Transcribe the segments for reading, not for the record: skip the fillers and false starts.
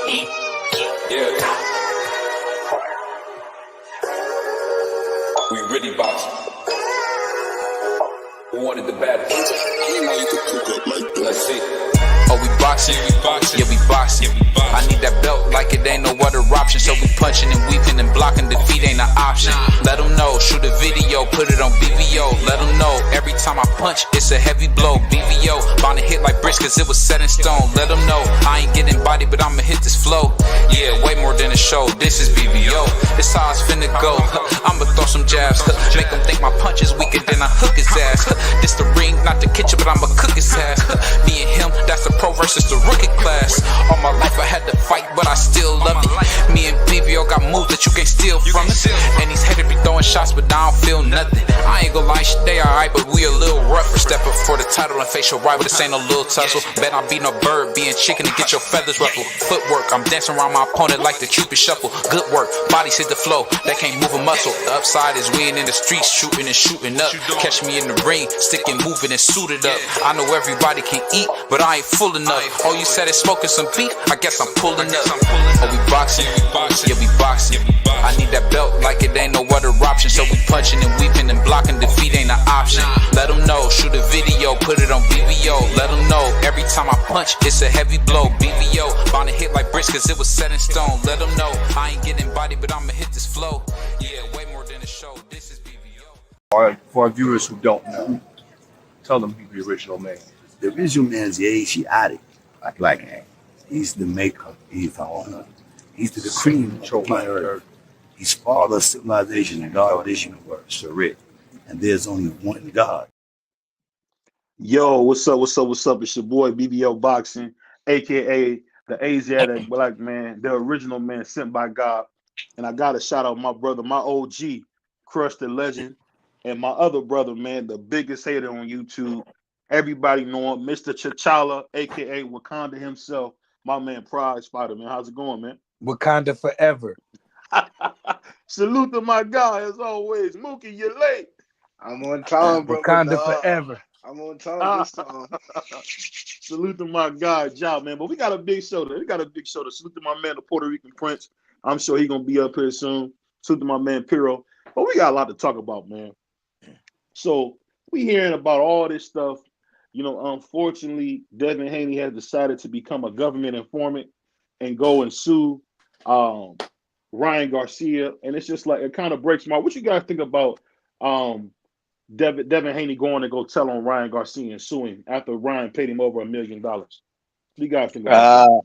Yeah. We really boxing. Who wanted the battle? Let's see. Oh, we boxing, yeah, we boxing. I need that belt like it ain't no other option. So we punching and weaving and blocking, defeat ain't an option. Let them know, shoot a video, put it on BVO. Let them know, every time I punch, it's a heavy blow. BVO, bound to hit like bricks cause it was set in stone. Let them know, I ain't getting body, but I'ma hit this flow. Yeah, way more than a show, this is BVO. This how it's finna go. I'ma throw some jabs, make them think my punch is weaker than I hook his ass. This the ring, not the kitchen, but I'ma cook his ass. Me and him, that's the pro versus the rookie class. All my life I had to fight, but I still love it. Me and BVO got moves that you can't steal from us. And these haters be throwing shots, but I don't feel nothing. I ain't gonna lie, they alright, but we a little rougher. Step up for the title and face your rival, this ain't no little tussle. Bet I be no bird, being chicken to get your feathers ruffled. Footwork, I'm dancing around my opponent like the Cupid shuffle. Good work, bodies hit the flow, they can't move a muscle. The upside is we ain't in the streets, shooting and shooting up. Catch me in the ring, sticking, moving and suited up. I know everybody can eat, but I ain't full enough. Oh, you said it's smoking some beef, I guess I'm pulling up. Oh, we boxing, yeah, we boxing. I need that belt like it ain't no other option. So we punching and weaving and blocking, defeat ain't an option. Let them know, shoot a video, put it on BVO. Let them know, every time I punch, it's a heavy blow. BVO, bound to hit like bricks cause it was set in stone. Let them know, I ain't getting body, but I'ma hit this flow. Yeah, way more than a show, this is BVO. Alright, for our viewers who don't know, tell them who the original man is. The original man is the Asiatic, black man. He's the maker. He's the cream of planet Earth. He's father of civilization and God of this universe, Sharit. And there's only one God. Yo, what's up? It's your boy BVO Boxing, aka the Asiatic black man, the original man sent by God. And I gotta shout out my brother, my OG, Crush the Legend, and my other brother, man, the biggest hater on YouTube. Everybody know him, Mr. T'Challa, aka Wakanda himself. My man Pride Spider, man. How's it going, man? Wakanda forever. Salute to my guy as always. Mookie, you're late. I'm on time, bro. Wakanda forever. I'm on time this time. Salute to my guy, Job, man. But we got a big show today. Salute to my man, the Puerto Rican Prince. I'm sure he's gonna be up here soon. Salute to my man Piro. But we got a lot to talk about, man. So we hearing about all this stuff. You know, unfortunately, Devin Haney has decided to become a government informant and go and sue Ryan Garcia. And it's just like, it kind of breaks my heart. What you guys think about Devin Haney going to go tell on Ryan Garcia and suing after Ryan paid him over $1 million? What do you guys think about that?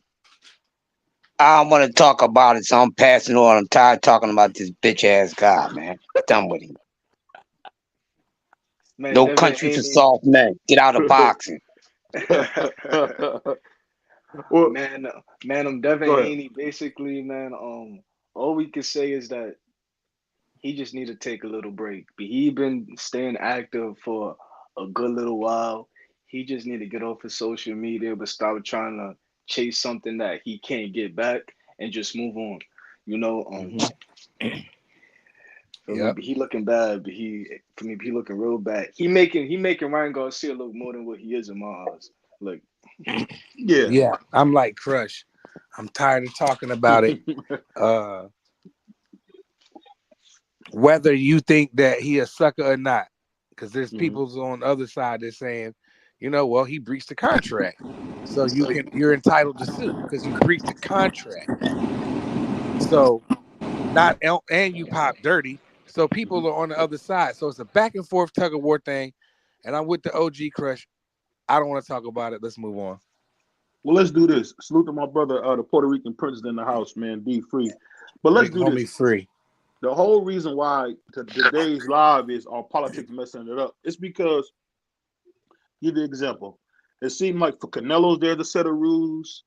I don't want to talk about it, so I'm passing on. I'm tired of talking about this bitch-ass guy, man. Done with him. Man, No Devin country for Haney. soft men. Get out of boxing. Well, Man, Devin Haney, basically, man, all we can say is that he just need to take a little break. He been staying active for a good little while. He just need to get off his social media, but stop trying to chase something that he can't get back and just move on. You know, Yep. he looking bad, but he looking real bad. He making Ryan Garcia look more than what he is in my eyes. Like, Yeah, I'm like Crush. I'm tired of talking about it. Whether you think that he a sucker or not, because there's people on the other side that's saying, you know, well, he breached the contract, so you're entitled to sue because you breached the contract. So and you pop dirty. So people are on the other side. So it's a back and forth tug of war thing, and I'm with the OG Crush. I don't want to talk about it. Let's move on. Well, let's do this. Salute to my brother, the Puerto Rican Prince in the house, man. Be free. But let's do this. Free. The whole reason why today's live is our politics messing it up. It's because, give you an example. It seemed like for Canelo's there's a set of rules.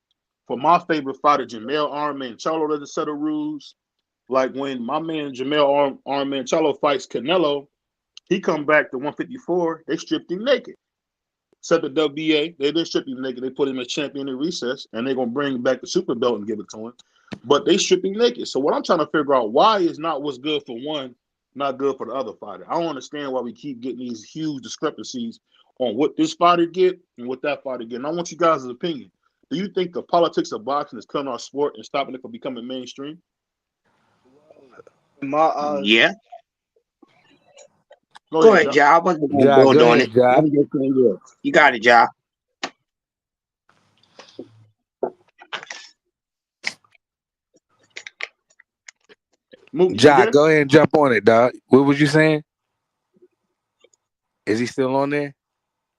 For my favorite fighter, Jamel Armand-Charlo, there's a set of rules. Like when my man Jamel Armand-Charlo fights Canelo, he come back to 154, they stripped him naked. Except the WBA, they didn't strip him naked. They put him as champion in recess, and they're going to bring back the super belt and give it to him. But they stripped him naked. So what I'm trying to figure out, why is not what's good for one not good for the other fighter? I don't understand why we keep getting these huge discrepancies on what this fighter get and what that fighter get. And I want you guys' opinion. Do you think the politics of boxing is killing our sport and stopping it from becoming mainstream? In my eyes, Yeah. Go Go ahead, ahead, Joe. Ja. I wasn't gonna Ja, build go on ahead, it. Ja. I'm just saying, yeah. You got it, Ja. Mookie, you Ja, there? go ahead and jump on it, dog. What was you saying? Is he still on there?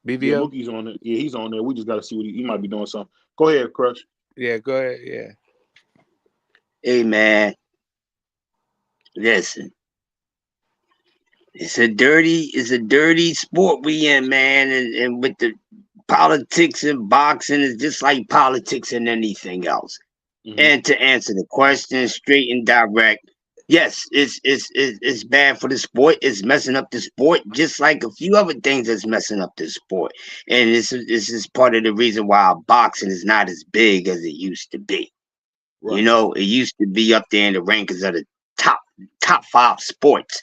Yeah, BVO? Mookie's on it. Yeah, he's on there. We just got to see what he might be doing something. Go ahead, Crush. Yeah, go ahead. Yeah. Hey, man. Listen. It's a dirty sport we in, man. And with the politics and boxing, it's just like politics and anything else. Mm-hmm. And to answer the question straight and direct, yes, it's bad for the sport. It's messing up the sport, just like a few other things that's messing up the sport. And this is part of the reason why boxing is not as big as it used to be. Right. You know, it used to be up there in the rankings of the top 5 sports,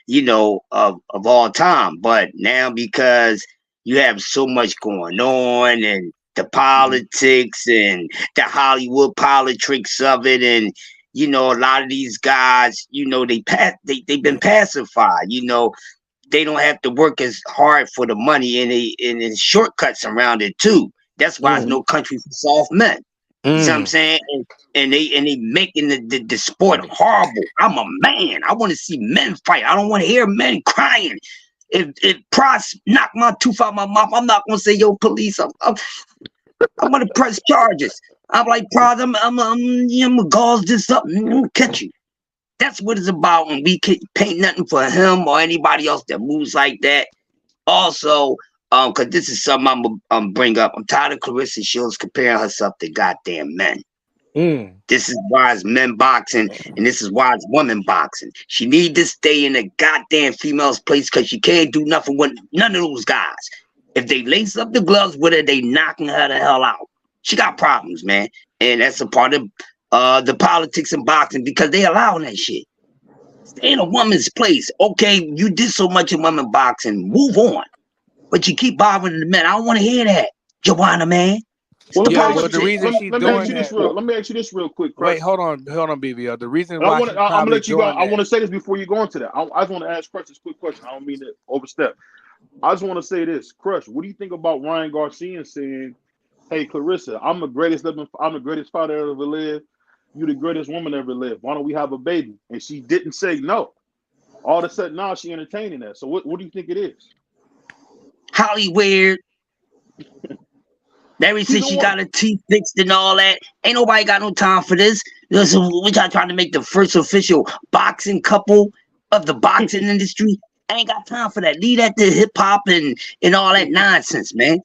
you know, of all time. But now, because you have so much going on, and the politics and the Hollywood politics of it, and you know, a lot of these guys, you know, they've been pacified. You know, they don't have to work as hard for the money, and there's shortcuts around it too. That's why it's no country for soft men. You see what I'm saying? And they making the sport horrible. I'm a man. I want to see men fight. I don't want to hear men crying. If Pross knock my tooth out my mouth, I'm not gonna say, yo, police, I'm gonna press charges. I'm like, Pross, I'm gonna gauze this up and I'm gonna catch you. That's what it's about. And we can't paint nothing for him or anybody else that moves like that. Also, because this is something I'm bring up. I'm tired of Clarissa Shields comparing herself to goddamn men. This is why it's men boxing, and this is why it's women boxing. She need to stay in a goddamn female's place, because she can't do nothing with none of those guys. If they lace up the gloves with her, they knocking her the hell out. She got problems, man, and that's a part of the politics in boxing, because they allowing that shit. Stay in a woman's place. Okay, you did so much in women boxing. Move on. But you keep bothering the men. I don't want to hear that, Joanna, man. Well, Yeah, well, the reason she's let me doing ask you that. let me ask you this real quick, Crush. Wait, hold on, BVO. The reason And why I'm she's gonna probably let you go. doing I that. want to say this before you go into that. I just want to ask Crush this quick question. I don't mean to overstep. I just want to say this, Crush. What do you think about Ryan Garcia saying, "Hey, Clarissa, I'm the greatest fighter ever lived. You the greatest woman ever lived. Why don't we have a baby?" And she didn't say no. All of a sudden, now she entertaining that. So what do you think it is? Holly weird. Ever since she got her teeth fixed and all that, ain't nobody got no time for this. So we trying to make the first official boxing couple of the boxing industry. I ain't got time for that. Leave that to hip hop and all that nonsense, man.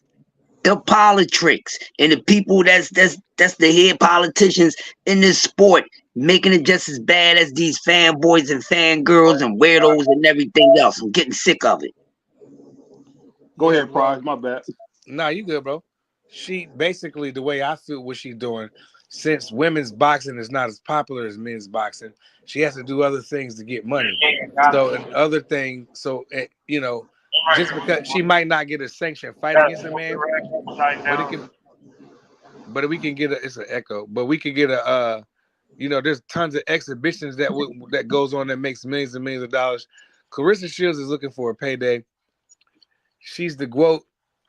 The politics and the people that's the head politicians in this sport, making it just as bad as these fanboys and fangirls and weirdos and everything else. I'm getting sick of it. Go ahead, Prize. My bad. Nah, you good, bro. She basically, the way I feel what she's doing, since women's boxing is not as popular as men's boxing, she has to do other things to get money. So another thing, you know, just because she might not get a sanctioned fight against a man, but we can get it's an echo, but we can get a you know, there's tons of exhibitions that goes on that makes millions and millions of dollars. Clarissa Shields is looking for a payday. She's the GOAT.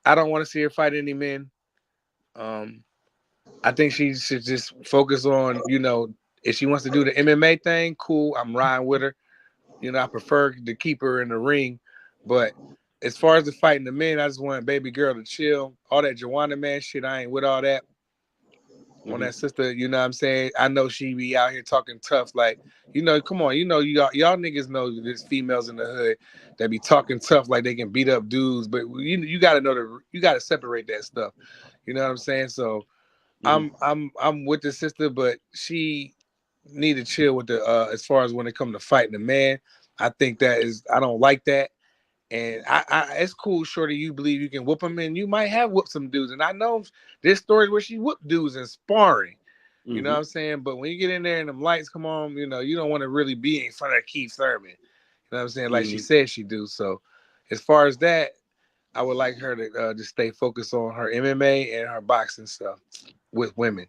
I don't want to see her fight any men. I think she should just focus on, you know, if she wants to do the MMA thing, cool. I'm riding with her. You know, I prefer to keep her in the ring. But as far as the fighting the men, I just want baby girl to chill. All that Joanna man shit, I ain't with all that. On that sister, you know what I'm saying? I know she be out here talking tough, like, you know, come on, you know, y'all niggas know there's females in the hood that be talking tough like they can beat up dudes, but you gotta know you gotta separate that stuff. You know what I'm saying? So I'm with the sister, but she need to chill with the as far as when it comes to fighting the man. I think I don't like that. And it's cool, shorty. You believe you can whoop them, and you might have whooped some dudes. And I know there's stories where she whooped dudes in sparring. You know what I'm saying? But when you get in there and them lights come on, you know, you don't want to really be in front of Keith Thurman. You know what I'm saying? Like she said she do. So as far as that, I would like her to just stay focused on her MMA and her boxing stuff with women.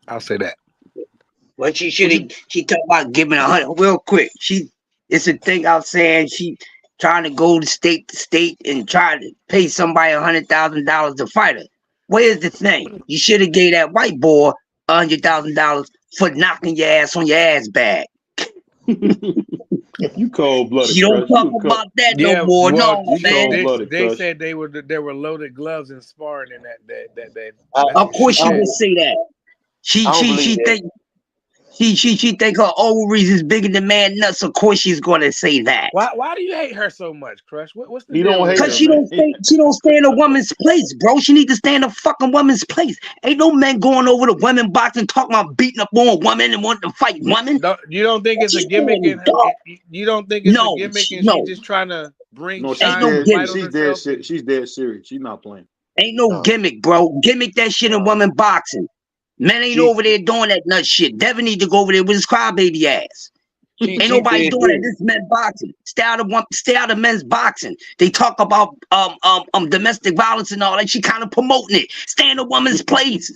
I'll say that. Well, she talked about giving 100 real quick. It's a thing I'm saying. She trying to go to state and try to pay somebody $100,000 to fight her. Where's the thing? You should have gave that white boy $100,000 for knocking your ass on your ass back. You cold blooded. You don't talk about that no more. Well, no, man. They said there were loaded gloves and sparring in that day. Of course she would say that. She think her ovaries is bigger than man nuts. Of course she's gonna say that. Why do you hate her so much, Crush? What's the deal? Because she don't stay in a woman's place, bro. She need to stay in a fucking woman's place. Ain't no man going over to women boxing talking about beating up on women and wanting to fight women. You don't think it's a gimmick? You don't think it's a gimmick? And she's just trying to bring. No, she's dead serious. She's not playing. Ain't no gimmick, bro. Gimmick that shit in women boxing. Men ain't over there doing that nut shit. Devin need to go over there with his crybaby ass. Ain't nobody doing that. This is men boxing. Stay out of men's boxing. They talk about domestic violence and all that. She kind of promoting it. Stay in a woman's place.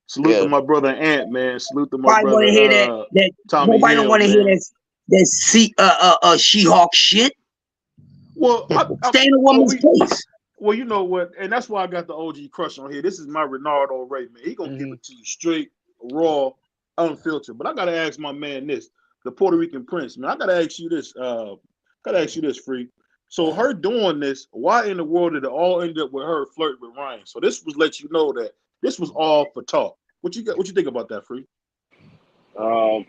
Salute to my brother Ant, man. Salute to my brother. Hear that Tommy. Nobody don't want to hear that She-Hulk shit. Well, stay in a woman's place. Well, you know what, and that's why I got the OG Crush on here. This is my Renardo Ray, man. He gonna give it to you straight, raw, unfiltered. But I gotta ask my man this, the Puerto Rican Prince, man. I gotta ask you this, Free. So her doing this, why in the world did it all end up with her flirting with Ryan? So this was let you know that this was all for talk. What you think about that, Free? I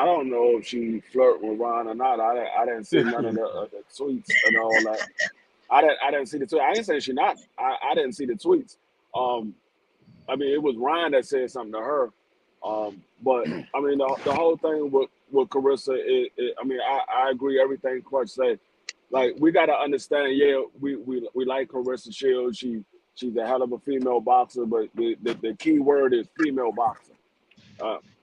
don't know if she flirted with Ryan or not. I didn't see none of the tweets and all that. I didn't see the tweet. I ain't saying she not. I didn't see the tweets. I mean, it was Ryan that said something to her. But I mean, the whole thing with Carissa, I mean, I agree everything Clutch said. Like, we got to understand. Yeah, we like Carissa Shields. She's a hell of a female boxer, but the key word is female boxer.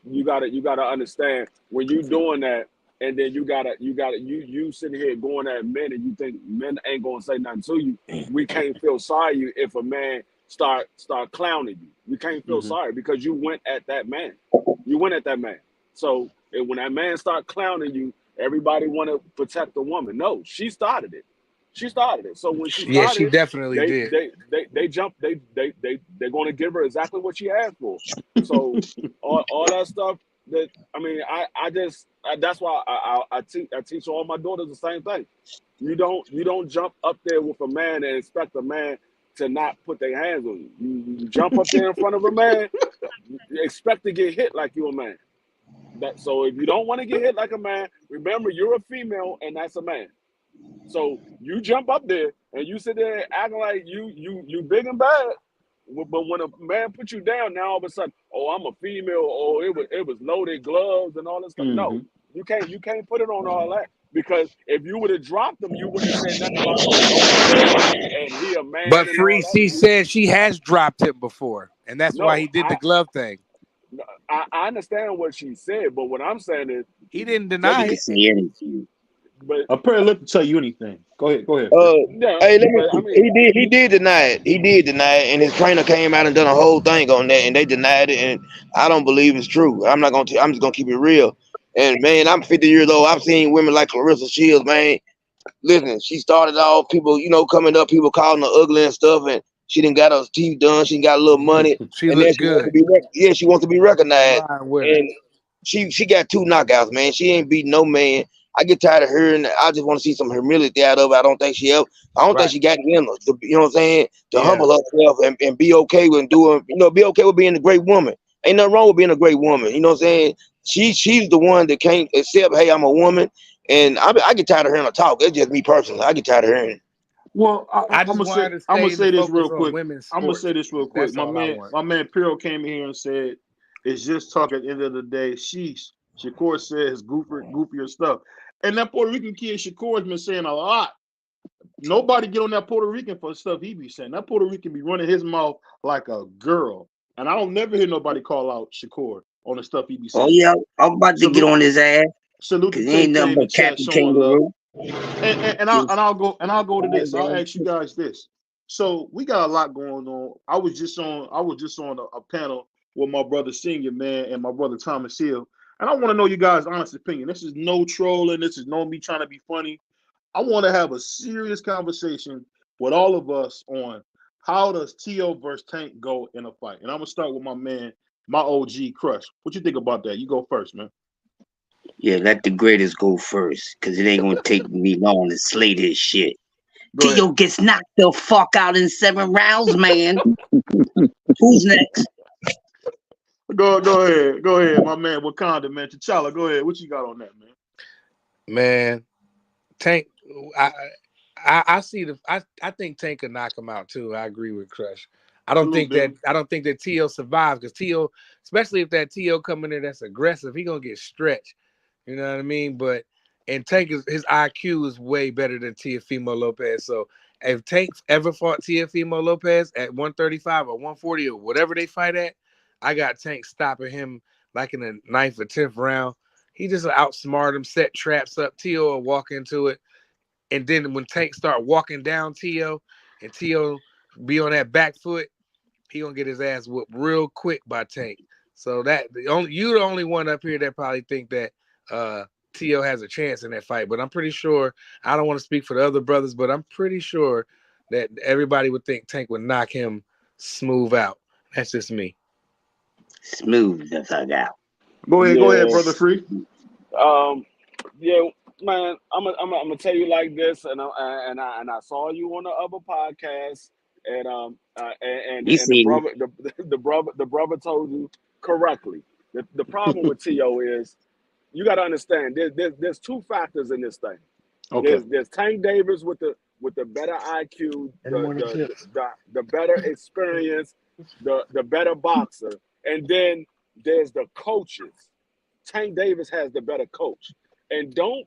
You gotta understand when you doing that. And then you sitting here going at men and you think men ain't gonna say nothing to you. We can't feel sorry you if a man start clowning you. We can't feel sorry because you went at that man. You went at that man. So when that man start clowning you, everybody want to protect the woman. No, she started it. So when she started, she definitely did. They jumped. They're going to give her exactly what she asked for. So all that stuff. That I mean, that's why I teach all my daughters the same thing. You don't jump up there with a man and expect a man to not put their hands on you. You jump up there in front of a man, you expect to get hit like you're a man. So if you don't want to get hit like a man, remember you're a female and that's a man. So you jump up there and you sit there acting like you big and bad. But when a man put you down, now all of a sudden, oh, I'm a female. Oh, it was loaded gloves and all this stuff. No, you can't put it on all that because if you would have dropped him, you wouldn't have said nothing about and he a man. But Free, she said she has dropped him before, and that's why he did the glove thing. I understand what she said, but what I'm saying is he didn't deny it. But a prayer let to tell you anything. Go ahead. He did deny it. He did deny it, and his trainer came out and done a whole thing on that, and they denied it. And I don't believe it's true. I'm just gonna keep it real. And man, I'm 50 years old. I've seen women like Clarissa Shields. Man, listen, she started off people, coming up, people calling her ugly and stuff, and she didn't got her teeth done. She got a little money. She looked good. She wants to be recognized. And she got 2 knockouts, man. She ain't beating no man. I get tired of her, and I just want to see some humility out of her. I don't think she got in her, you know what I'm saying, to humble herself and be okay with doing, be okay with being a great woman. Ain't nothing wrong with being a great woman. You know what I'm saying? She's the one that can't accept, hey, I'm a woman, and I get tired of hearing her talk. It's just me personally. I get tired of hearing. Well, I'm gonna say this real quick. My man Piro came in here and said, "It's just talk." At the end of the day, Shakur says goofier stuff. And that Puerto Rican kid, Shakur, has been saying a lot. Nobody get on that Puerto Rican for stuff he be saying. That Puerto Rican be running his mouth like a girl. And I don't never hear nobody call out Shakur on the stuff he be saying. Oh, yeah. I'm about to get on his ass. Salute to ain't nothing but Captain Kangaroo. I'll go to this. I'll ask you guys this. So we got a lot going on. I was just on a panel with my brother Senior, man, and my brother Thomas Hill. And I want to know you guys' honest opinion. This is no trolling. This is no me trying to be funny. I want to have a serious conversation with all of us on how does T.O. versus Tank go in a fight. And I'm going to start with my man, my OG Crush. What you think about that? You go first, man. Yeah, let the greatest go first, because it ain't going to take me long to slay this shit. T.O. gets knocked the fuck out in 7 rounds, man. Who's next? Go ahead, my man. Wakanda, man. T'Challa, go ahead. What you got on that, man? Man, Tank. I think Tank could knock him out too. I agree with Crush. I don't think that T.O. survives because T.O., especially if that T.O. coming in that's aggressive, he gonna get stretched. You know what I mean? And Tank his IQ is way better than Teofimo Lopez. So if Tank ever fought Teofimo Lopez at 135 or 140 or whatever they fight at, I got Tank stopping him like in the 9th or 10th round. He just outsmart him, set traps up. T.O. will walk into it. And then when Tank start walking down T.O. and T.O. be on that back foot, he gonna get his ass whooped real quick by Tank. So you the only one up here that probably think that T.O. has a chance in that fight. But I'm pretty sure, I don't want to speak for the other brothers, but I'm pretty sure that everybody would think Tank would knock him smooth out. That's just me. Smooth the fuck out. Go ahead, brother Free. Yeah, man, I'm gonna tell you like this, and I saw you on the other podcast, and the brother told you correctly. The problem with T.O. is you got to understand there's 2 factors in this thing. Okay. There's Tank Davis with the better IQ, the better experience, the better boxer, and then there's the coaches. Tank Davis has the better coach. And don't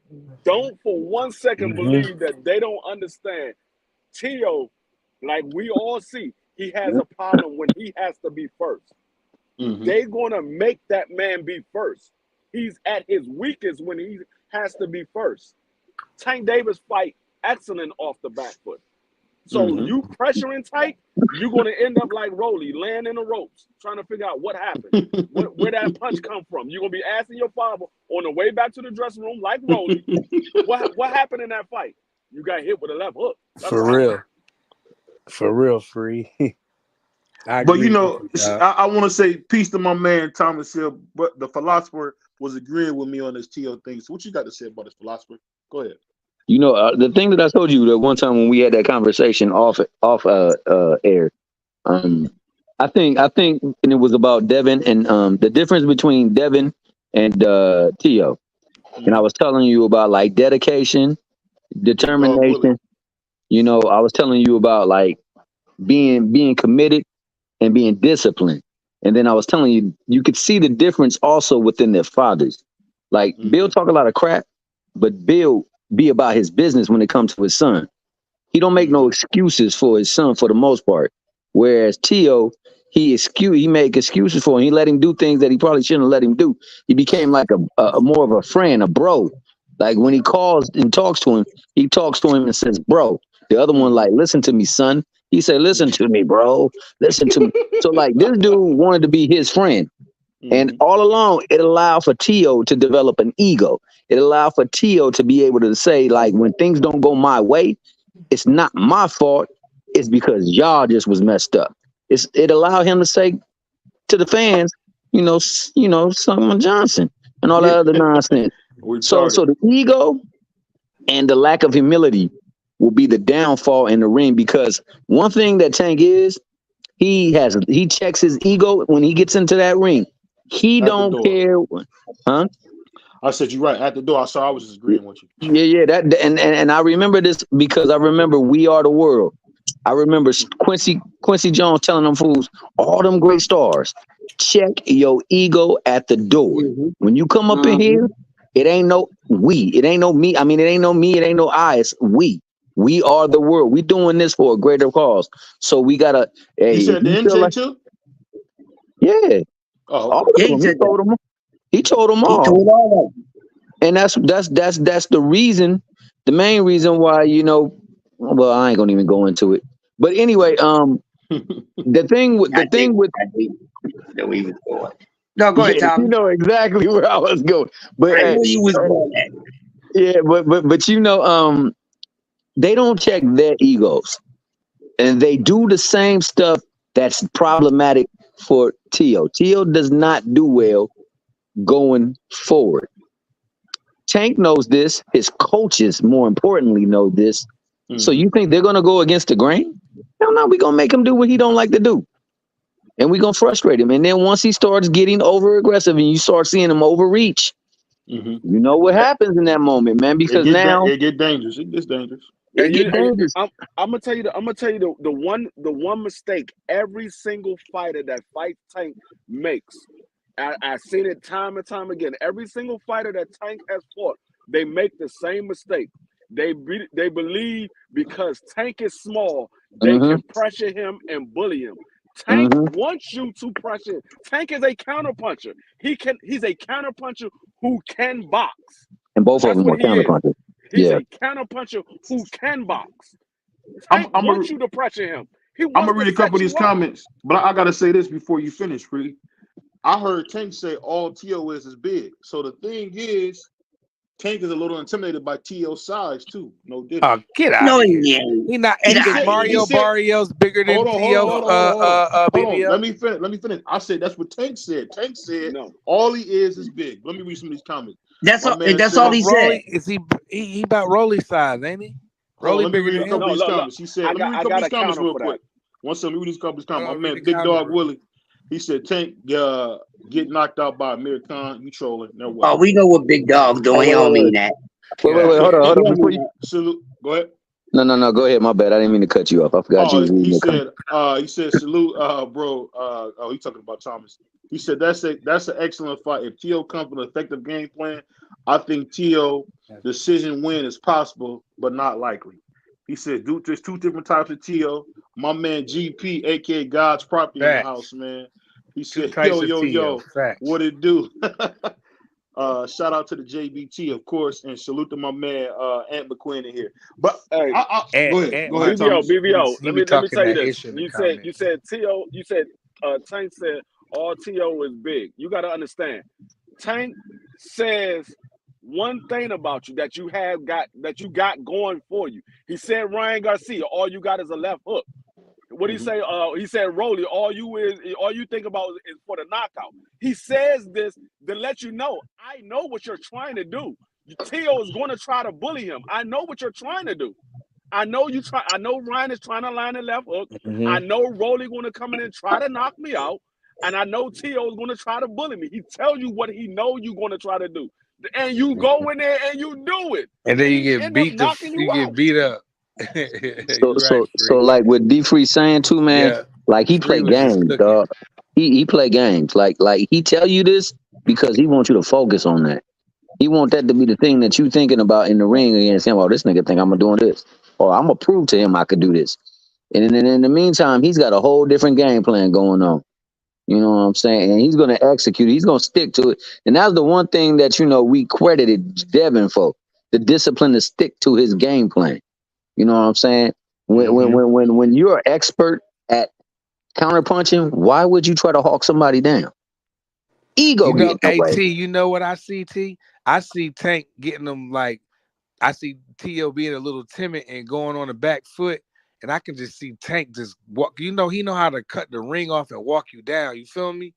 for 1 second believe that they don't understand. T.O., like we all see, he has a problem when he has to be first. They're going to make that man be first. He's at his weakest when he has to be first. Tank Davis fight excellent off the back foot. So you pressuring tight, you're going to end up like Rolly, laying in the ropes, trying to figure out what happened, where that punch come from. You're going to be asking your father on the way back to the dressing room, like Rolly, what happened in that fight? You got hit with a left hook. For real, Free. But you know, I want to say peace to my man Thomas Hill, but the philosopher was agreeing with me on this T.O. thing. So what you got to say about this philosopher? Go ahead. You know, the thing that I told you that one time when we had that conversation off air, I think, and it was about Devin and the difference between Devin and T.O. And I was telling you about like dedication, determination. You know, I was telling you about like being committed and being disciplined. And then I was telling you, you could see the difference also within their fathers. Like Bill talk a lot of crap, but Bill be about his business when it comes to his son. He don't make no excuses for his son for the most part. Whereas T.O., he make excuses for him. He let him do things that he probably shouldn't have let him do. He became like a more of a friend, a bro. Like when he calls and talks to him, he talks to him and says, bro. The other one like, listen to me, son. He said, listen to me, bro. Listen to me. So like this dude wanted to be his friend. And all along, it allowed for T.O. to develop an ego. It allowed for T.O. to be able to say, like, when things don't go my way, it's not my fault. It's because y'all just was messed up. It allowed him to say to the fans, you know, Summer Johnson and all that other nonsense. So the ego and the lack of humility will be the downfall in the ring, because one thing that Tank is, he checks his ego when he gets into that ring. He don't care, huh? I said you're right at the door. I was just agreeing with you. Yeah. That and I remember this because I remember We Are the World. I remember Quincy Jones telling them fools, all them great stars, check your ego at the door. When you come up in here, it ain't no we. It ain't no me. I mean, it ain't no me. It ain't no I. It's we. We are the world. We doing this for a greater cause. So we gotta. Hey, you said the MJ too? Yeah. Oh, okay. He told them all. And that's the reason the main reason why, well, I ain't gonna even go into it. But anyway, the thing with I know he was going. No, go ahead, yeah, you Tom. know exactly where I was going. But I knew you was going at. yeah, but they don't check their egos, and they do the same stuff that's problematic for Tio. Tio does not do well going forward. Tank knows this. His coaches, more importantly, know this. So you think they're gonna go against the grain? Hell no, we're gonna make him do what he don't like to do. And we're gonna frustrate him. And then once he starts getting over aggressive and you start seeing him overreach, you know what happens in that moment, man. Because now it get dangerous. It gets dangerous. And it get dangerous. I'm gonna tell you the one mistake every single fighter that fights Tank makes. I've seen it time and time again. Every single fighter that Tank has fought, they make the same mistake. They believe because Tank is small, they can pressure him and bully him. Tank wants you to pressure. Tank is a counterpuncher. He's a counterpuncher who can box. And both That's of them are what he is. counterpunchers. He's Yeah. a counterpuncher who can box. Tank wants you to pressure him. I'm gonna read a couple of these comments, but I gotta say this before you finish, Reed. I heard Tank say all T.O. is big. So the thing is, Tank is a little intimidated by T.O.'s size too. No different. Oh, get out No, of here. he ain't. He not Get acting out of Mario here. Barrios bigger than T.O. Hold on. BVO. Let me finish. I said that's what Tank said. Tank said No. all he is big. Let me read some of these comments. That's My all. man That's said- all he said. Rolly, is he about Rolly size, ain't he? Rolly let me bigger read a than couple him. of these comments. He said, I let me read a couple got of a these comments counter real for that. quick. One second, let me read these couple of these comments. Hold on, My man, read the Big counter. Dog Willie, he said, Tank get knocked out by Amir Khan. You trolling. No way. Oh, we know what Big Dog doing. He don't mean that. Wait, hold on. Before you Salute. Go ahead. No, go ahead. My bad. I didn't mean to cut you off. I forgot you was reading the comment. He said, salute, bro. He talking about Thomas. He said that's an excellent fight. If T.O. comes with an effective game plan, I think T.O. decision win is possible, but not likely. He said, dude, there's two different types of T.O. My man GP, aka God's property in the house, man. He said, yo, what it do? Shout out to the JBT, of course, and salute to my man Ant McQueen in here. But Hey, go ahead, Thomas. BVO. He Let be me talking tell you that this. ish in the You comments. said T.O. You said Tank said all T.O. is big. You got to understand. Tank says one thing about you that you got going for you. He said Ryan Garcia, all you got is a left hook. What did he say? He said, Rolly, all you think about is for the knockout. He says this to let you know, I know what you're trying to do. T.O. is going to try to bully him. I know what you're trying to do. I know Ryan is trying to line the left hook. I know Rolly going to come in and try to knock me out. And I know T.O. is going to try to bully me. He tells you what he know you're going to try to do. And you go in there and you do it. And then you get end beat up knocking you out. get beat up. So like what D Free saying too, man. Yeah. Like he play games, dog. He play games. Like he tell you this because he wants you to focus on that. He want that to be the thing that you thinking about in the ring against him. Oh, this nigga think I'm doing this, or I'm gonna prove to him I could do this. And then in the meantime, he's got a whole different game plan going on. You know what I'm saying? And he's gonna execute it. He's gonna stick to it. And that's the one thing that we credited Devin for, the discipline to stick to his game plan. You know what I'm saying? When you're an expert at counterpunching, why would you try to hawk somebody down? Ego getting away. T, you know what I see, T? I see Tank getting them I see T.O. being a little timid and going on the back foot, and I can just see Tank just walk. He know how to cut the ring off and walk you down. You feel me?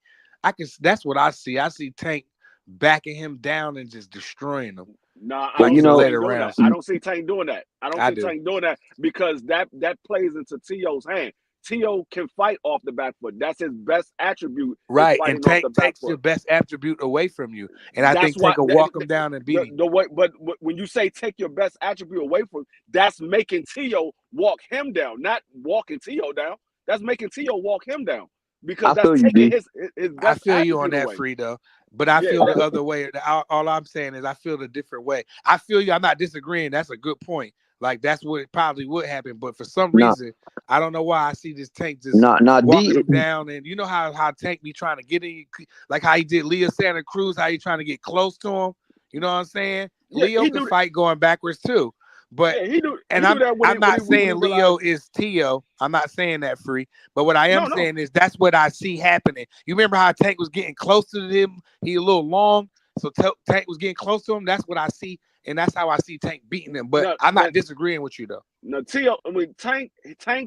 That's what I see. I see Tank backing him down and just destroying him. Nah, I don't see Tank doing that. I don't see Tank doing that because that plays into T.O.'s hand. T.O. can fight off the back foot. That's his best attribute. Right, and Tank takes the best attribute away from you. And I think Tank will walk him down and beat him. But when you say take your best attribute away from him, that's making T.O. walk him down, not walking T.O. down. That's making T.O. walk him down because that's taking his best I feel you on that, away. Frito. But I feel the other way. All I'm saying is I feel the different way. I feel you. I'm not disagreeing. That's a good point. Like that's what probably would happen. But for some reason, I don't know why I see this Tank just walking him down. And you know how Tank be trying to get in, like how he did Leo Santa Cruz, how he trying to get close to him. You know what I'm saying? Yeah, Leo can fight going backwards too. But Yeah, he do I'm that when not when he saying Leo realized. is Tio. I'm not saying that, Free. But what I am No. saying is that's what I see happening. You remember how Tank was getting close to him? He a little long, so Tank was getting close to him. That's what I see, and that's how I see Tank beating him. But I'm not disagreeing with you though. No, Tio. I mean, Tank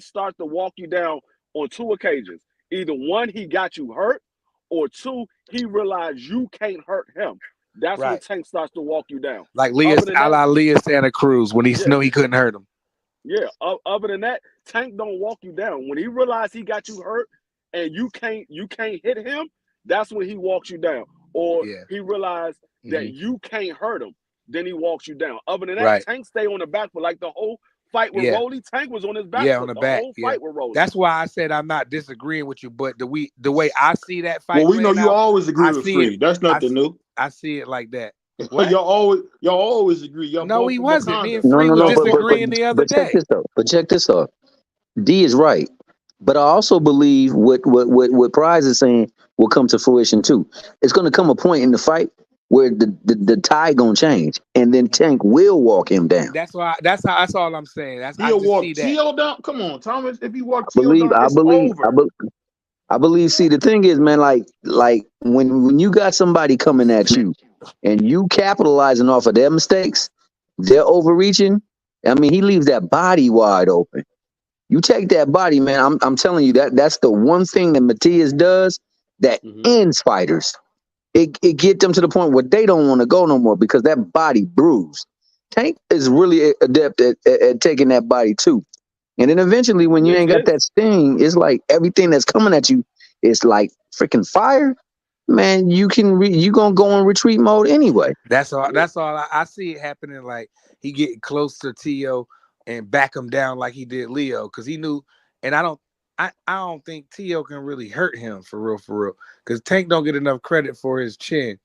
starts to walk you down on 2 occasions. Either one, he got you hurt, or 2, he realized you can't hurt him. That's when Right. Tank starts to walk you down. Like a la Leah Santa Cruz when he knew he couldn't hurt him. Yeah. Other than that, Tank don't walk you down. When he realized he got you hurt and you can't hit him, that's when he walks you down. Or he realized that you can't hurt him, then he walks you down. Other than that, Tank stay on the back for like the whole fight with Rolly. Tank was on his back for the whole fight with Rolly. That's why I said I'm not disagreeing with you, but the way I see that fight. Well, we know you always agree with Free. That's nothing new. I see it like that. Y'all always agree. No, he wasn't. Me and Free was disagreeing the other day. Check this out. D is right, but I also believe what Prize is saying will come to fruition too. It's going to come a point in the fight where the tide gonna change, and then Tank will walk him down. That's all I'm saying. He'll walk Tio down. Come on, Thomas. If he walk Tio down, it's over. I believe. See, the thing is, man, like when you got somebody coming at you, and you capitalizing off of their mistakes, they're overreaching. I mean, he leaves that body wide open. You take that body, man. I'm telling you that's the one thing that Matias does that ends fighters. It get them to the point where they don't want to go no more because that body bruised. Tank is really adept at taking that body too. And then eventually when you ain't got that sting, it's like everything that's coming at you is like freaking fire. Man, you gonna go in retreat mode anyway. That's all. I see it happening. Like he getting close to Tio and back him down like he did Leo because he knew. And I don't think Tio can really hurt him for real. Because Tank don't get enough credit for his chin.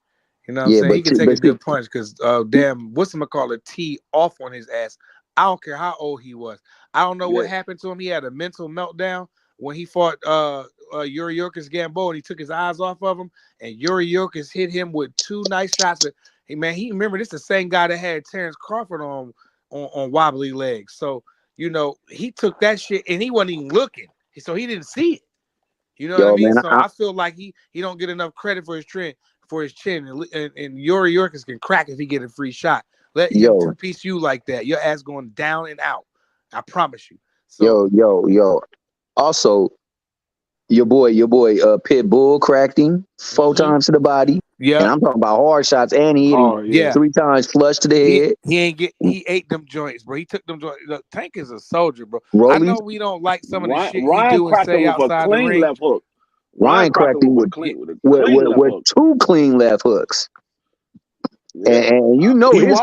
You know what I'm saying? He can take a good punch because whatchamacallit tee off on his ass. I don't care how old he was. I don't know what happened to him. He had a mental meltdown when he fought Yuri Yorkis Gambo and he took his eyes off of him. And Yuri Yorkis hit him with 2 nice shots. He remember this is the same guy that had Terrence Crawford on wobbly legs. So, he took that shit and he wasn't even looking. So he didn't see it. You know what I mean? Man, so I feel like he don't get enough credit for his chin. And Yuri Yorkis can crack if he get a free shot. Let him two-piece you like that. Your ass going down and out. I promise you. So, yo. Also, your boy, Pitbull cracked him 4 times to the body. Yeah. And I'm talking about hard shots, and he hit him 3 times flush to the head. He ate them joints, bro. He took them joints. Look, Tank is a soldier, bro. Rollies. I know we don't like some of the shit he do and say outside the ring. Left hook. Ryan cracked him with 2 clean left hooks. Yeah. And you know it's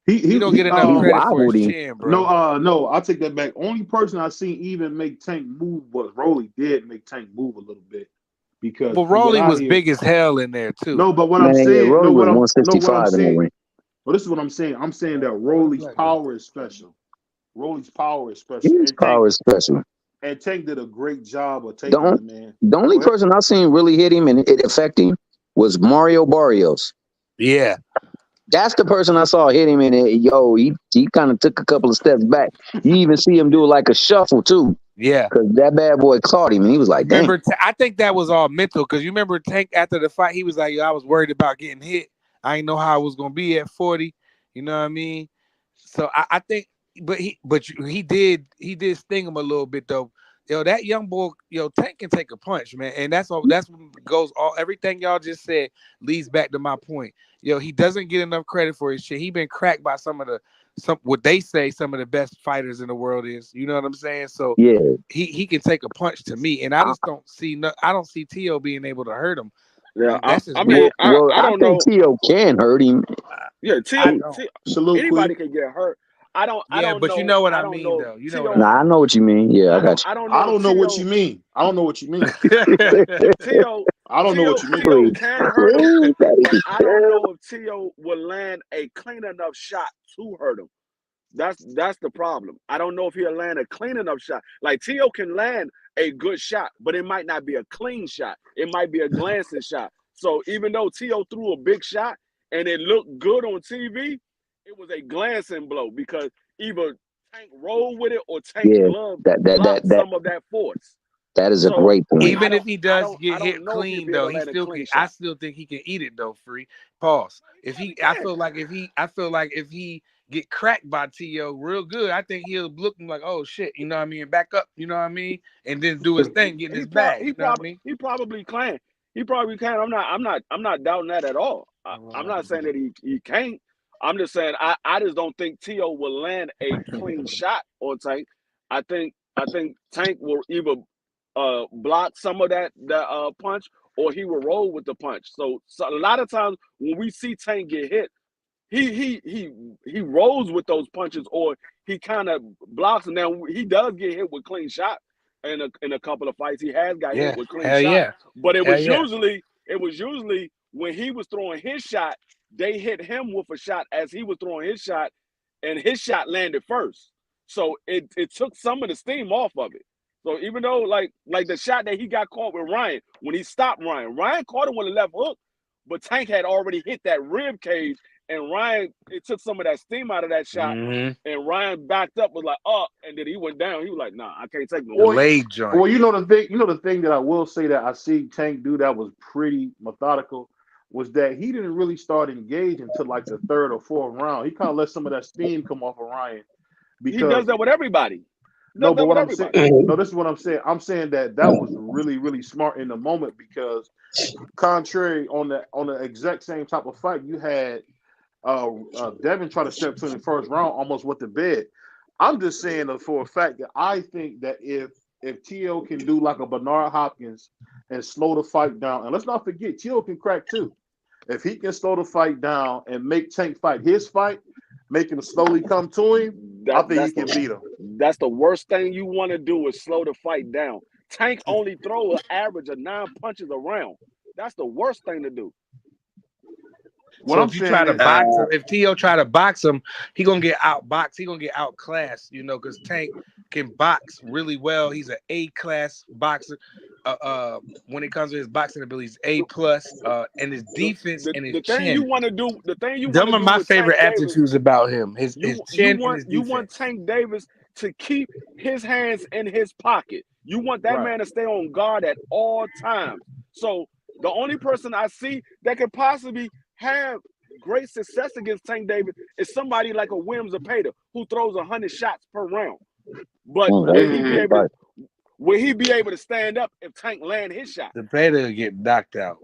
he don't get enough credit for his chin, bro. No, I'll take that back. Only person I seen even make Tank move was Rolly. Did make Tank move a little bit because. But Rolly was big as hell in there too. No, but what I'm saying, Rolly was 165 in the ring. Well, this is what I'm saying. I'm saying that Rolly's power is special. His power is special. And Tank did a great job of taking him, man. The only person I seen really hit him and it affect him was Mario Barrios. Yeah. That's the person I saw hit him and he kind of took a couple of steps back. You even see him do like a shuffle too. Yeah. Because that bad boy caught him and he was like, damn. I think that was all mental because you remember Tank after the fight, he was like, I was worried about getting hit. I didn't know how I was going to be at 40. You know what I mean? So I think, but he did sting him a little bit though. That young boy, Tank can take a punch, man. And that's what goes everything y'all just said leads back to my point. He doesn't get enough credit for his shit. He been cracked by some of the best fighters in the world is. You know what I'm saying? So yeah, he can take a punch to me. And I just don't see Tio being able to hurt him. Yeah, I don't know. Tio can hurt him. Yeah, Tio, anybody can get hurt. I don't know. You know what I mean, though. You know. I know what you mean. Yeah, I got you. I don't know what you mean. I don't know what you mean. Tio, I don't know what you mean. Tio can hurt him, but I don't know if Tio will land a clean enough shot to hurt him. That's the problem. I don't know if he'll land a clean enough shot. Like Tio can land a good shot, but it might not be a clean shot. It might be a glancing shot. So even though Tio threw a big shot and it looked good on TV, it was a glancing blow because either Tank rolled with it or Tank Yeah, glove that blocked some of that force. that is a So great point. Even if he does I get hit don't know if he'll clean, be able though, to he land a still clean can. I shot. still think he can eat it though. Free pause. If he, I feel like if he get cracked by T.O. real good, I think he'll look like, oh shit, you know what I mean, back up, you know what I mean, and then do his thing, get in his bag. You know what I mean? He probably can. He probably can. I'm not doubting that at all. I'm not saying that he can't. I'm just saying I just don't think T.O. will land a clean shot on Tank. I think Tank will either block some of that punch or he will roll with the punch. So a lot of times when we see Tank get hit, he rolls with those punches or he kind of blocks, and then he does get hit with clean shot in a couple of fights. He has got hit with clean shot. But it was usually when he was throwing his shot, they hit him with a shot as he was throwing his shot, and his shot landed first. So it took some of the steam off of it. So even though like the shot that he got caught with Ryan, when he stopped Ryan caught him with a left hook, but Tank had already hit that rib cage, and Ryan, it took some of that steam out of that shot, and Ryan backed up, was like, oh, and then he went down. He was like, nah, I can't take no leg joint. Well, you know the thing that I will say that I see Tank do that was pretty methodical was that he didn't really start engaging until like the third or fourth round. He kind of let some of that steam come off of Ryan. Because he does that with everybody. No, but what I'm saying, no, this is what I'm saying. I'm saying that was really, really smart in the moment because, contrary on the exact same type of fight, you had Devin try to step to in the first round almost with the bed. I'm just saying for a fact that I think that if T.O. can do like a Bernard Hopkins and slow the fight down, and let's not forget T.O. can crack too. If he can slow the fight down and make Tank fight his fight, make him slowly come to him, I think he can beat him. That's the worst thing you want to do is slow the fight down. Tank only throw an average of 9 punches a round. That's the worst thing to do. So if you try to box him, if T.O. try to box him, he gonna get outboxed. He gonna get outclassed, because Tank can box really well. He's an A-class boxer. When it comes to his boxing abilities, A+, and his defense and his chin. The thing you Them are my favorite attributes about him. His chin and his defense. You want Tank Davis to keep his hands in his pocket. You want that man to stay on guard at all times. So the only person I see that could possibly have great success against Tank Davis is somebody like a Williams Zapata who throws 100 shots per round. But will he be able to stand up if Tank land his shot? Zapata get knocked out.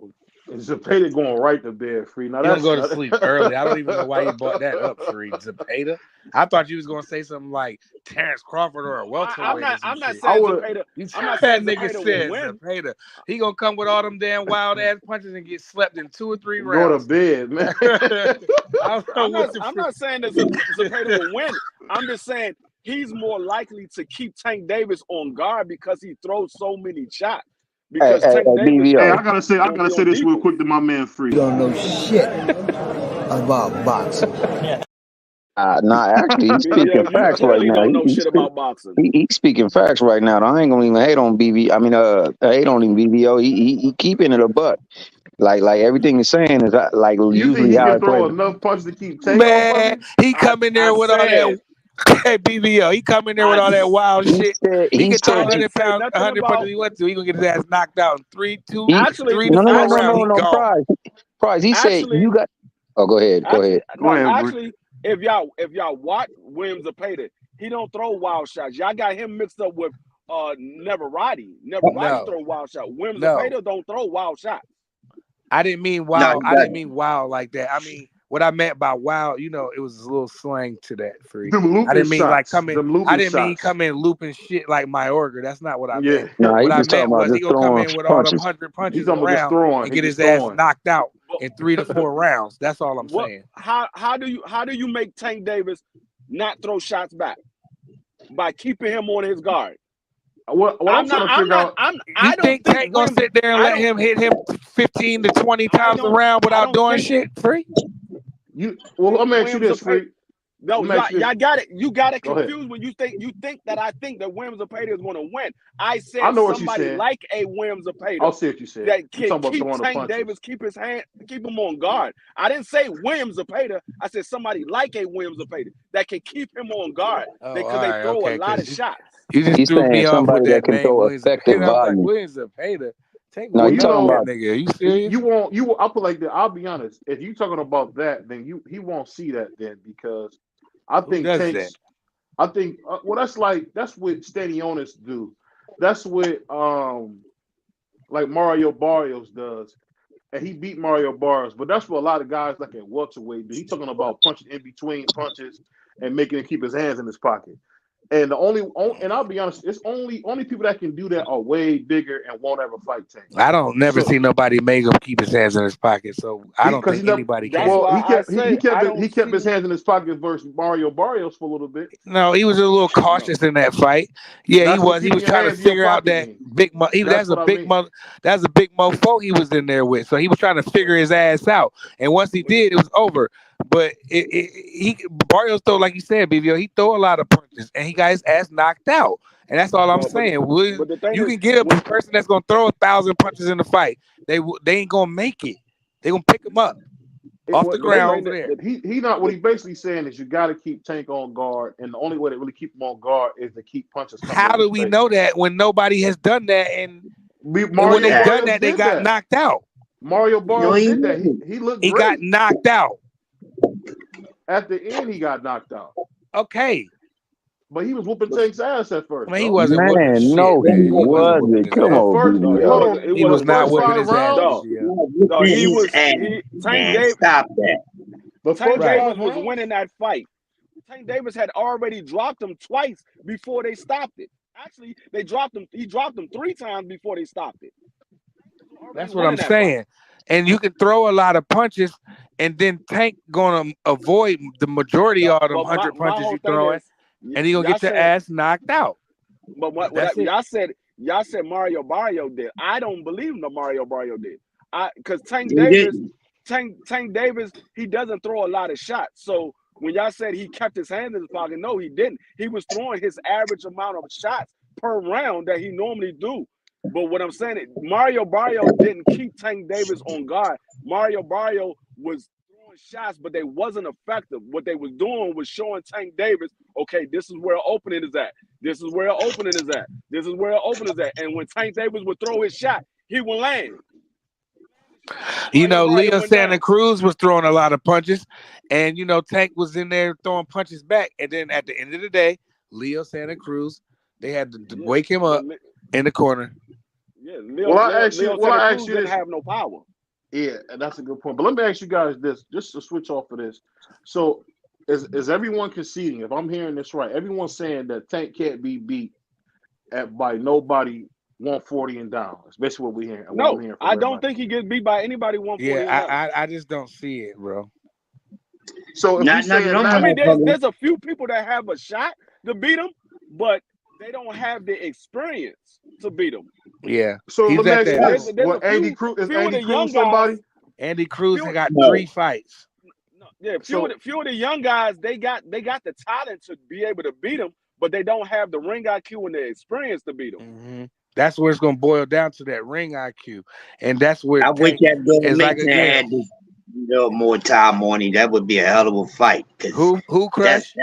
Zapata going right to bed, Free. Now he don't go to sleep early. I don't even know why you brought that up, Free. Zapata? I thought you was gonna say something like Terrence Crawford or a welterweight. I'm not saying Zapata. I'm not saying nigga said Zapata. He gonna come with all them damn wild ass punches and get slept in 2 or 3 rounds. Go to bed, man. I'm not saying that Zapata will win. I'm just saying he's more likely to keep Tank Davis on guard because he throws so many shots. Because Tank Davis, I gotta say this real quick to my man Free. You don't know shit about boxing. Actually, he's speaking facts right now. Don't know shit about boxing. He's speaking facts right now. I ain't gonna even hate on BV. I mean, hate on him BVO. He keeping it a buck. Like everything he's saying is like you usually think he how can throw enough punches to keep Tank man. He come in there with all that. Hey, BVO, he come in there with all that wild shit. He can throw 100 pounds, 100 punches he went to. He gonna get his ass knocked out in 3 to 4 rounds. Price. He said you got. Oh, go ahead. Actually, if y'all watch Williams Zapata, he don't throw wild shots. Y'all got him mixed up with Neverati. Neverati throw wild shots. Williams Zapata don't throw wild shots. I didn't mean wild. I didn't mean wild like that. I mean. What I meant by wild, it was a little slang to that, Free. I didn't mean like come in. I didn't mean come in looping shit like Mayorga. That's not what I meant. No, what I meant was he gonna come in with all them 100 punches around and get his ass knocked out in 3 to 4 rounds. That's all I'm saying. How do you make Tank Davis not throw shots back by keeping him on his guard? What I'm trying to figure out. You think Tank gonna sit there and let him hit him 15 to 20 times around without doing shit, Free? Let me ask you this, Free. No, y'all got it. You got it Go ahead. confused when you think that I think that Williams Zepeda is going to win. I said I know what you somebody said. like a Williams Zepeda. I'll see what you said. That You can talking about keep Tank Davis, keep him on guard. I didn't say Williams Zepeda. I said somebody like a Williams Zepeda that can keep him on guard because they throw a lot of shots. You just He's threw me saying off with somebody that that can name, throw Williams effective Zepeda. I was like, volume. Williams Zepeda. Tank No, was you not talking that about nigga. Are you serious? I'll put like that. I'll be honest. If you talking about that, then he won't see that then because I think does Tank's. that? I think that's what Stanionis do. That's what like Mario Barrios does, and he beat Mario Barrios. But that's what a lot of guys like at welterweight do. He's talking about punching in between punches and making him keep his hands in his pocket. And and I'll be honest, it's only people that can do that are way bigger and won't ever fight Tank. I don't never see nobody make him keep his hands in his pocket, so I don't think anybody can. Well, he kept his hands in his pocket versus Mario Barrios for a little bit. No, he was a little cautious in that fight. Yeah, he was. He was trying to figure out that big. That's a big mofo he was in there with. So he was trying to figure his ass out. And once he did, it was over. But Barrios throw, like you said, BVO, he throw a lot of punches and he got his ass knocked out. And that's all I'm saying. You can get a person that's gonna throw 1,000 punches in the fight. They ain't gonna make it. They gonna pick him up off the ground over there. He not what he basically saying is you got to keep Tank on guard, and the only way to really keep him on guard is to keep punches. How do we know that when nobody has done that? And when they done that, they got knocked out. Mario Barrios did that. He looked great. He got knocked out. At the end, he got knocked out. Okay. But he was whooping Tank's ass at first. Man, he wasn't whooping shit. No, he wasn't. Come on, he was not whipping his ass. No, he was. Stop that. Tank Davis was winning that fight. Tank Davis had already dropped him twice before they stopped it. Actually, they dropped him. He dropped him 3 times before they stopped it. That's what I'm saying. And you can throw a lot of punches, and then Tank gonna avoid the majority of them 100 punches you throwing, and he gonna get your ass knocked out. But y'all said Mario Barrio did. I don't believe the Mario Barrio did. Because Tank Davis, he doesn't throw a lot of shots. So when y'all said he kept his hands in his pocket, no, he didn't. He was throwing his average amount of shots per round that he normally do. But what I'm saying is Mario Barrio didn't keep Tank Davis on guard. Mario Barrio was throwing shots, but they wasn't effective. What they was doing was showing Tank Davis, okay, this is where an opening is at. This is where an opening is at. This is where an opening is at. And when Tank Davis would throw his shot, he would land. You know, Leo Santa Cruz was throwing a lot of punches, and you know, Tank was in there throwing punches back. And then at the end of the day, Leo Santa Cruz, they had to wake him up in the corner. Yeah, Leo Santa Cruz didn't have no power. Yeah, and that's a good point. But let me ask you guys this, just to switch off of this. So is everyone conceding, if I'm hearing this right, everyone's saying that Tank can't be beat by nobody 140 and down. That's basically what we're hearing. No, I don't think he gets beat by anybody 140 and down. I just don't see it, bro. So there's a few people that have a shot to beat him, but they don't have the experience to beat him. Yeah. So let me ask you this. Andy Cruz somebody? Andy Cruz got 3 fights. Yeah, few of the young guys, they got the talent to be able to beat him, but they don't have the ring IQ and the experience to beat him. Mm-hmm. That's where it's gonna boil down to, that ring IQ, and that's where I wish that Mason had this more time on him. That would be a hell of a fight. Who Crush?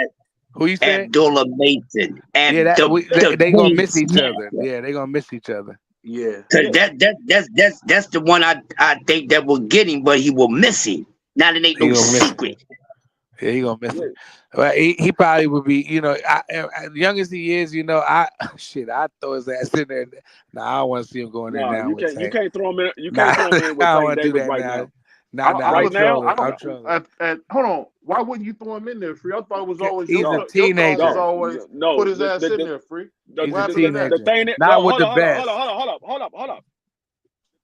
Who you said? Abdullah Mason. They gonna miss each other. Yeah, they gonna miss each other. Yeah. Cause that's the one I think that will get him, but he will miss him. Now that ain't no secret. Yeah, he gonna miss it. Well, he probably would be, you know, young as he is, you know, I throw his ass in there. Nah, I don't want to see him going there now. You can't throw him in. You can't throw him in with Tank Davis right now. Hold on. Why wouldn't you throw him in there, Free? I thought it was always he's a teenager. Put his ass in there, Free. He's a teenager. The thing is, not with the best. Hold up.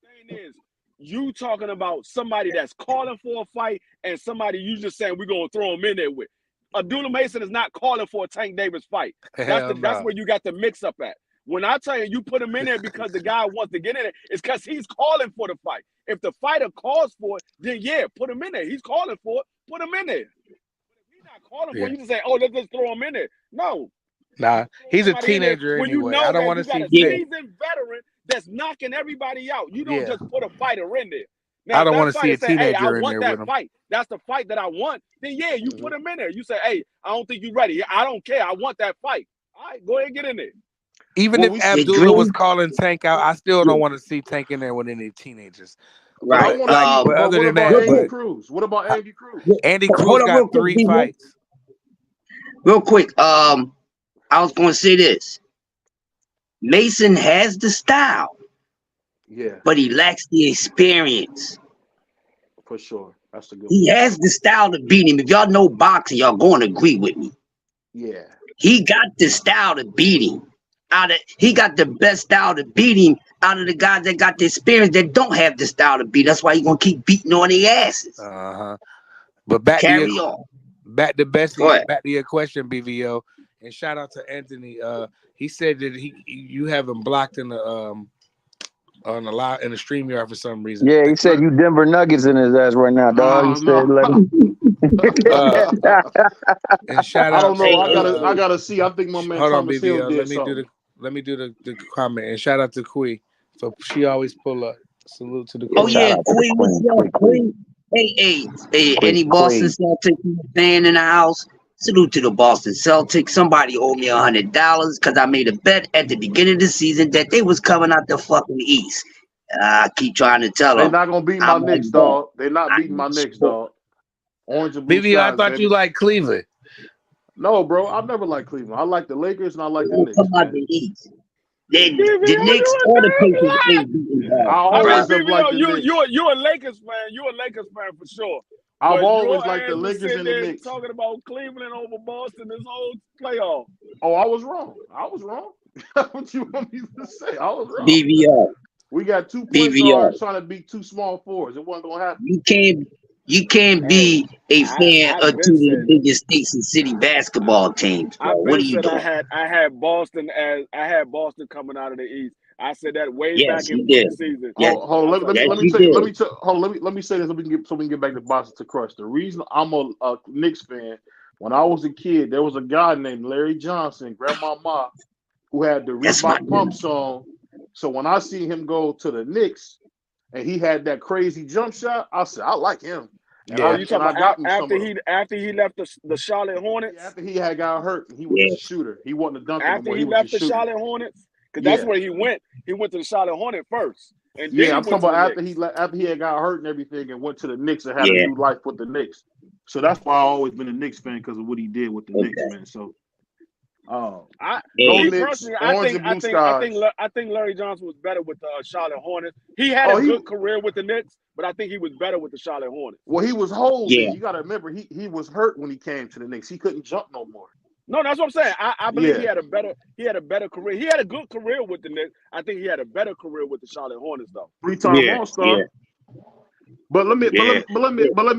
The thing is, you talking about somebody that's calling for a fight and somebody you just saying we're gonna throw him in there with. Abdullah Mason is not calling for a Tank Davis fight. That's where you got the mix up at. When I tell you put him in there because the guy wants to get in it, it's because he's calling for the fight. If the fighter calls for it, then yeah, put him in there. He's calling for it, put him in there. But if he's not call him for. You just say, "Oh, let's just throw him in there." No, Nah, he's a somebody in there teenager when you anyway. know I don't that want you to got see a Tank. seasoned veteran that's knocking everybody out. You don't Yeah. just put a fighter in there. I Now, if don't want that to see a fighter say, "Hey, I teenager in want there with that him. fight. That's the fight that I want." Then yeah, you put him in there. You say, "Hey, I don't think you're ready. I don't care. I want that fight." All right, go ahead and get in there. Even Well, if we see Abdullah Dream. was calling Tank out, I still don't want to see Tank in there with any teenagers. But I Right. want to see. But But other what than about that, Real Andy quick. Cruz? What about Andy Cruz? Andy Hold Cruz on, got real quick, 3 D-Boy. fights. Real quick. I was going to say this. Mason has the style, Yeah, but he lacks the experience. for sure. That's a good He one. has the style to beat him. If y'all know boxing, y'all going to agree with me. Yeah. He got the style to beat him. He got the best style to beat him out of the guys that got the experience that don't have the style to beat. That's why he gonna keep beating on their asses. But back to Carry on. Bessie, Go ahead. back to your question, BVO, and shout out to Anthony. He said that you have him blocked in the on the lot in the StreamYard for some reason. Yeah, he said you Denver Nuggets in his ass right now, dog. He said, No. And shout I out. don't know. I gotta see. I think my man Hold on, Thomas Hill BVO. did Let me do the comment. And shout out to Quee. So she always pull up. Salute to the Queen. Oh yeah, Queen was young. Queen. Hey, any Boston Celtics fan in the house? Salute to the Boston Celtics. Somebody owed me $100 because I made a bet at the beginning of the season that they was coming out the fucking East. I keep trying to tell them. They're not gonna beat my Knicks, dog. They're not beating my Knicks, dog. Orange and blue BVO, I skies, thought baby. you liked Cleveland. No, bro. I've never liked Cleveland. I like the Lakers and I like the Knicks. Come out the East. The Knicks or the Pacers ain't beating them. I always have liked the Knicks. You a Lakers fan. You a Lakers fan for sure. I've But always your liked the ass was Lakers sitting and the there Knicks. talking about Cleveland over Boston this whole playoff. Oh, I was wrong. What you want me to say? I was wrong. BVO. We got 2 point guards trying to beat 2 small forwards. It wasn't gonna happen. You can't be a fan of two of the biggest states and city basketball teams. Bro. What are you doing? I had Boston coming out of the East. I said that way Yes, back in you did. preseason. Yes. Hold on, let me say this so we can get back to Boston to Crush. The reason I'm a Knicks fan, when I was a kid, there was a guy named Larry Johnson, Grandma Ma, who had the Reebok pumps on. So when I see him go to the Knicks and he had that crazy jump shot, I said, I like him. And you talking about after he left the Charlotte Hornets? After he had got hurt and he was just a shooter. He wasn't a dunker after no more. he left the Charlotte Hornets? Because that's where he went. He went to the Charlotte Hornets first. And then I'm talking about after he had got hurt and everything and went to the Knicks and had a new life with the Knicks. So that's why I've always been a Knicks fan, because of what he did with the Knicks, man. So I think Larry Johnson was better with the Charlotte Hornets. He had a good career with the Knicks, but I think he was better with the Charlotte Hornets. Well, he was holding. You got to remember, he was hurt when he came to the Knicks. He couldn't jump no more. No, that's what I'm saying. I believe he had a better career. He had a good career with the Knicks. I think he had a better career with the Charlotte Hornets, though. 3-time All-Star. Yeah. But let me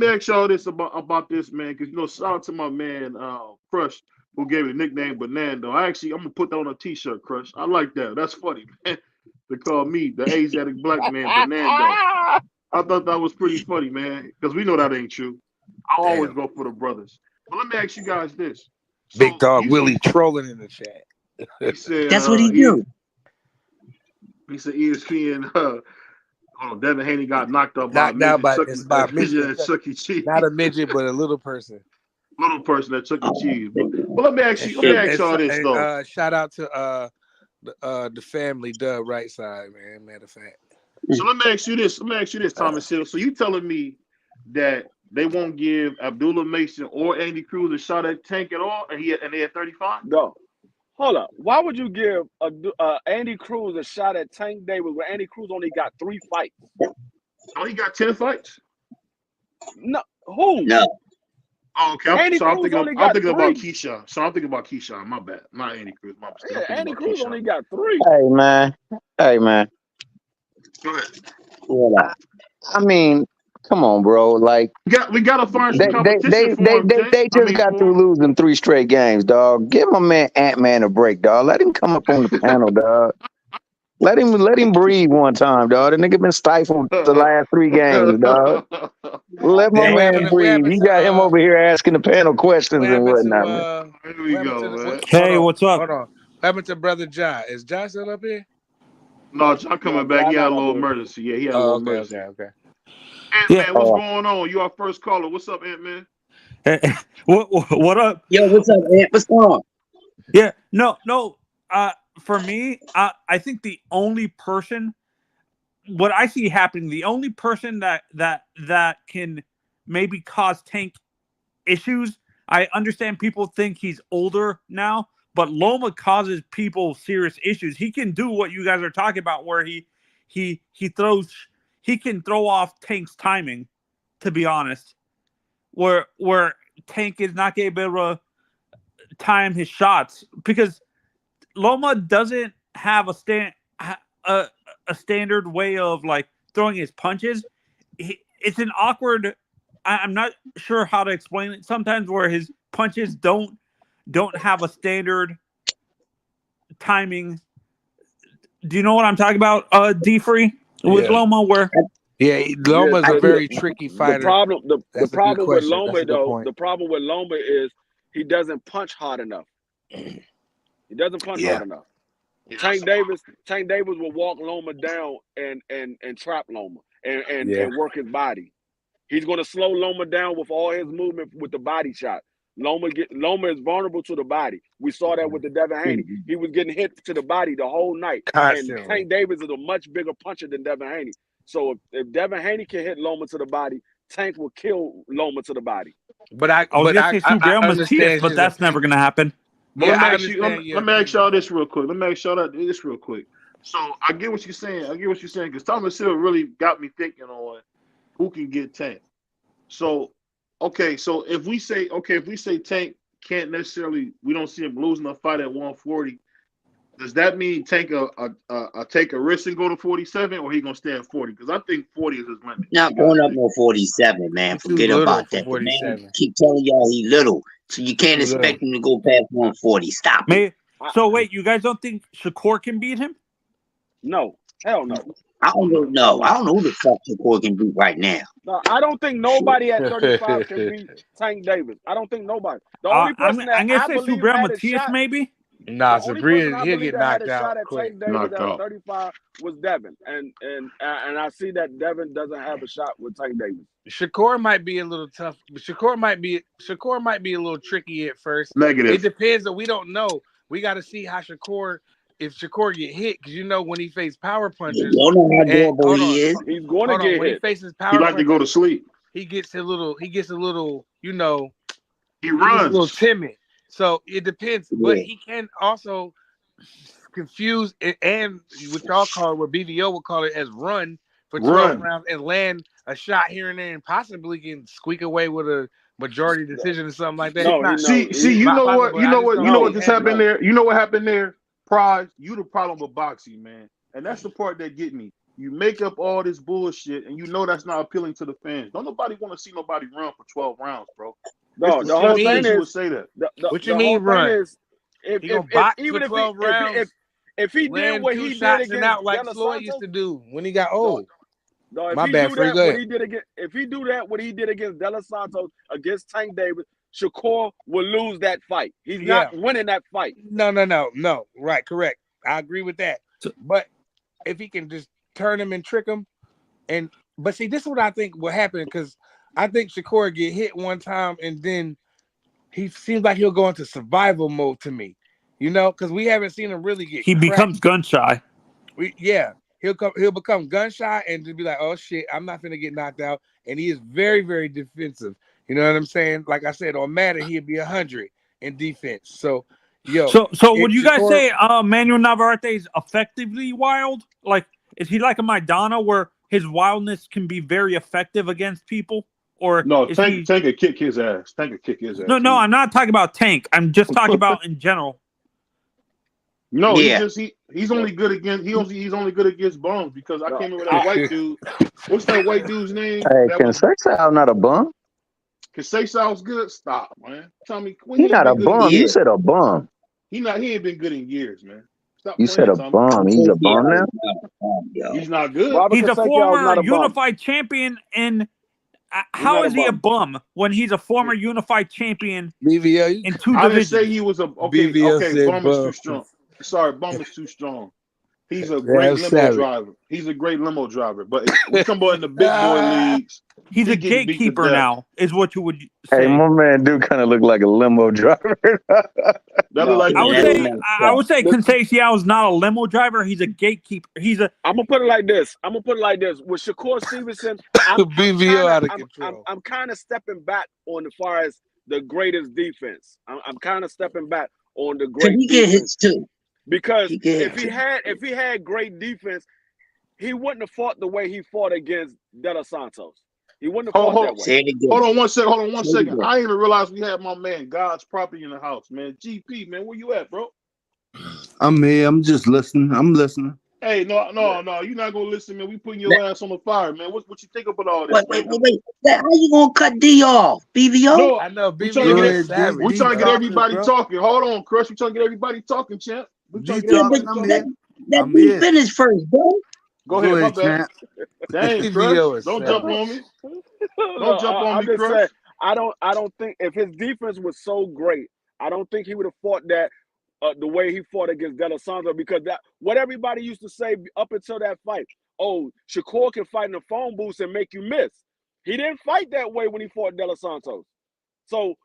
ask y'all this about this, man, because shout out to my man Crush, who gave it a nickname Bernando. I'm gonna put that on a t-shirt, Crush. I like that. That's funny, man. They call me the Asiatic black man Bernando. I thought that was pretty funny, man, because we know that ain't true. I always go for the brothers. But let me ask you guys this. Big Dog Willie trolling in the chat. He said, that's what he do. He said ESPN Devin Haney got knocked out by a midget at Chuck E. Cheese. Not a midget, but a little person. Little person at Chuck E. Cheese. But let me ask y'all this though. Shout out to the family, Dub Right Side, man. Matter of fact. So let me ask you this, Thomas Hill. So you telling me that they won't give Abdullah Mason or Andy Cruz a shot at Tank at all, and they had 35? No. Hold up. Why would you give Andy Cruz a shot at Tank Davis when Andy Cruz only got 3 fights? Oh, he got 10 fights? No. Who? No. Oh, okay. I'm thinking about Keyshawn. So I'm thinking about Keyshawn. My bad. Not Andy Cruz. My mistake. Yeah, Andy Cruz only got 3. Hey, man. Go ahead. Yeah. I mean, come on, bro. Like we gotta find some competition for him. They just got through losing 3 straight games, dog. Give my man Ant-Man a break, dog. Let him come up on the panel, dog. Let him breathe one time, dog. The nigga been stifled the last 3 games, dog. Let my man breathe. You got him over here asking the panel questions and whatnot, man. Here we go, man. Hey, what's up? Hold on. What happened to brother John? Is John still up here? No, John coming back. He had a little emergency. Yeah, he had a little emergency. Okay. Ant-Man, what's going on? You our first caller. What's up, Ant-Man? What up? Yo, what's up, Ant? What's going on? Yeah, no. For me, I think the only person, what I see happening, the only person that can maybe cause Tank issues. I understand people think he's older now, but Loma causes people serious issues. He can do what you guys are talking about, where he can throw off Tank's timing, to be honest, where Tank is not able to time his shots because Loma doesn't have a standard way of like throwing his punches. It's an awkward. I'm not sure how to explain it. Sometimes where his punches don't have a standard timing. Do you know what I'm talking about? D-Free with Loma, where Loma's a very tricky fighter. The problem with Loma though, the problem with Loma is he doesn't punch hard enough. He doesn't punch hard enough. Tank Davis will walk Loma down and trap Loma and work his body. He's going to slow Loma down with all his movement with the body shot. Loma is vulnerable to the body. We saw that with the Devin Haney. He was getting hit to the body the whole night. Constantly. And Tank Davis is a much bigger puncher than Devin Haney. So if Devin Haney can hit Loma to the body, Tank will kill Loma to the body. But I was going to say Sue Graham was TS, but that's never going to happen. Let me ask y'all this real quick. So I get what you're saying. Because Thomas Silva really got me thinking on who can get Tank. So if we say Tank can't necessarily, we don't see him losing a fight at 140. Does that mean Tank take a risk and go to 47, or he gonna stay at 40? Because I think 40 is his limit. Not going up no 47, man. Forget about that. The man keep telling y'all he little, so you can't expect him to go past 140. Stop it. So wait, you guys don't think Shakur can beat him? No, hell no. I don't know who the fuck Shakur can beat right now. No, I don't think nobody at 35 can beat Tank Davis. I don't think nobody. The only person I'm gonna say Sue Graham Matias, maybe. Nah, Sabrina, he'll get knocked out quick. Knocked out. 35 was Devin, and I see that Devin doesn't have a shot with Tank Davis. Shakur might be a little tough. Shakur might be a little tricky at first. Negative. It depends, but we don't know. We got to see how if Shakur get hit, because you know when he faces power punches, you don't know how durable he is. He's going to get hit. When he faces power he like punches, to go to sleep. He gets a little, you know, he runs a little timid. So it depends, but he can also confuse it, and what y'all call it, what BVO would call it, as run for 12 rounds and land a shot here and there, and possibly can squeak away with a majority decision or something like that. You know what just happened there. You know what happened there. Prize, you the problem with boxing, man, and that's the part that get me. You make up all this bullshit, and you know that's not appealing to the fans. Don't nobody want to see nobody run for 12 rounds, bro. No, the whole thing is say that. What you mean run? If he did what he did against out like Floyd used to do when he got old. My bad, if he do that, what he did against De Los Santos, against Tank Davis, Shakur will lose that fight. He's not winning that fight. No. Right, correct. I agree with that. But if he can just turn him and trick him, but see, this is what I think will happen, because I think Shakur get hit one time and then he seems like he'll go into survival mode to me, you know, because we haven't seen him really get. He becomes gun shy. He'll become gun shy and just be like, oh shit, I'm not gonna get knocked out, and he is very, very defensive. You know what I'm saying? Like I said, on Madden, he'd be 100 in defense. So would you guys say Manuel Navarrete is effectively wild? Like, is he like a Maidana where his wildness can be very effective against people? Or no, Tank could kick his ass. No, I'm not talking about Tank. I'm just talking about in general. No, he's only good against he's only good against bums, because I can't remember that white dude. What's that white dude's name? Hey, Conseiao not a bum. Conseiao's good. Stop, man. Tell me, he's not a bum. You said a bum. He ain't been good in years, man. Stop You said playing, a Tommy. bum. He's a bum now. He's not good. Robert He's a Kaseki is former not a bum. unified champion in. He's How not a is he a bum. bum when he's a former unified champion BVO, in 2 I didn't say divisions? he was a BVO okay. said Bum is too bum. strong. Sorry, bum is too strong. He's a Yeah, great I'm limo savage. driver. He's a great limo driver. But we come about in the big boy leagues. He's he a getting beat to gatekeeper death. now, is what you would Hey, say. my man do kind of look like a limo driver. That look like I would that's say messed I up. would say Conceição is not a limo driver. He's a gatekeeper. I'm gonna put it like this. With Shakur Stevenson, BVO out of control. I'm kind of stepping back on as far as the greatest defense. I'm kind of stepping back on the Cause great he get defense hits too. because He get if hits. he had great defense, he wouldn't have fought the way he fought against De Los Santos. He wouldn't have fought that way. Say it again. Hold on one second. Hold on one Say it second. again. I didn't even realize we had my man God's property in the house, man. GP, man, where you at, bro? I'm here. I'm just listening. I'm listening. Hey, no, you're not gonna listen, man. We putting your ass on the fire, man. What you think about all this, Wait. man? How you gonna cut D off? BVO? No, I know we trying to BVO get is savage. we trying to get talking, everybody bro. talking. Hold on, Crush. We trying to get everybody talking, champ. We trying to D get Yeah, but everybody I'm talking. here. that I'm D here. finish first, bro. Go Go ahead, my ahead, bad. champ. Dang, Crush. BVO is Don't savage. jump on me. No, Don't jump on I'm me, just Crush. saying. I don't think if his defense was so great, I don't think he would have fought that the way he fought against De Los Santos, because that what everybody used to say up until that fight. Oh, Shakur can fight in the phone booth and make you miss. He didn't fight that way when he fought De Los Santos. So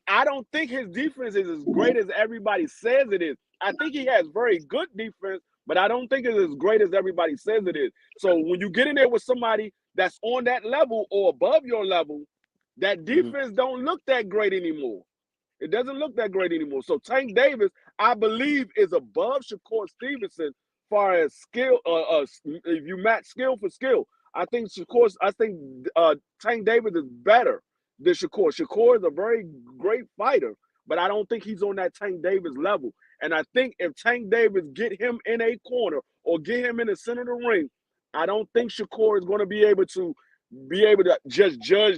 I don't think his defense is as great as everybody says it is. I think he has very good defense, but I don't think it's as great as everybody says it is. So when you get in there with somebody that's on that level or above your level, that defense don't look that great anymore. It doesn't look that great anymore. So Tank Davis, I believe, is above Shakur Stevenson as far as skill. If you match skill for skill, I think Tank Davis is better than Shakur. Shakur is a very great fighter, but I don't think he's on that Tank Davis level. And I think if Tank Davis get him in a corner or get him in the center of the ring, I don't think Shakur is going to be able to just judge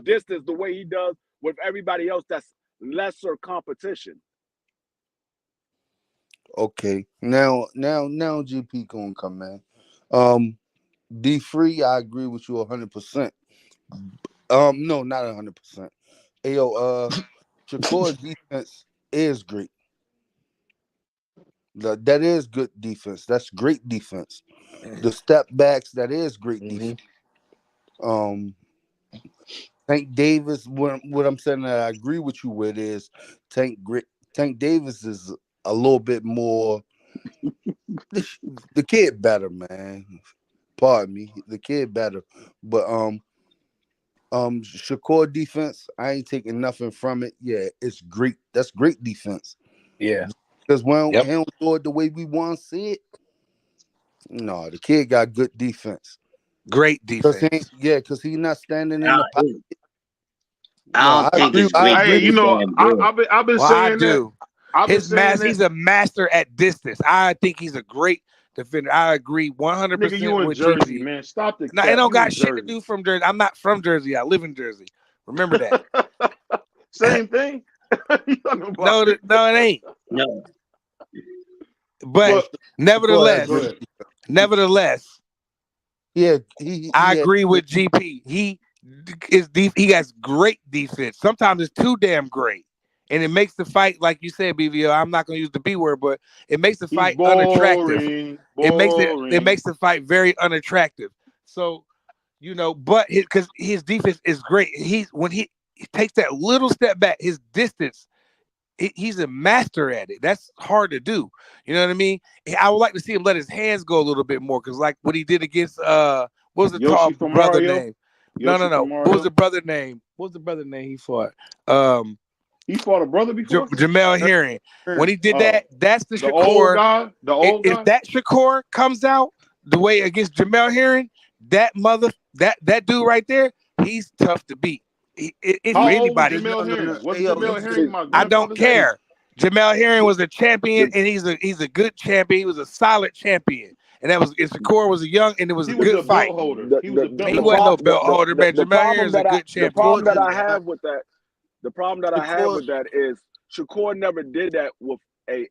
distance the way he does with everybody else that's lesser competition. Okay. Now GP gonna come in. D free, I agree with you 100%. No, not 100%. Ayo, Shakur defense is great. That is good defense. That's great defense. The step backs, that is great defense. Tank Davis, what I'm saying that I agree with you with is Tank Davis is a little bit more the kid better, man. Pardon me, the kid better. But Shakur defense, I ain't taking nothing from it. Yeah, it's great. That's great defense. Yeah. Because when he don't do it the way we want to see it, no, the kid got good defense. Great defense. Because he's not standing in the pocket. I don't think it's great. Hey, you know, I've been saying that. He's a master at distance. I think he's a great defender. I agree 100% Nigga, you in with Jersey, GP. man. Stop the No, cap. it don't You got in shit to Jersey. do from Jersey. I'm not from Jersey. I live in Jersey. Remember that. Same thing. No, it ain't. No. But nevertheless, yeah, I agree with GP. He has great defense. Sometimes it's too damn great. And it makes the fight, like you said, BVO. I'm not going to use the B word, but it makes the fight unattractive. It makes the fight very unattractive. So, but because his defense is great. When he takes that little step back, his distance, he's a master at it. That's hard to do. You know what I mean? I would like to see him let his hands go a little bit more, because like what he did against what was the tall brother name? No. What was the brother name? What was the brother name he fought? He fought a brother before? Jamel Herring. When he did that, that's the Shakur. Old guy? The old guy? If that Shakur comes out the way against Jamel Herring, that dude right there, he's tough to beat. It's for anybody. I don't care. Jamel Herring was a champion, and he's a good champion. He was a solid champion. And Shakur was a young, and it was a good fight. He wasn't no belt holder, man. Jamel Herring is a good champion. The problem that I have with that is Shakur never did that with a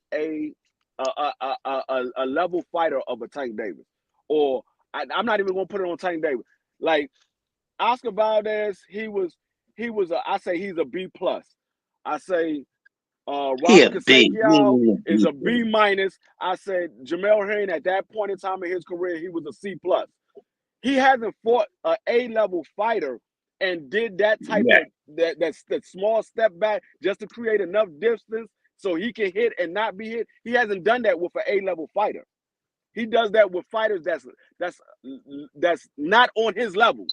a level fighter of a Tank Davis, or I'm not even gonna put it on Tank Davis. Like Oscar Valdez, he was I say he's a B plus. I say Robert Kasakian is a B minus. I said Jamel Haney at that point in time in his career, he was a C plus. He hasn't fought an A level fighter and did that type of that small step back just to create enough distance so he can hit and not be hit. He hasn't done that with an A level fighter. He does that with fighters that's not on his level.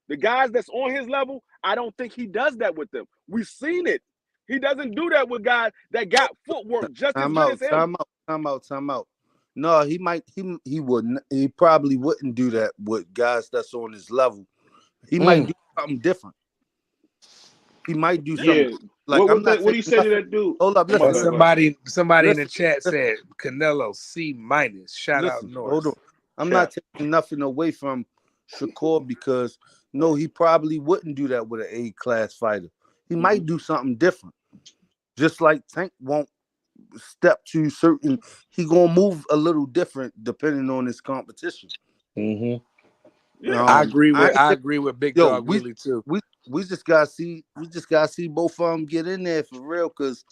The guys that's on his level, I don't think he does that with them. We've seen it. He doesn't do that with guys that got footwork just as good as him. Time out. No, he might. He wouldn't. He probably wouldn't do that with guys that's on his level. He might do something different. He might do something. Yeah. Like what do you say to that dude? Hold up. Somebody in the chat said Canelo C minus. Shout out North. Hold on. I'm not taking nothing away from Shakur because no, he probably wouldn't do that with an A class fighter. He might do something different. Just like Tank won't step to certain, he gonna move a little different depending on his competition. I agree with Big Dog Willie too. We just gotta see both of them get in there for real, because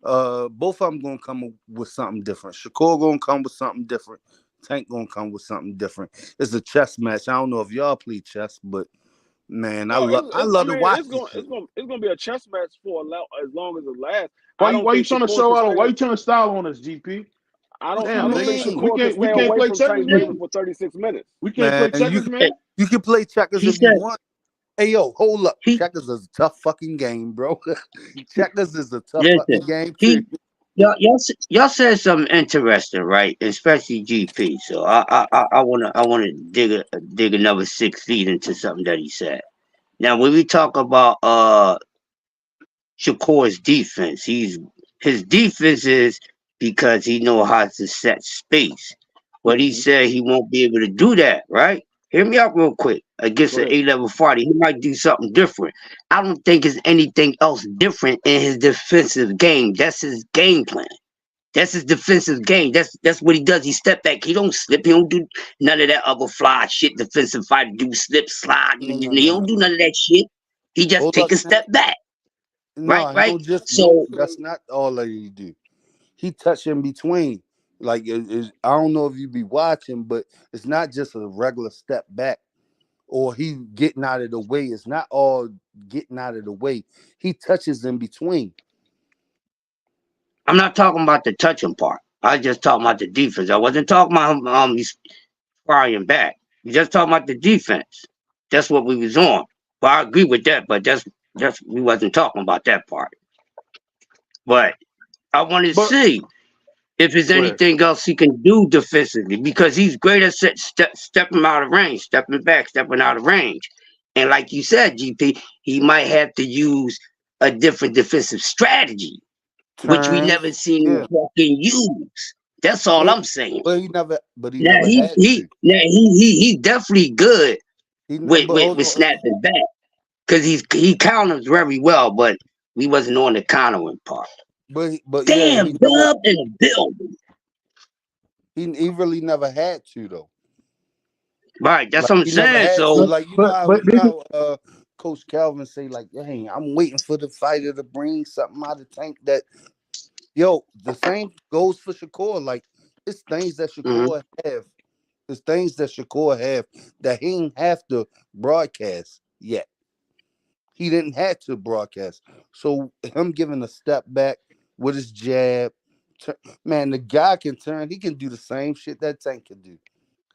both of them gonna come with something different. Shakur gonna come with something different. Tank gonna come with something different. It's a chess match. I don't know if y'all play chess, but man, I love to watch. It's gonna be a chess match for as long as it lasts. Why you trying to show out? Why you trying to style on us, GP? I don't think we can't play checkers, man, for 36 minutes. We can't play checkers, man. You can play checkers if you want. Hey, yo, hold up. Checkers is a tough fucking game, bro. Checkers is a tough fucking game. Y'all said something interesting, right? Especially GP. So I wanna dig another 6 feet into something that he said. Now, when we talk about Shakur's defense, his defense is because he know how to set space. But he said he won't be able to do that, right? Hear me out real quick. Against an A-level fighter, he might do something different. I don't think there's anything else different in his defensive game. That's his game plan. That's his defensive game. That's what he does. He step back. He don't slip. He don't do none of that other fly shit defensive fighter do, slip, slide. He don't do none of that shit. He just take a step back. Right? So that's not all that he do. He touch in between. Like I don't know if you be watching, but it's not just a regular step back or he getting out of the way. It's not all getting out of the way. He touches in between. I'm not talking about the touching part. I was just talking about the defense. I wasn't talking about sparring back. We just talking about the defense. That's what we was on. Well, I agree with that, but that's we wasn't talking about that part. But I wanted to see if there's anything else he can do defensively, because he's great at stepping out of range, stepping back, stepping out of range. And like you said, GP, he might have to use a different defensive strategy, which we never seen him fucking use. That's all I'm saying. But he's definitely good with snapping back, because he counters very well, but we wasn't on the countering part. But damn, Dub in the building. He really never had to though. Right, that's what I'm saying. So, like you know how Coach Calvin say, like, hey, I'm waiting for the fighter to bring something out of Tank. That the same goes for Shakur. Like, it's things that Shakur have. It's things that Shakur have that he didn't have to broadcast yet. He didn't have to broadcast. So him giving a step back with his jab, man, the guy can turn. He can do the same shit that Tank can do.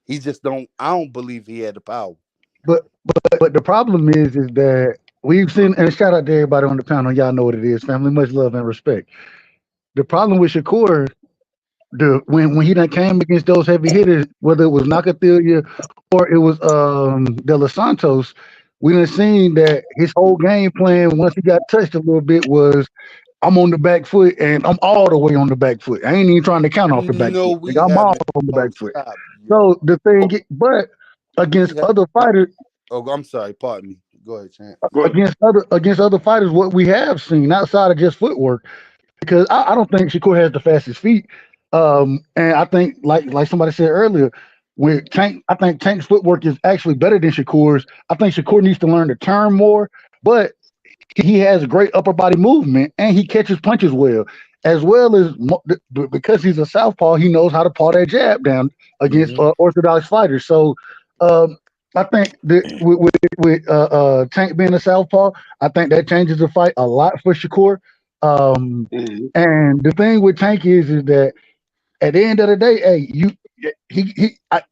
He just don't. I don't believe he had the power. But the problem is that we've seen, and shout out to everybody on the panel. Y'all know what it is, family. Much love and respect. The problem with Shakur, when he done came against those heavy hitters, whether it was Nakathilia or it was De Los Santos, we done seen that his whole game plan, once he got touched a little bit, was I'm on the back foot and I'm all the way on the back foot. I ain't even trying to count off the back foot. Like, I'm all on the back foot. So the thing, but against other fighters. Oh, I'm sorry. Pardon me. Go ahead, Champ. Against other fighters, what we have seen outside of just footwork, because I don't think Shakur has the fastest feet. And I think, like somebody said earlier, with Tank, I think Tank's footwork is actually better than Shakur's. I think Shakur needs to learn to turn more, but he has great upper body movement and he catches punches well as because he's a southpaw, he knows how to paw that jab down against orthodox fighters. So I think that with Tank being a southpaw, I think that changes the fight a lot for Shakur. And the thing with Tank is that at the end of the day, hey,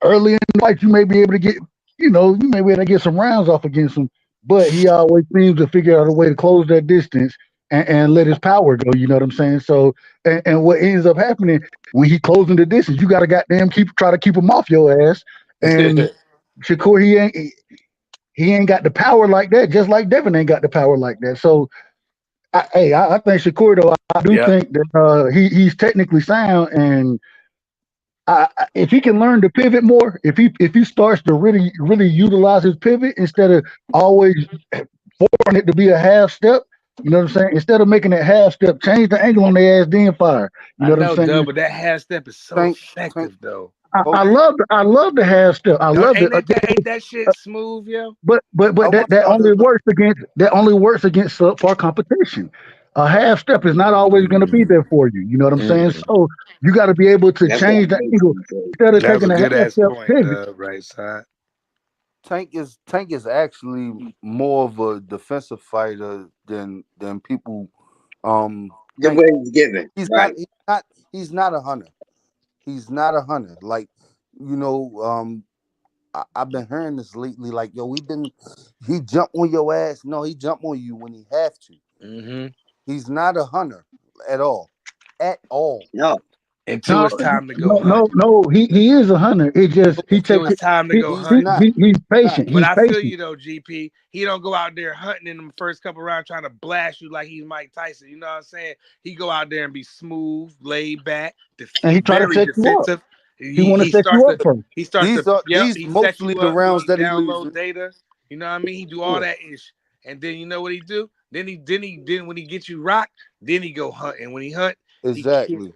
early in the fight, you may be able to get, you may be able to get some rounds off against him, but he always seems to figure out a way to close that distance and let his power go. You know what I'm saying? So, and what ends up happening when he closing the distance, you got to goddamn try to keep him off your ass. And Shakur, he ain't got the power like that, just like Devin ain't got the power like that. So, I think Shakur, though, I do think that he's technically sound, and if he can learn to pivot more, if he starts to really utilize his pivot instead of always forcing it to be a half step, you know what I'm saying? Instead of making it half step, change the angle on their ass, then fire. You know what I'm saying? Doug, but that half step is so effective, though. I love the half step. I love it. Ain't that shit smooth, yo? But that only works against subpar competition. A half step is not always going to be there for you. You know what I'm saying? So you got to be able to change the angle instead of taking a half step pivot. Right side. Tank is actually more of a defensive fighter than people. The way he's given. He's not a hunter. He's not a hunter. Like, I've been hearing this lately. Like, yo, he jump on your ass. No, he jump on you when he have to. He's not a hunter at all. No. Until it's time to go hunt. No, he is a hunter. It just it's time to go hunt. He's patient. But I feel you though, GP. He don't go out there hunting in the first couple rounds trying to blast you like he's Mike Tyson. You know what I'm saying? He go out there and be smooth, laid back, and he try to set you up. He want to set you up first. He starts these mostly the rounds that he download data. You know what I mean? He do all that ish, and then you know what he do? Then when he gets you rocked, then he go hunting. When he hunt, exactly.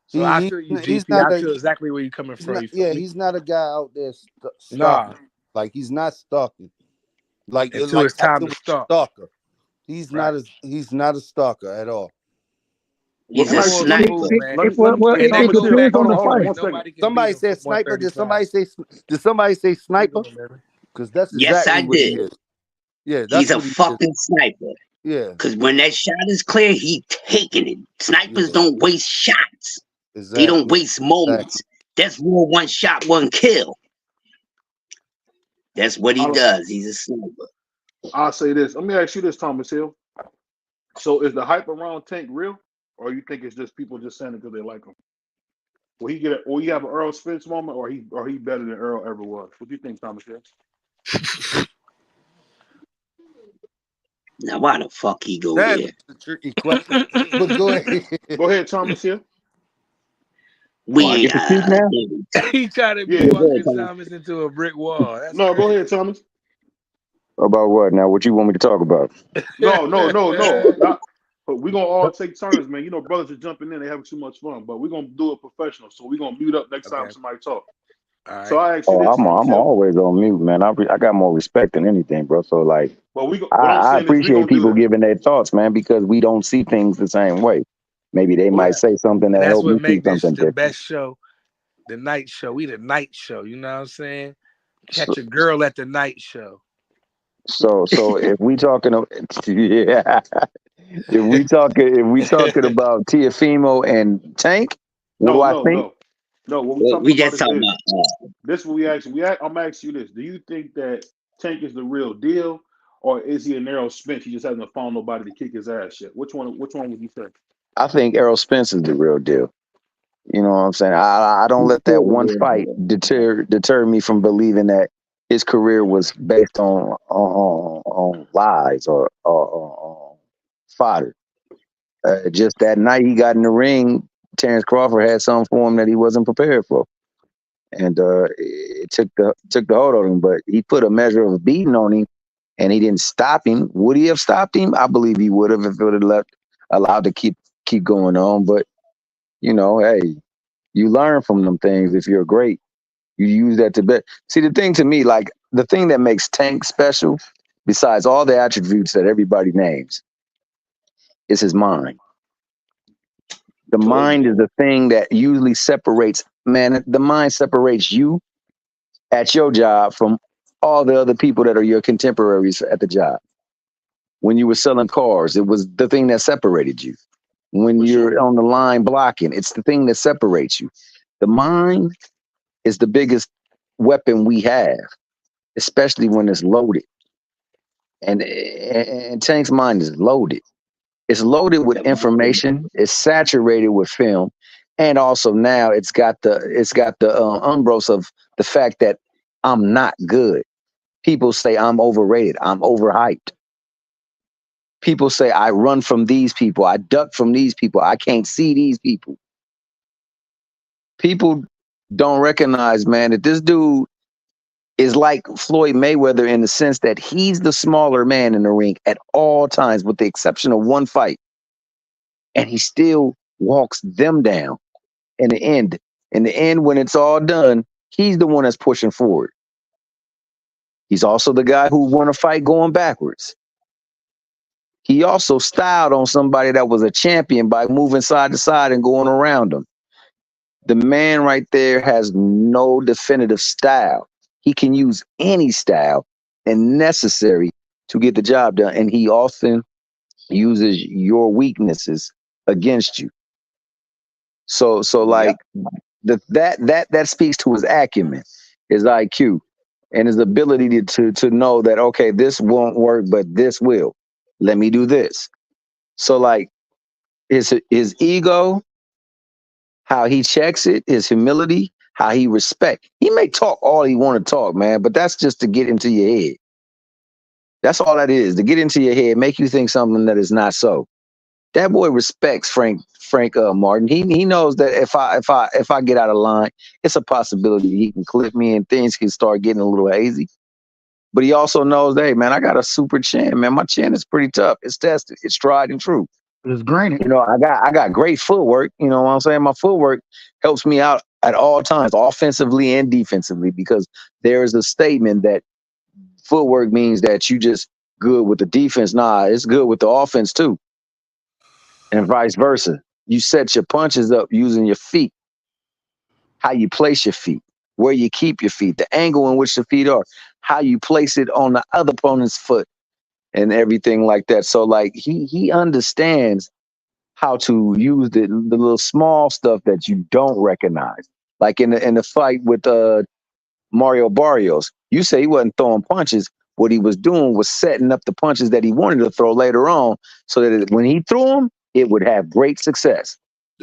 So I feel you, GP. I feel exactly where you're coming from. He's not a guy out there stalking. Like, he's not stalking. Like, until it's time to stalk. Stalker. He's not a stalker at all. He's a sniper. It depends on the fight. Somebody said sniper. Did somebody say sniper? Because that's exactly what he is. Yeah, he's a fucking sniper. Yeah. Because when that shot is clear, he taking it. Snipers don't waste shots. They don't waste moments. That's more one shot, one kill. That's what he does. He's a sniper. I'll say this. Let me ask you this, Thomas Hill. So is the hype around Tank real? Or you think it's just people just saying it because they like him? Will he you have an Earl Spence moment, or he better than Earl ever was? What do you think, Thomas Hill? Now, why the fuck he go there? That's a tricky question. But go ahead. Go ahead, Thomas Hill. We he tried to be walking Thomas into a brick wall. That's crazy. Go ahead, Thomas. About what now? What you want me to talk about? No. But we're gonna all take turns, man. You know, brothers are jumping in, they having too much fun. But we're gonna do it professional. So we're gonna mute up next time somebody talk. Right. So I actually I'm always on mute, man. I got more respect than anything, bro. So like, I appreciate people giving their thoughts, man, because we don't see things the same way. Maybe they might say something that helps me see something the best show, the night show. We the night show. You know what I'm saying? Catch a girl at the night show. So if we talking, if we talking about Teofimo and Tank, what do I think? No, what we just talking about this is what we actually. I'm asking you this: do you think that Tank is the real deal, or is he an Errol Spence? He just hasn't found nobody to kick his ass yet. Which one would you say? I think Errol Spence is the real deal. You know what I'm saying? I don't let that one fight deter me from believing that his career was based on lies or fodder. Just that night he got in the ring, Terrence Crawford had something for him that he wasn't prepared for, and it took the hold on him. But he put a measure of beating on him, and he didn't stop him. Would he have stopped him? I believe he would have if it would have allowed to keep going on. But you know, hey, You learn from them things. If you're great, you use that to bet. See, the thing to me, like the thing that makes Tank special, besides all the attributes that everybody names, is his mind. The mind is the thing that usually separates, man, the mind separates you at your job from all the other people that are your contemporaries at the job. When you were selling cars, it was the thing that separated you. When you're on the line blocking, it's the thing that separates you. The mind is the biggest weapon we have, especially when it's loaded. And Tank's mind is loaded. It's loaded with information. It's saturated with film, and also now it's got the umbros of the fact that I'm not good. People say I'm overrated. I'm overhyped. People say I run from these people. I duck from these people. I can't see these people. People don't recognize, man, that this dude is like Floyd Mayweather in the sense that he's the smaller man in the ring at all times, with the exception of one fight. And he still walks them down in the end. In the end, when it's all done, he's the one that's pushing forward. He's also the guy who won a fight going backwards. He also styled on somebody that was a champion by moving side to side and going around him. The man right there has no definitive style. He can use any style and necessary to get the job done. And he often uses your weaknesses against you. So like that speaks to his acumen, his IQ, and his ability to know that, okay, this won't work, but this will. Let me do this. So like his ego, how he checks it, his humility, how he respect. He may talk all he want to talk, man, but that's just to get into your head. That's all that is, to get into your head, make you think something that is not so. That boy respects Frank Martin. He knows that if I get out of line, it's a possibility he can clip me and things can start getting a little hazy. But he also knows, hey man, I got a super chin, man. My chin is pretty tough. It's tested. It's tried and true. It's granted. You know, I got great footwork. You know what I'm saying? My footwork helps me out at all times, offensively and defensively, because there is a statement that footwork means that you just good with the defense. Nah, it's good with the offense too. And vice versa. You set your punches up using your feet, how you place your feet, where you keep your feet, the angle in which the feet are, how you place it on the other opponent's foot, and everything like that. So like he understands how to use the little small stuff that you don't recognize. Like in the fight with Mario Barrios, you say he wasn't throwing punches. What he was doing was setting up the punches that he wanted to throw later on, so that when he threw them, it would have great success.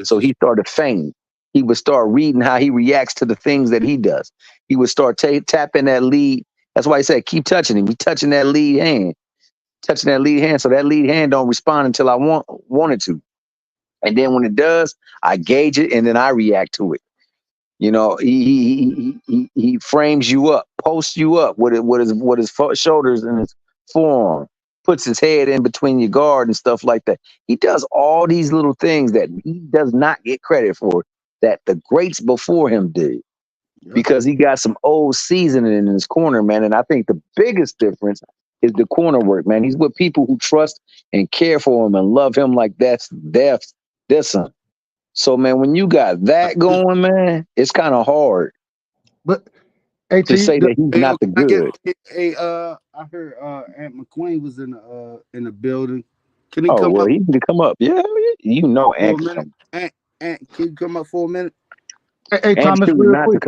So he started feigning. He would start reading how he reacts to the things that he does. He would start tapping that lead. That's why he said, keep touching him. He touching that lead hand, so that lead hand don't respond until I want it to. And then when it does, I gauge it and then I react to it. You know, he frames you up, posts you up with his shoulders and his forearm, puts his head in between your guard and stuff like that. He does all these little things that he does not get credit for, that the greats before him did, because he got some old seasoning in his corner, man. And I think the biggest difference is the corner work, man. He's with people who trust and care for him and love him like that's their son. So, man, when you got that going, man, it's kind of hard. But to say that he's not the good. I heard Aunt McQueen was in the building. Can he come well, up? he can come up. Yeah, you know, Aunt. Aunt, can you come up for a minute? Hey, Thomas, real quick.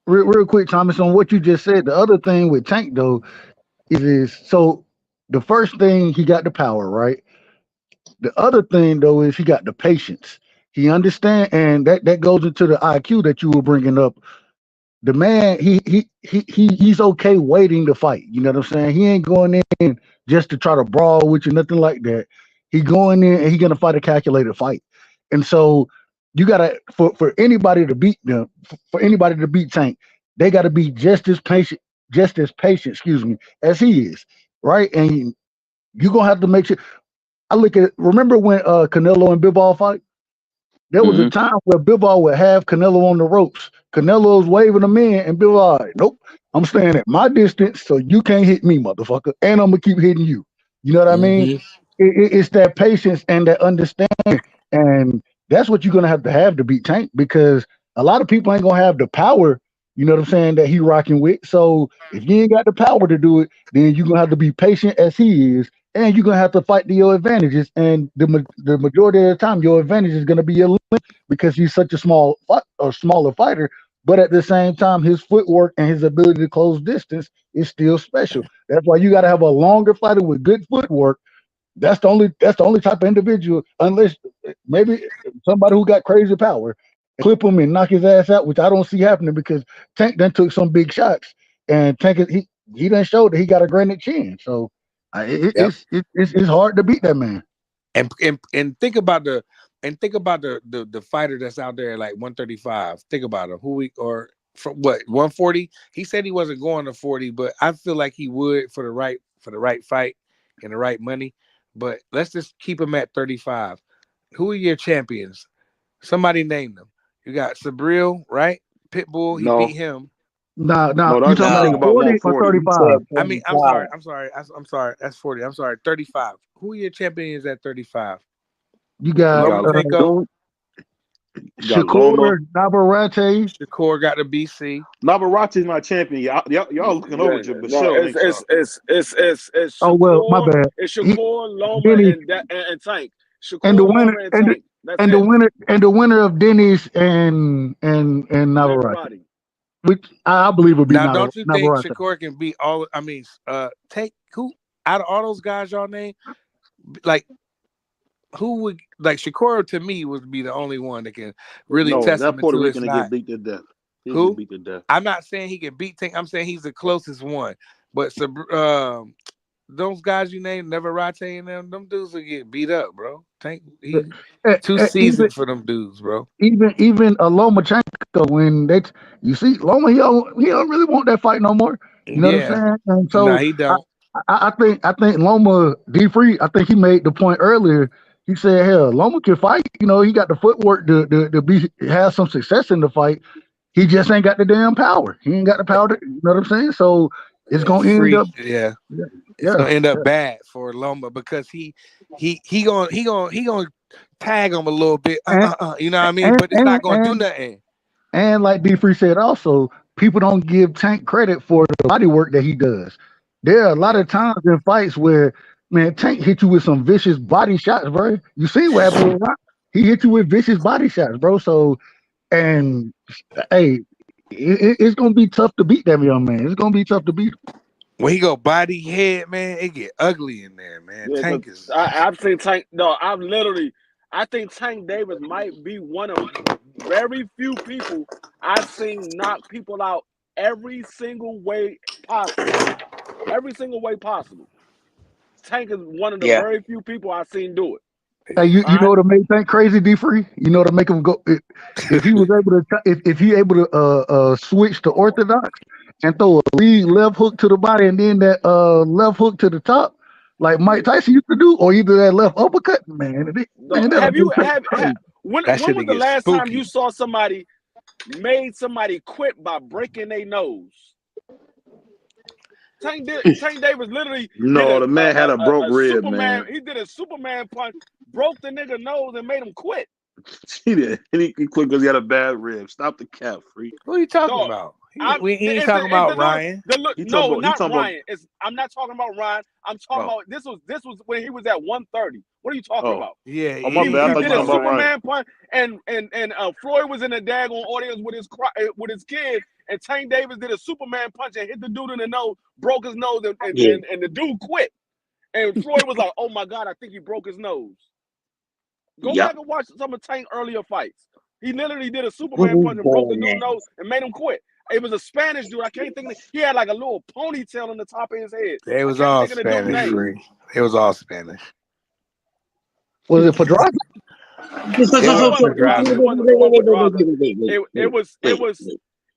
Real quick, Thomas, on what you just said. The other thing with Tank though is so the first thing, he got the power, right? The other thing though is he got the patience. He understand, and that goes into the IQ that you were bringing up. The man, he's okay waiting to fight. You know what I'm saying? He ain't going in just to try to brawl with you, nothing like that. He going in and he gonna fight a calculated fight. And so you gotta, for anybody to beat them, for anybody to beat Tank, they gotta be just as patient, as he is, right? And you're gonna have to make sure. Remember when Canelo and Bivol fight? There was a time where Bivol would have Canelo on the ropes. Canelo's waving him in, and Bivol, like, nope, I'm staying at my distance, so you can't hit me, motherfucker, and I'm gonna keep hitting you. You know what I mean? It's that patience and that understanding, and that's what you're gonna have to beat Tank, because a lot of people ain't gonna have the power. You know what I'm saying, that he rocking with. So if you ain't got the power to do it, then you're gonna have to be patient as he is, and you're gonna have to fight to your advantages. And the majority of the time, your advantage is gonna be your limit, because he's such a smaller fighter. But at the same time, his footwork and his ability to close distance is still special. That's why you got to have a longer fighter with good footwork. That's the only type of individual, unless maybe somebody who got crazy power, clip him and knock his ass out, which I don't see happening, because Tank done took some big shots, and he done showed that he got a granite chin. So it's hard to beat that man. And think about the fighter that's out there at like 135. Think about him. Or from what, 140? He said he wasn't going to 40, but I feel like he would for the right fight and the right money. But let's just keep him at 35. Who are your champions? Somebody name them. You got Sabril, right? Pitbull, he beat him. No, you that's talking about 40 or 35? I mean, I'm sorry. That's 40. I'm sorry, 35. Who are your champions at 35? You got Lomachenko, Shakur, Navarrete. Shakur got the BC. Navarrete's not champion. Y'all looking over to Michelle. It's oh well, my Shakur, bad. it's Shakur, Loma, Denny, and Tank. Shakur, and the winner Loma, and Tank. That's and it. the winner of Denny's and Navarrete, which I believe would be Now, don't you think Navarrete. Shakur can beat all? I mean, take who out of all those guys y'all name? Like, who would, like, Shakur to me would be the only one that can really test him Puerto into his Rican to get beat to death. Who? Beat to death. I'm not saying he can beat Tank. I'm saying he's the closest one. But those guys you named, Navarrete and them dudes will get beat up, bro. Tank, he too seasoned for them dudes, bro. Even Lomachenko, when you see Loma, he don't really want that fight no more. You know what I'm saying? And so no, he don't. I think Loma D Free, I think he made the point earlier. He said, hell, Loma can fight. You know, he got the footwork to have some success in the fight. He just ain't got the damn power. He ain't got the power. You know what I'm saying? So it's gonna end up. It's gonna end up bad for Loma, because he gonna tag him a little bit. You know what I mean? But it's not gonna do nothing. And like D Free said, also, people don't give Tank credit for the body work that he does. There are a lot of times in fights where, man, Tank hit you with some vicious body shots, bro. You see what happened with Rock? He hit you with vicious body shots, bro. So, and hey, it's gonna be tough to beat that young man. It's gonna be tough to beat him. When he go body head, man, it get ugly in there, man. Yeah, Tank is. I've seen Tank. No, I think Tank Davis might be one of very few people I've seen knock people out every single way possible. Every single way possible. Tank is one of the very few people I've seen do it. Hey, you know what to make Tank crazy, D Free? You know what to make him go, if he was able to if he able to switch to orthodox and throw a lead left hook to the body and then that left hook to the top, like Mike Tyson used to do, or either that left uppercut, man. When was the last time you saw somebody made somebody quit by breaking their nose? Tank Davis literally. No, the man had a broke rib, man. He did a Superman punch, broke the nigga nose, and made him quit. He did. And he quit because he had a bad rib. Stop the cap, freak. Who are you talking about? He ain't talking about Ryan. Not Ryan. I'm not talking about Ryan. I'm talking about this was when he was at 130. What are you talking about? Yeah, my bad. He did a Superman punch, and Floyd was in the daggone audience with his kid, and Tank Davis did a Superman punch and hit the dude in the nose, broke his nose, and the dude quit. And Floyd was like, "Oh my God, I think he broke his nose." Go back and watch some of Tank earlier fights. He literally did a Superman punch and broke the dude's nose and made him quit. It was a Spanish dude. I can't think of it. He had like a little ponytail on the top of his head. It was all Spanish. It was all Spanish. Was it Pedraza?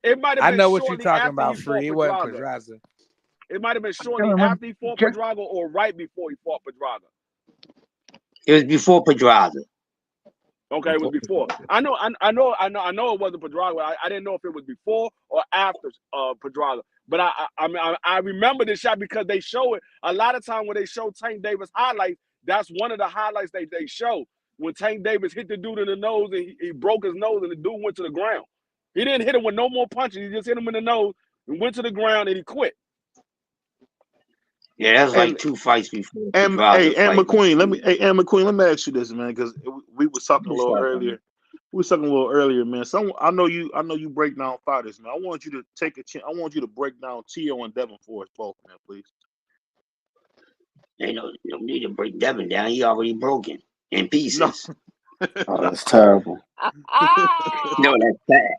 It might have been. I know what you're talking about, Free. It wasn't Pedraza. It might have been shortly after he fought Pedraza or right before he fought Pedraza. It was before Pedraza. Okay, it was before. I know it wasn't Pedraza. I didn't know if it was before or after Pedraza. But I remember this shot because they show it a lot of time when they show Tank Davis highlights. That's one of the highlights they show when Tank Davis hit the dude in the nose and he broke his nose and the dude went to the ground. He didn't hit him with no more punches. He just hit him in the nose and went to the ground and he quit. Yeah, that's like 2 fights before. And McQueen, let me ask you this, man, because we was talking a little earlier. We was talking a little earlier, man. I know you break down fighters, man. I want you to take a chance. I want you to break down Tio and Devin for us both, man, please. You don't need to break Devin down. He already broken in pieces. No. Oh, that's terrible. No, that's bad.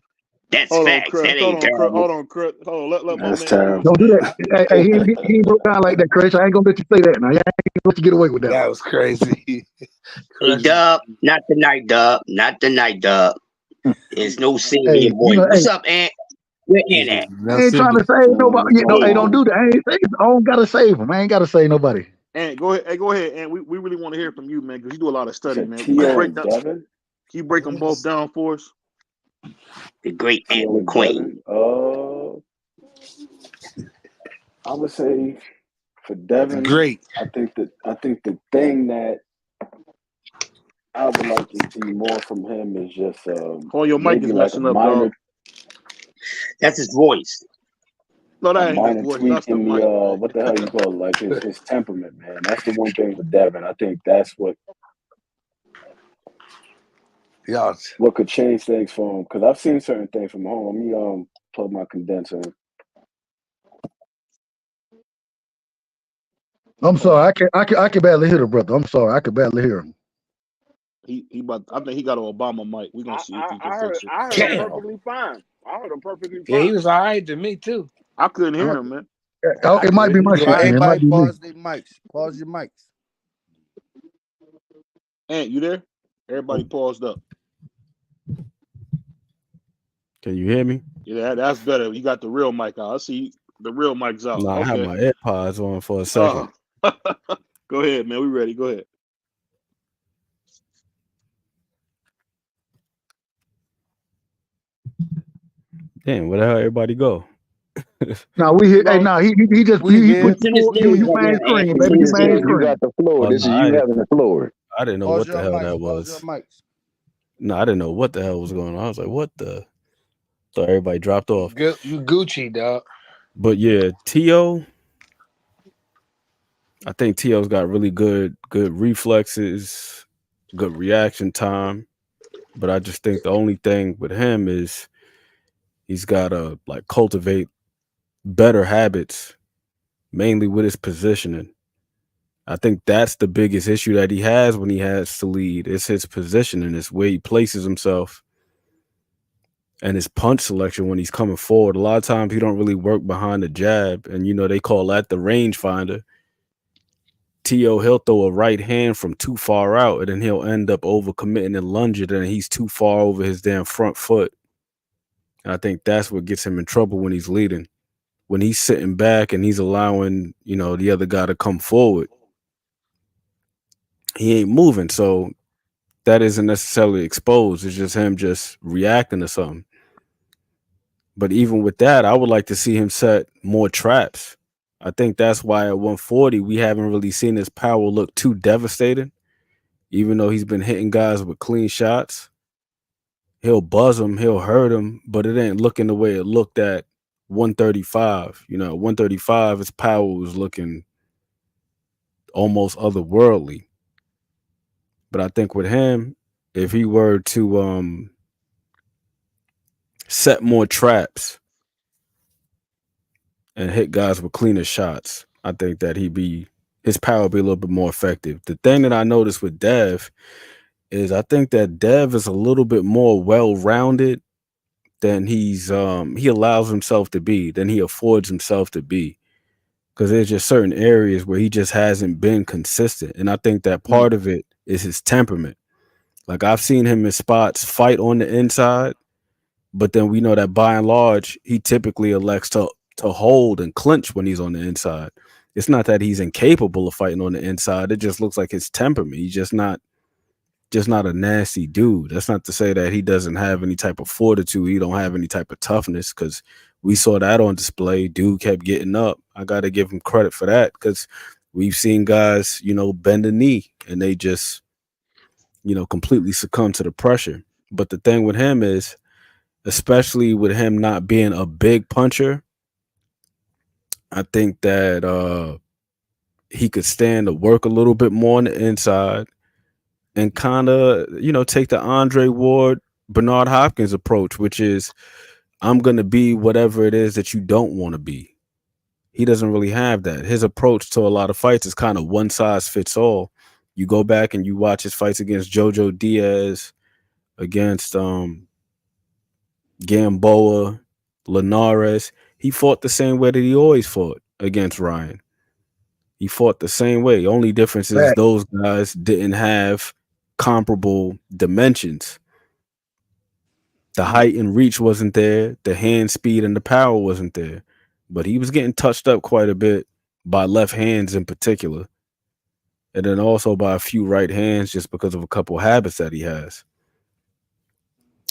That's facts. Hold on, Chris. Hold on, let my man. Terrible. Don't do that. Hey, he broke down like that, Chris. I ain't gonna let you say that now. I ain't gonna let you get away with that. That was crazy. Hey, Dub, not tonight, Dub. Not tonight, Dub. There's no Syrian boy. What's up, Ant? Where Ant at? I ain't trying to save nobody. Hey, don't do that. I don't gotta save him. I ain't gotta save nobody. Ant, go ahead. Hey, go ahead, Ant. We really want to hear from you, man, because you do a lot of study, man. Can you break them both down for us? The great Ant McQueen. I would say for Devin, great. I think the thing that I would like to see more from him is just your mic is messing up, dog. That's his voice. No, that ain't his voice. That's the mic. What the hell you call it? Like his temperament, man. That's the one thing with Devin. I think that's what could change things for him. Because I've seen certain things from home. Let me plug my condenser in. I'm sorry. I can barely hear the brother. I'm sorry. I could barely hear him. I think he got an Obama mic. We're gonna see if he can fix it. I heard him perfectly fine. Yeah, he was all right to me too. I couldn't hear him, man. It might be my shit. Everybody pause their mics. Pause your mics. Ant, you there? Everybody paused up. Can you hear me? Yeah, that's better. You got the real mic out. I see the real mic's out. No, I have my AirPods on for a second. Go ahead, man. We ready. Go ahead. Damn, where the hell everybody go? No, we hit. Hey, no, he just put you main screen, baby. You main screen. You got the floor. This is you having the floor. I didn't know what the hell that was. No, I didn't know what the hell was going on. I was like, what the? So everybody dropped off. You Gucci, dog. But yeah, Tio. I think Tio's got really good reflexes, good reaction time. But I just think the only thing with him is he's got to like cultivate better habits, mainly with his positioning. I think that's the biggest issue that he has when he has to lead. It's his positioning, it's where he places himself and his punch selection when he's coming forward. A lot of times he don't really work behind the jab, and they call that the rangefinder. Tio, he'll throw a right hand from too far out, and then he'll end up overcommitting and lunging, and he's too far over his damn front foot. And I think that's what gets him in trouble when he's leading. When he's sitting back and he's allowing, the other guy to come forward, he ain't moving. So that isn't necessarily exposed. It's just him just reacting to something. But even with that, I would like to see him set more traps. I think that's why at 140, we haven't really seen his power look too devastating. Even though he's been hitting guys with clean shots, he'll buzz him, he'll hurt him, but it ain't looking the way it looked at 135. 135, his power was looking almost otherworldly. But I think with him, if he were to set more traps and hit guys with cleaner shots, I think that his power would be a little bit more effective. The thing that I noticed with Dev is I think that Dev is a little bit more well-rounded than he allows himself to be, than he affords himself to be. Because there's just certain areas where he just hasn't been consistent. And I think that part of it is his temperament. Like I've seen him in spots fight on the inside, but then we know that by and large, he typically elects to hold and clinch when he's on the inside. It's not that he's incapable of fighting on the inside. It just looks like his temperament. He's just not just not a nasty dude. That's not to say that he doesn't have any type of fortitude. He don't have any type of toughness, because we saw that on display. Dude kept getting up. I got to give him credit for that, because we've seen guys, bend the knee and they just, completely succumb to the pressure. But the thing with him is, especially with him not being a big puncher, I think that he could stand to work a little bit more on the inside and kind of, take the Andre Ward, Bernard Hopkins approach, which is, I'm going to be whatever it is that you don't want to be. He doesn't really have that. His approach to a lot of fights is kind of one size fits all. You go back and you watch his fights against Jojo Diaz, against Gamboa, Linares. He fought the same way that he always fought against Ryan. He fought the same way. Only difference is those guys didn't have comparable dimensions. The height and reach wasn't there. The hand speed and the power wasn't there. But he was getting touched up quite a bit by left hands in particular. And then also by a few right hands, just because of a couple habits that he has.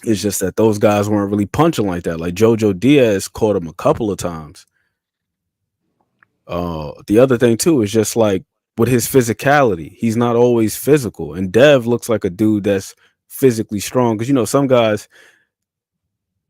It's just that those guys weren't really punching like that. Like Jojo Diaz caught him a couple of times. The other thing too is just like with his physicality, he's not always physical. And Dev looks like a dude that's physically strong, because some guys,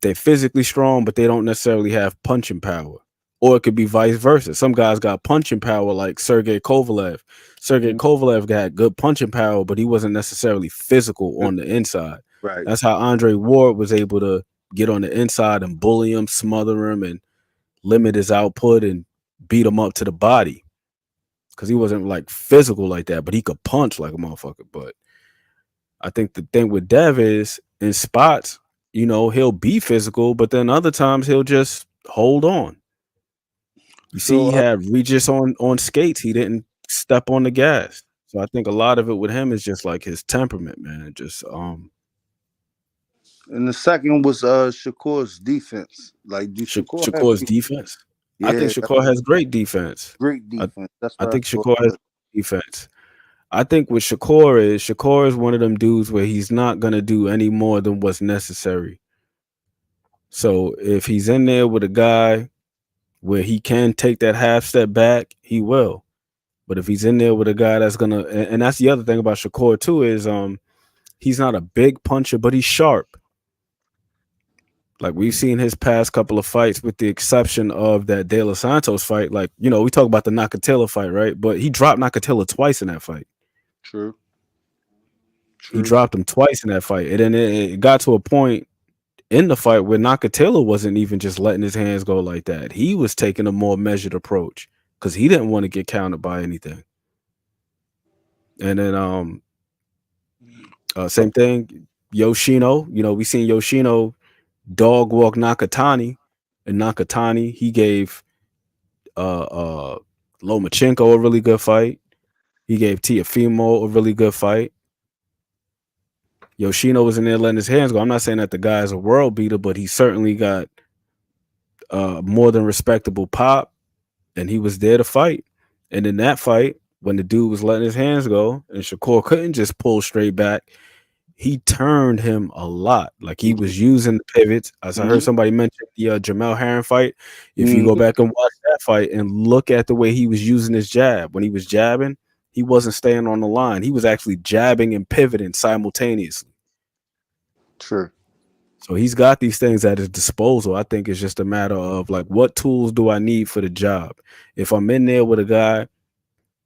they're physically strong, but they don't necessarily have punching power. Or it could be vice versa. Some guys got punching power, like Sergey Kovalev. Sergey Kovalev got good punching power, but he wasn't necessarily physical on the inside. Right. That's how Andre Ward was able to get on the inside and bully him, smother him, and limit his output and beat him up to the body. Because he wasn't like physical like that, but he could punch like a motherfucker. But I think the thing with Dev is, in spots, he'll be physical, but then other times he'll just hold on. You see, he had Regis on skates. He didn't step on the gas. So I think a lot of it with him is just like his temperament, man. Just And the second was Shakur's defense. Like, do Shakur's defense? Yeah, I think Shakur has great defense. Great defense. I think Shakur has defense. I think with Shakur is one of them dudes where he's not gonna do any more than what's necessary. So if he's in there with a guy where he can take that half step back, he will. But if he's in there with a guy that's gonna, and that's the other thing about Shakur too, is he's not a big puncher, but he's sharp. Like, we've seen his past couple of fights, with the exception of that De Los Santos fight. Like, we talk about the Nakatila fight, right? But he dropped Nakatila twice in that fight. True. He dropped him twice in that fight. And then it got to a point in the fight where Nakatila wasn't even just letting his hands go like that. He was taking a more measured approach because he didn't want to get countered by anything. And then same thing, Yoshino. We seen Yoshino dog walk Nakatani, and Nakatani, he gave Lomachenko a really good fight. He gave Teofimo a really good fight. Yoshino was in there letting his hands go. I'm not saying that the guy is a world beater, but he certainly got more than respectable pop, and he was there to fight. And in that fight, when the dude was letting his hands go and Shakur couldn't just pull straight back, he turned him a lot. Like, he was using the pivots. As I heard somebody mention the Jamel Herring fight. If you go back and watch that fight and look at the way he was using his jab, when he was jabbing, he wasn't staying on the line. He was actually jabbing and pivoting simultaneously. True. So he's got these things at his disposal. I think it's just a matter of, like, what tools do I need for the job? If I'm in there with a guy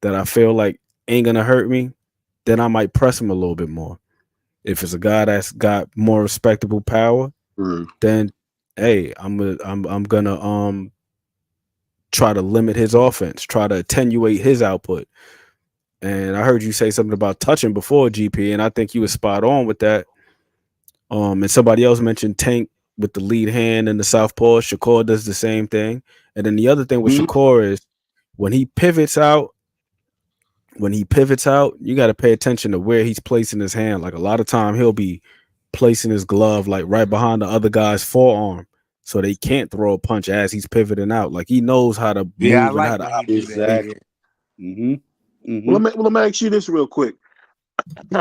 that I feel like ain't gonna hurt me, then I might press him a little bit more. If it's a guy that's got more respectable power, then hey, I'm gonna try to limit his offense, try to attenuate his output. And I heard you say something about touching before, GP, and I think you were spot on with that. And somebody else mentioned Tank with the lead hand and the southpaw. Shakur does the same thing. And then the other thing with Shakur is when he pivots out, you got to pay attention to where he's placing his hand. Like, a lot of time he'll be placing his glove like right behind the other guy's forearm, so they can't throw a punch as he's pivoting out. Like, he knows how to move and how to operate. Well, let me ask you this real quick.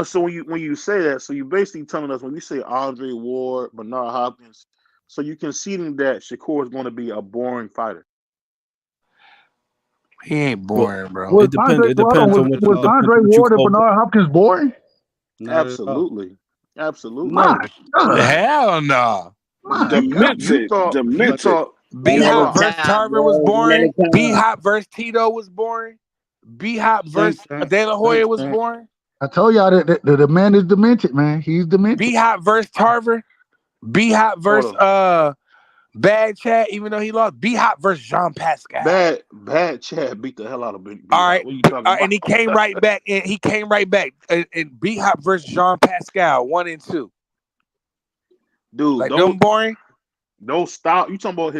So when you say that, so you basically telling us when you say Andre Ward, Bernard Hopkins, so you conceding that Shakur is going to be a boring fighter. He ain't boring, bro. Was It depends. It Andre, depends on what was Andre Ward and Bernard Hopkins boring? Absolutely. Absolutely. My God. Hell no. Demented. You thought B Hop versus Tarver was boring. B Hop versus Tito was boring. B Hop versus De La Hoya was boring. I told y'all that the man is demented, man. He's demented. B Hop versus Tarver. B Hop versus Bad Chad, even though he lost. B Hop versus Jean Pascal. Bad Chad beat the hell out of B. All right, what you talking about? and he came right back. And he came right back. And B Hop versus Jean Pascal, 1 and 2. Dude, like them boring. Those style. You talking about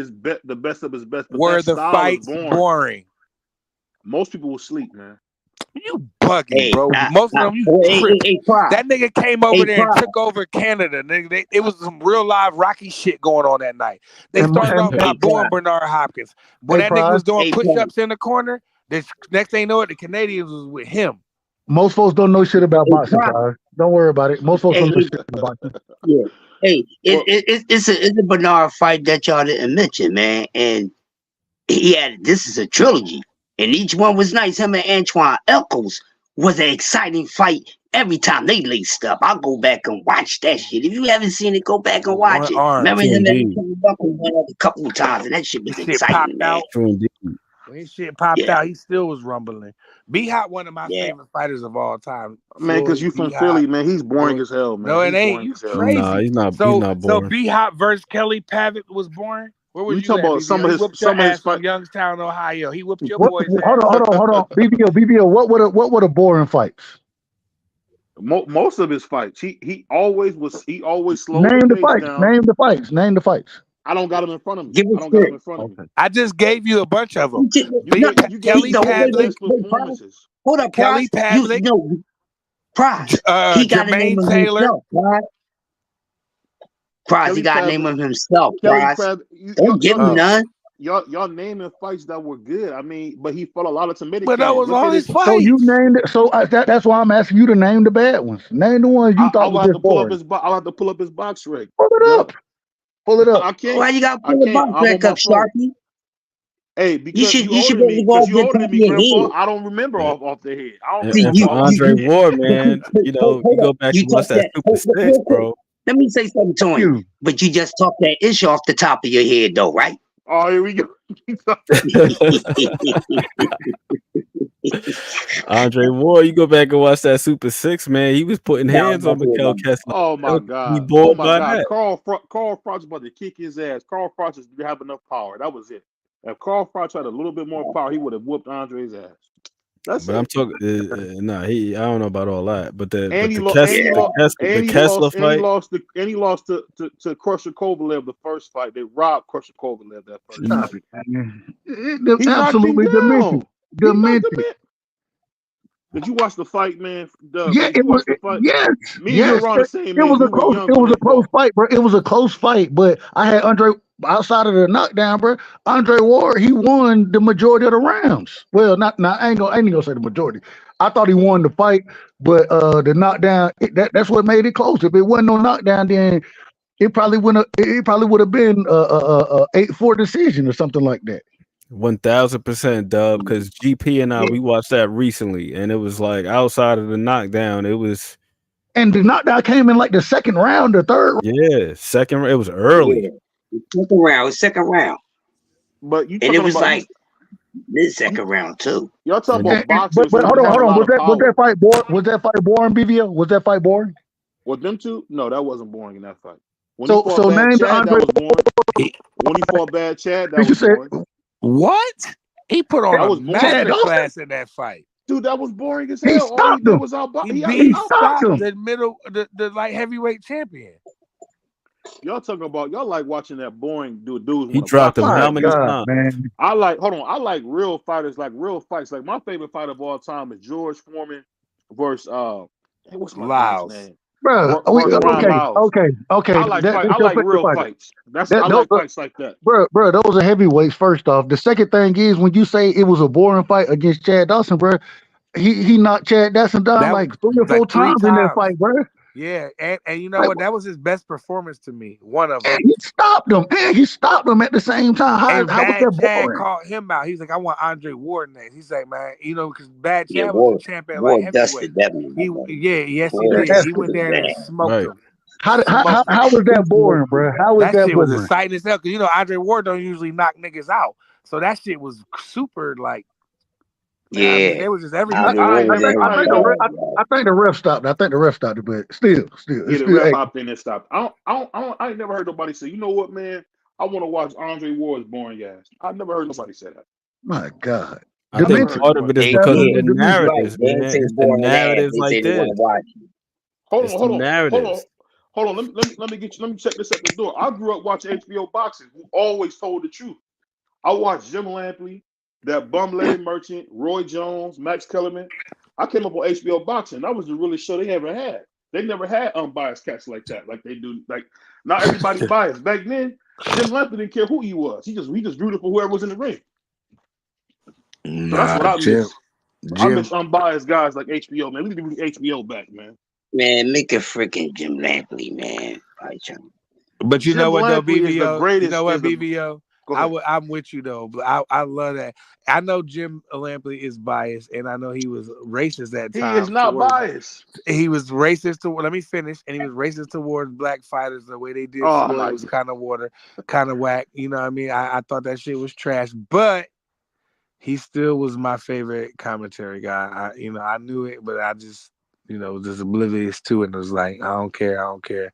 the best of his best? But were the fights boring? Most people will sleep, man. You bugging, bro. Most of them, you tripping. That nigga came over there and took over Canada. Nigga, it was some real live Rocky shit going on that night. They started off by booing Bernard Hopkins. When that nigga was doing push-ups in the corner, the next thing you know it, the Canadians was with him. Most folks don't know shit about boxing, guys. Don't worry about it. Most folks don't know shit about boxing. Yeah. Hey, it's a Bernard fight that y'all didn't mention, man. And this is a trilogy. And each one was nice. Him and Antoine Elkos was an exciting fight every time they laced up. I'll go back and watch that shit. If you haven't seen it, go back and watch it. Remember him and Antoine Elkos went up a couple of times, and that shit was exciting, man. When his shit popped out, he still was rumbling. B-Hop, one of my favorite fighters of all time. Man, because you from Philly, man. He's boring as hell, man. No, it ain't. You crazy. Nah, he's not boring. So B-Hop versus Kelly Pavitt was boring? Where was you talking about some of his from Youngstown, Ohio. He whooped your boys. Hold on. BVO. What were the boring fights? Most of his fights, he always slowed Name the the fights. down. Name the fights. I don't got him in front of me. I don't got him in front of me. I just gave you a bunch of them. Kelly Pavlik. Hold up, Kelly Pavlik. He got a name Jermaine of Taylor. himself, Prize, he got a name of himself, Prize. Don't give him none. Y'all naming fights that were good. I mean, but he fought a lot of timidity. But that was all his fights. So you named it. So that's why I'm asking you to name the bad ones. Name the ones you thought was just boring. I'll have to pull up his box rig. Pull it up. I can't. Why you got to pull the box back up, Sharpie? Hey, because you should be older than me, Grandpa. I don't remember off the head. I don't and Andre Ward, man. You go back and watch that Super 6, bro. Let me say something to him. But you just talked that issue off the top of your head, though, right? Oh, here we go. Andre Ward, you go back and watch that Super 6, man. He was putting hands on Mikkel Kessler. Oh my God! He bored by that. Carl Froch was about to kick his ass. Carl Froch just didn't have enough power. That was it. If Carl Froch had a little bit more power, he would have whooped Andre's ass. I'm talking. I don't know about all that, but the Kessler fight. And he lost to Crusher Kovalev the first fight. They robbed Crusher Kovalev that first fight. He absolutely demented. Did you watch the fight, man? It was. Yes. Me and you were on the same. It was a close. It was a close fight, bro. It was a close fight, but I had Andre outside of the knockdown, bro. Andre Ward, he won the majority of the rounds. Well, not. I ain't gonna say the majority. I thought he won the fight, but the knockdown. That's what made it close. If it wasn't no knockdown, then it probably wouldn't. It probably would have been a 8-4 decision or something like that. 1000%, Dub, because GP and we watched that recently, and it was like outside of the knockdown, it was. And the knockdown came in like the second round or third. Yeah, second. It was early. Yeah. Second round. But you and it was like mid second round too. Y'all talking about boxers? But hold on. Was that fight boring? Was that fight boring, BVO? Was that fight boring? With them two? No, that wasn't boring in that fight. When so name the Andre. That was boring. When he fought Bad Chad, that was boring. What? He put on a masterclass in that fight. Dude, that was boring as hell. All he did was he stopped the light heavyweight champion. Y'all talking about y'all like watching that boring dudes. He dropped him how many times? Man. I like real fighters, like real fights. Like my favorite fight of all time is George Foreman versus what's my name? Bro, okay. I like real fights. I like fights like that. Bro, those are heavyweights. First off, the second thing is when you say it was a boring fight against Chad Dawson, bro. he knocked Chad Dawson down like 3 or 4 times in that fight, bro. Yeah, and you know what? That was his best performance to me. One of them. And he stopped him. And he stopped him at the same time. How was that Chad boring? called him out. He's like, I want Andre Ward next. He's like, man, you know, because Bad Chad was Ward, the champ at Ward like dusted heavyweight. Devin. He did. That's He went there and smoked him. How was that boring, bro? How was that shit was boring? exciting as hell because you know Andre Ward don't usually knock niggas out, so that shit was super like. Yeah, I mean, it was just everything. I think the ref stopped. I think the ref stopped it, but still. Yeah, the ref hopped in and stopped. I ain't never heard nobody say, you know what, man? I want to watch Andre Ward's boring ass. I never heard nobody say that. My God. I think part of it is because of the narratives, Right. man. It's the narratives like this. Hold on. Let me check this at the door. I grew up watching HBO Boxing, who always told the truth. I watched Jim Lampley, that bum Larry Merchant, Roy Jones, Max Kellerman. I came up on HBO Boxing. That was the realest show they ever had. They never had unbiased cats like that, like they do. Like not everybody biased. Back then, Jim Lampley didn't care who he was. He just rooted for whoever was in the ring. So that's what I miss. I miss unbiased guys like HBO, man. We need to bring HBO back, man. Man, make a freaking Jim Lampley, man. But you Jim know what though, Lampley is the BVO? greatest- You know what, is the- BVO? Go ahead. I'm with you though, but I love that. I know Jim Lampley is biased, and I know he was racist at times. He is not biased. He was racist to. Let me finish. And he was racist towards black fighters. The way they did Oh, Floyd my was kind of whack. You know what I mean? I thought that shit was trash, but he still was my favorite commentary guy. I knew it, but I just was just oblivious to it. And was like, I don't care.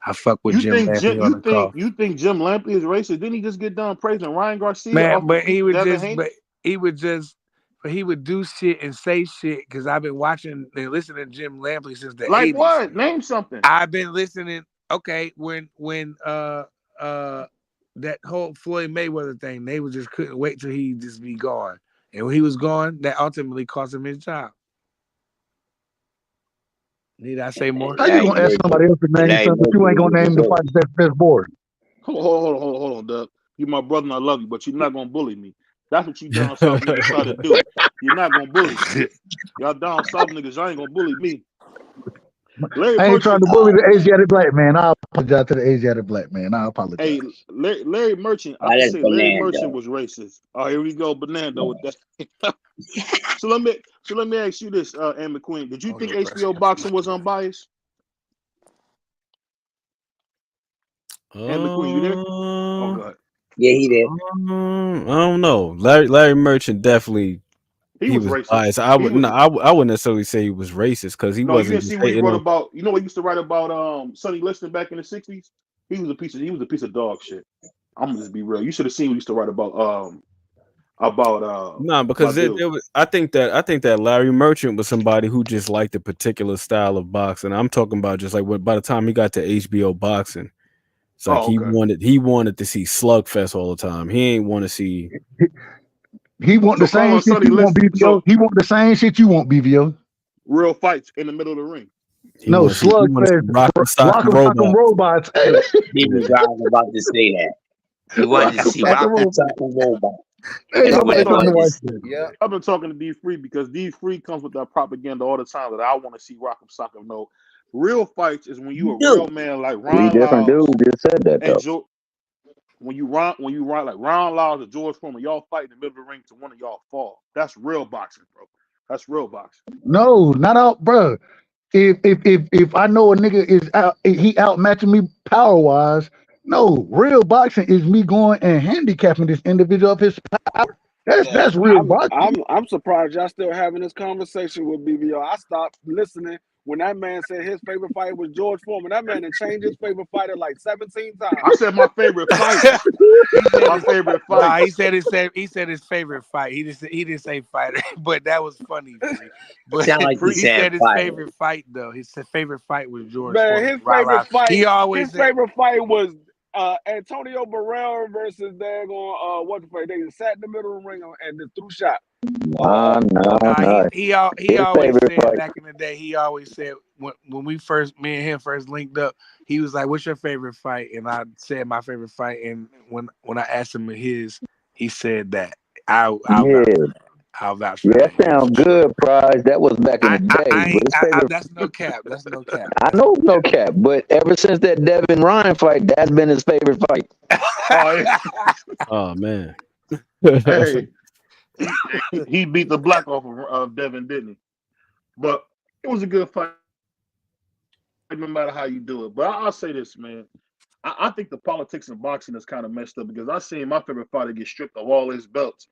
I fuck with Jim Lampley on the call. You think Jim Lampley is racist? Didn't he just get done praising Ryan Garcia? Man, but he would Devin he would do shit and say shit because I've been watching and listening to Jim Lampley since the 80s. Like what? Name something. I've been listening. Okay, when that whole Floyd Mayweather thing, they just couldn't wait till he just be gone. And when he was gone, that ultimately cost him his job. Need I say more? How you gonna ask somebody else to name something, but you ain't gonna name the fighters that's boring? Hold on, Doug. You my brother and I love you, but you're not gonna bully me. That's what you down south niggas try to do. You're not gonna bully me. Y'all down south niggas, y'all ain't gonna bully me. I ain't trying to bully the Asiatic black man. I apologize to the Asiatic black man. I apologize. Hey, Larry Merchant, I can say Larry Merchant was racist. Oh, here we go, Bernardo with that. So let me ask you this, Ann McQueen. Did you think HBO Boxing was unbiased? Ann McQueen, you there? Oh, God. Yeah, he did. I don't know. Larry Merchant definitely. He was racist. Biased. I wouldn't necessarily say he was racist because he wasn't. You didn't see what he wrote about. You know what he used to write about Sonny Liston back in the 60s? He was a piece of dog shit. I'm gonna just be real. You should have seen what he used to write about because I think that Larry Merchant was somebody who just liked a particular style of boxing. I'm talking about just like by the time he got to HBO Boxing, it's like he wanted to see slugfest all the time. He ain't want to see. He want the same shit you want, BVO. He want the same shit you want, BVO. Real fights in the middle of the ring. No slugfest. Rock'em robots. He was about to say that. He wanted to see Rock'em robots. I've been talking to D Free because D Free comes with that propaganda all the time that I want to see Rock'em Sock'em. No, real fights is when you a real man like Ron different dudes just said that though. When you run like Ron Lyles or George Foreman, y'all fight in the middle of the ring to one of y'all fall. That's real boxing, bro. That's real boxing. No, not out, bro. If I know a nigga is out, he outmatching me power wise. No, real boxing is me going and handicapping this individual of his power. That's real boxing. I'm surprised y'all still having this conversation with BVO. I stopped listening when that man said his favorite fight was George Foreman. That man had changed his favorite fighter like 17 times. I said my favorite fight. My favorite fight. Nah, he said his favorite fight. He didn't say fighter, but that was funny. But he said his favorite fight though. His favorite fight was George Foreman. His favorite fight. His favorite fight was Antonio Barrera versus daggone what the fuck? They sat in the middle of the ring and just threw shot. He always said back in the day. He always said when me and him first linked up, he was like, "What's your favorite fight?" And I said my favorite fight. And when I asked him his, he said that. I'm I'll vouch for Yeah, that that. sounds good, Prize. That was back in the day. But That's no cap. That's no cap. I know it's no cap, but ever since that Devin Ryan fight, that's been his favorite fight. Oh man. Hey, he beat the black off of Devin, didn't he? But it was a good fight, no matter how you do it. But I'll say this, man. I think the politics in boxing is kind of messed up because I seen my favorite fighter get stripped of all his belts.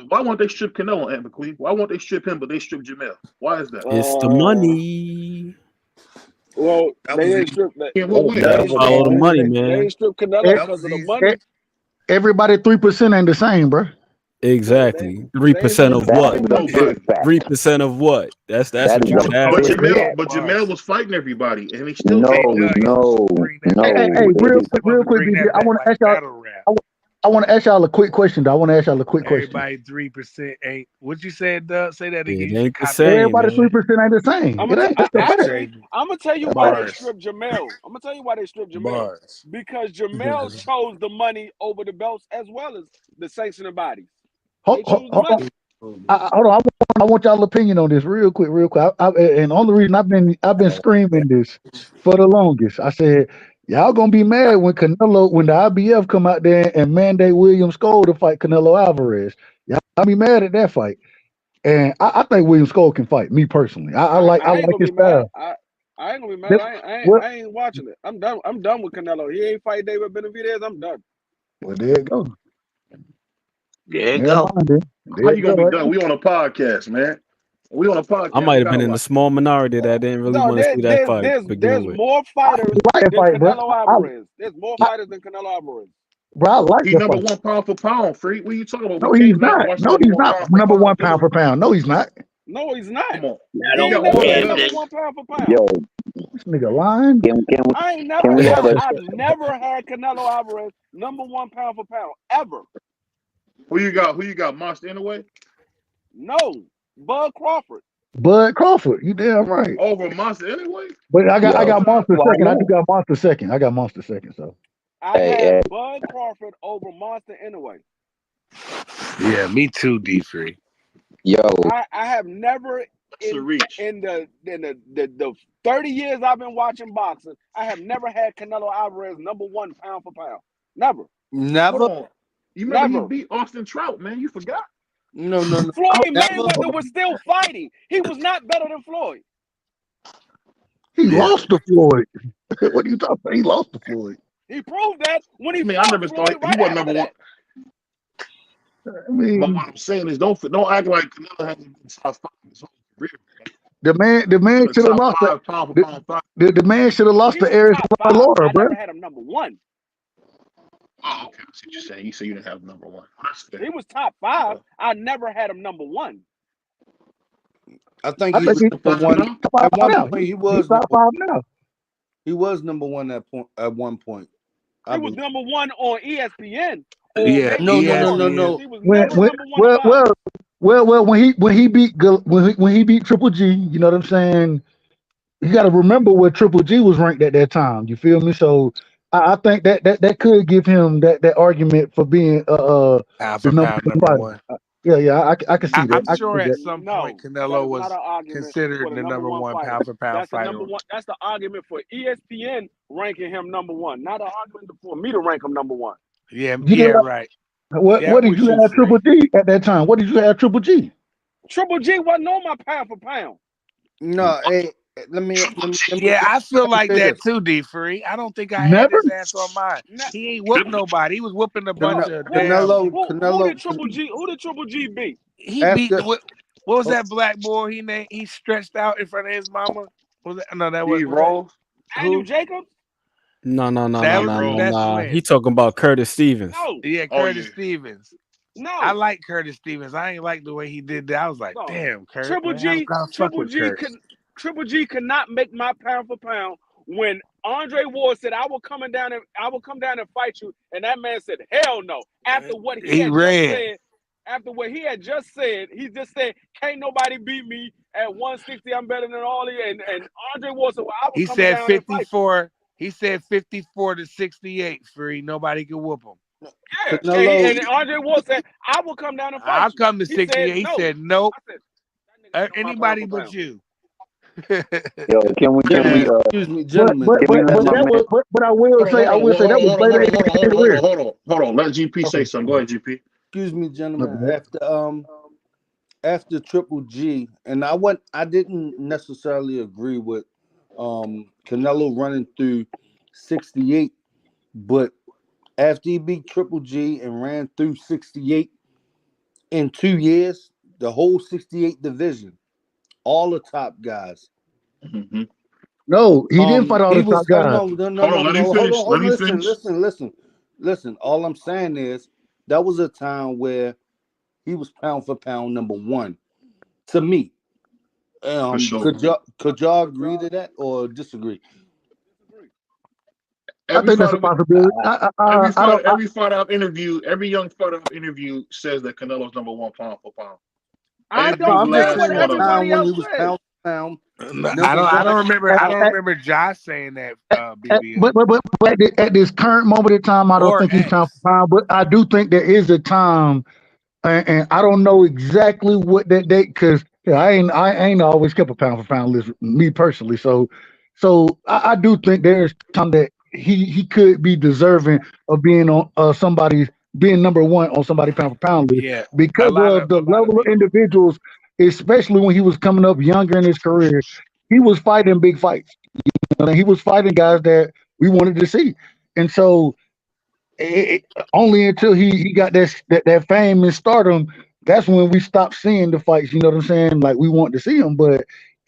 Why won't they strip Canelo and McQueen? Why won't they strip him, but they strip Jamel? Why is that? It's the money. Well, they didn't strip that. Follow the money, They man. ain't strip Canelo because of the money. Everybody 3% ain't the same, bro. Exactly. 3% of what? 3% of what? That's what you have. But Jamel was fighting everybody, and he still no. Hey, real quick, BB, I want to ask y'all. I want to ask y'all a quick question. Though. I want to ask y'all a quick question. Everybody 3% ain't. What you said, Doug? Say that again. It ain't the same. Everybody 3% ain't the same. I'm gonna tell you why they stripped Jamel. I'm gonna tell you why they stripped Jamel. Because Jamel chose the money over the belts as well as the sanctioning bodies. Hold on. I want y'all opinion on this real quick. And the only reason I've been screaming this for the longest. I said y'all gonna be mad when the IBF come out there and mandate William Skoll to fight Canelo Alvarez. Y'all be mad at that fight. And I think William Skoll can fight. Me personally, I like his style. I ain't gonna be mad. I ain't watching it. I'm done. I'm done with Canelo. He ain't fight David Benavidez. I'm done. Well, there you go. There you go. How you gonna be done? We on a podcast, man. We on a podcast. I might have been in the small minority that didn't really want to see that fight. There's more fighters than Canelo Alvarez. There's more fighters than Canelo Alvarez. Bro, I like he's number one pound for pound, freak. What are you talking about? No, he's not. No, he's not number one pound for pound. No, he's not. No, he's not. Come on. He ain't never been number one pound for pound. Yo, this nigga lying. I've never had Canelo Alvarez number one pound for pound ever. Who you got? Monster Anyway? No, Bud Crawford. Bud Crawford, you damn right. Over Monster Anyway? But I got Monster second. I do got Monster second. I got Monster second. So I had Bud Crawford over Monster Anyway. Yeah, me too, D3. Yo, I have never in the 30 years I've been watching boxing, I have never had Canelo Alvarez number one pound for pound. Never. You remember he beat Austin Trout, man? You forgot? No. Floyd Mayweather was still fighting. He was not better than Floyd. He lost to Floyd. What are you talking about? He lost to Floyd. He proved that when he. I never thought he wasn't number one. But what I'm saying is, don't act like Canelo hasn't been top five his whole career. The man should have lost. The man should have lost to Eric Laura, bro. I never had him number one. Oh, okay. I see what you're saying. You say you didn't have number one. He was top five. I never had him number one. I think he was number one. At one point, he was top five now. He was number one at one point. He was number one on ESPN. Yeah, no. He was never number one. Well, when he beat Triple G, you know what I'm saying? You got to remember where Triple G was ranked at that time. You feel me? So I think that could give him that argument for being the number one. Yeah, I can see that. I'm sure at some point Canelo was considered the number one pound for pound fighter. That's the argument for ESPN ranking him number one, not an argument for me to rank him number one. Yeah, right. What did you have Triple G at that time? What did you have Triple G? Triple G wasn't on my pound for pound. No, hey, let me yeah, I feel like that too, D3. I don't think I had his ass on mine. He ain't whooped nobody. He was whooping a bunch of Canelo. Who did Triple G beat? He beat what was that black boy he stretched out in front of his mama? Was that that was Rose? Daniel Jacobs? No. He talking about Curtis Stevens. No. Yeah, Curtis Stevens. No, I like Curtis Stevens. I ain't like the way he did that. I was like, damn, Curtis. Triple G could not make my pound for pound when Andre Ward said, I will come down and fight you. And that man said, hell no. After what he had just said, he just said, can't nobody beat me at 160. I'm better than all of you. And Andre Ward said, well, I will come down and fight you. He said 54 to 68, free. Nobody can whoop him. Yeah, Canelo. and Andre Ward said, "I will come down and fight I'll you." come to He 68. said He no. said nope. I said, "That nigga ain't on my pound Anybody for but pound." you. Yo, can we Excuse me, gentlemen. But can we let my that man? was but I will say that was later in his career. Hold on. Let GP say Okay. something. Go ahead, GP. Excuse me, My gentlemen. bad. After Triple G, and I didn't necessarily agree with Canelo running through 68, but after he beat Triple G and ran through 68 in 2 years, the whole 68 division, all the top guys. Mm-hmm. No, he didn't fight all He the top was oh guys. Hold on, let him finish. Let him Listen, finish. listen. All I'm saying is that was a time where he was pound for pound number one to me. For sure. Could y'all agree to that or disagree? I Every think that's a fighter, possibility. I don't. every fighter I've interviewed, every young fighter I've interviewed says that Canelo's number one pound for pound. I Every don't I'm care just last what saying a one of them. time everybody when he else was says. pound for pound. No, Number I don't one. remember. I don't remember Josh saying that. BVO But at this current moment in time, I don't or think he's pound X. for pound. But I do think there is a time, and I don't know exactly what that date because I ain't always kept a pound for pound list, me personally. So I do think there's time that he could be deserving of being on somebody's being number one on somebody pound for pound list Yeah, because of a the lot of level of people. individuals, especially when he was coming up younger in his career. He was fighting big fights. And he was fighting guys that we wanted to see, and so only until he got that fame and stardom, that's when we stopped seeing the fights. You know what I'm saying? Like we want to see them, but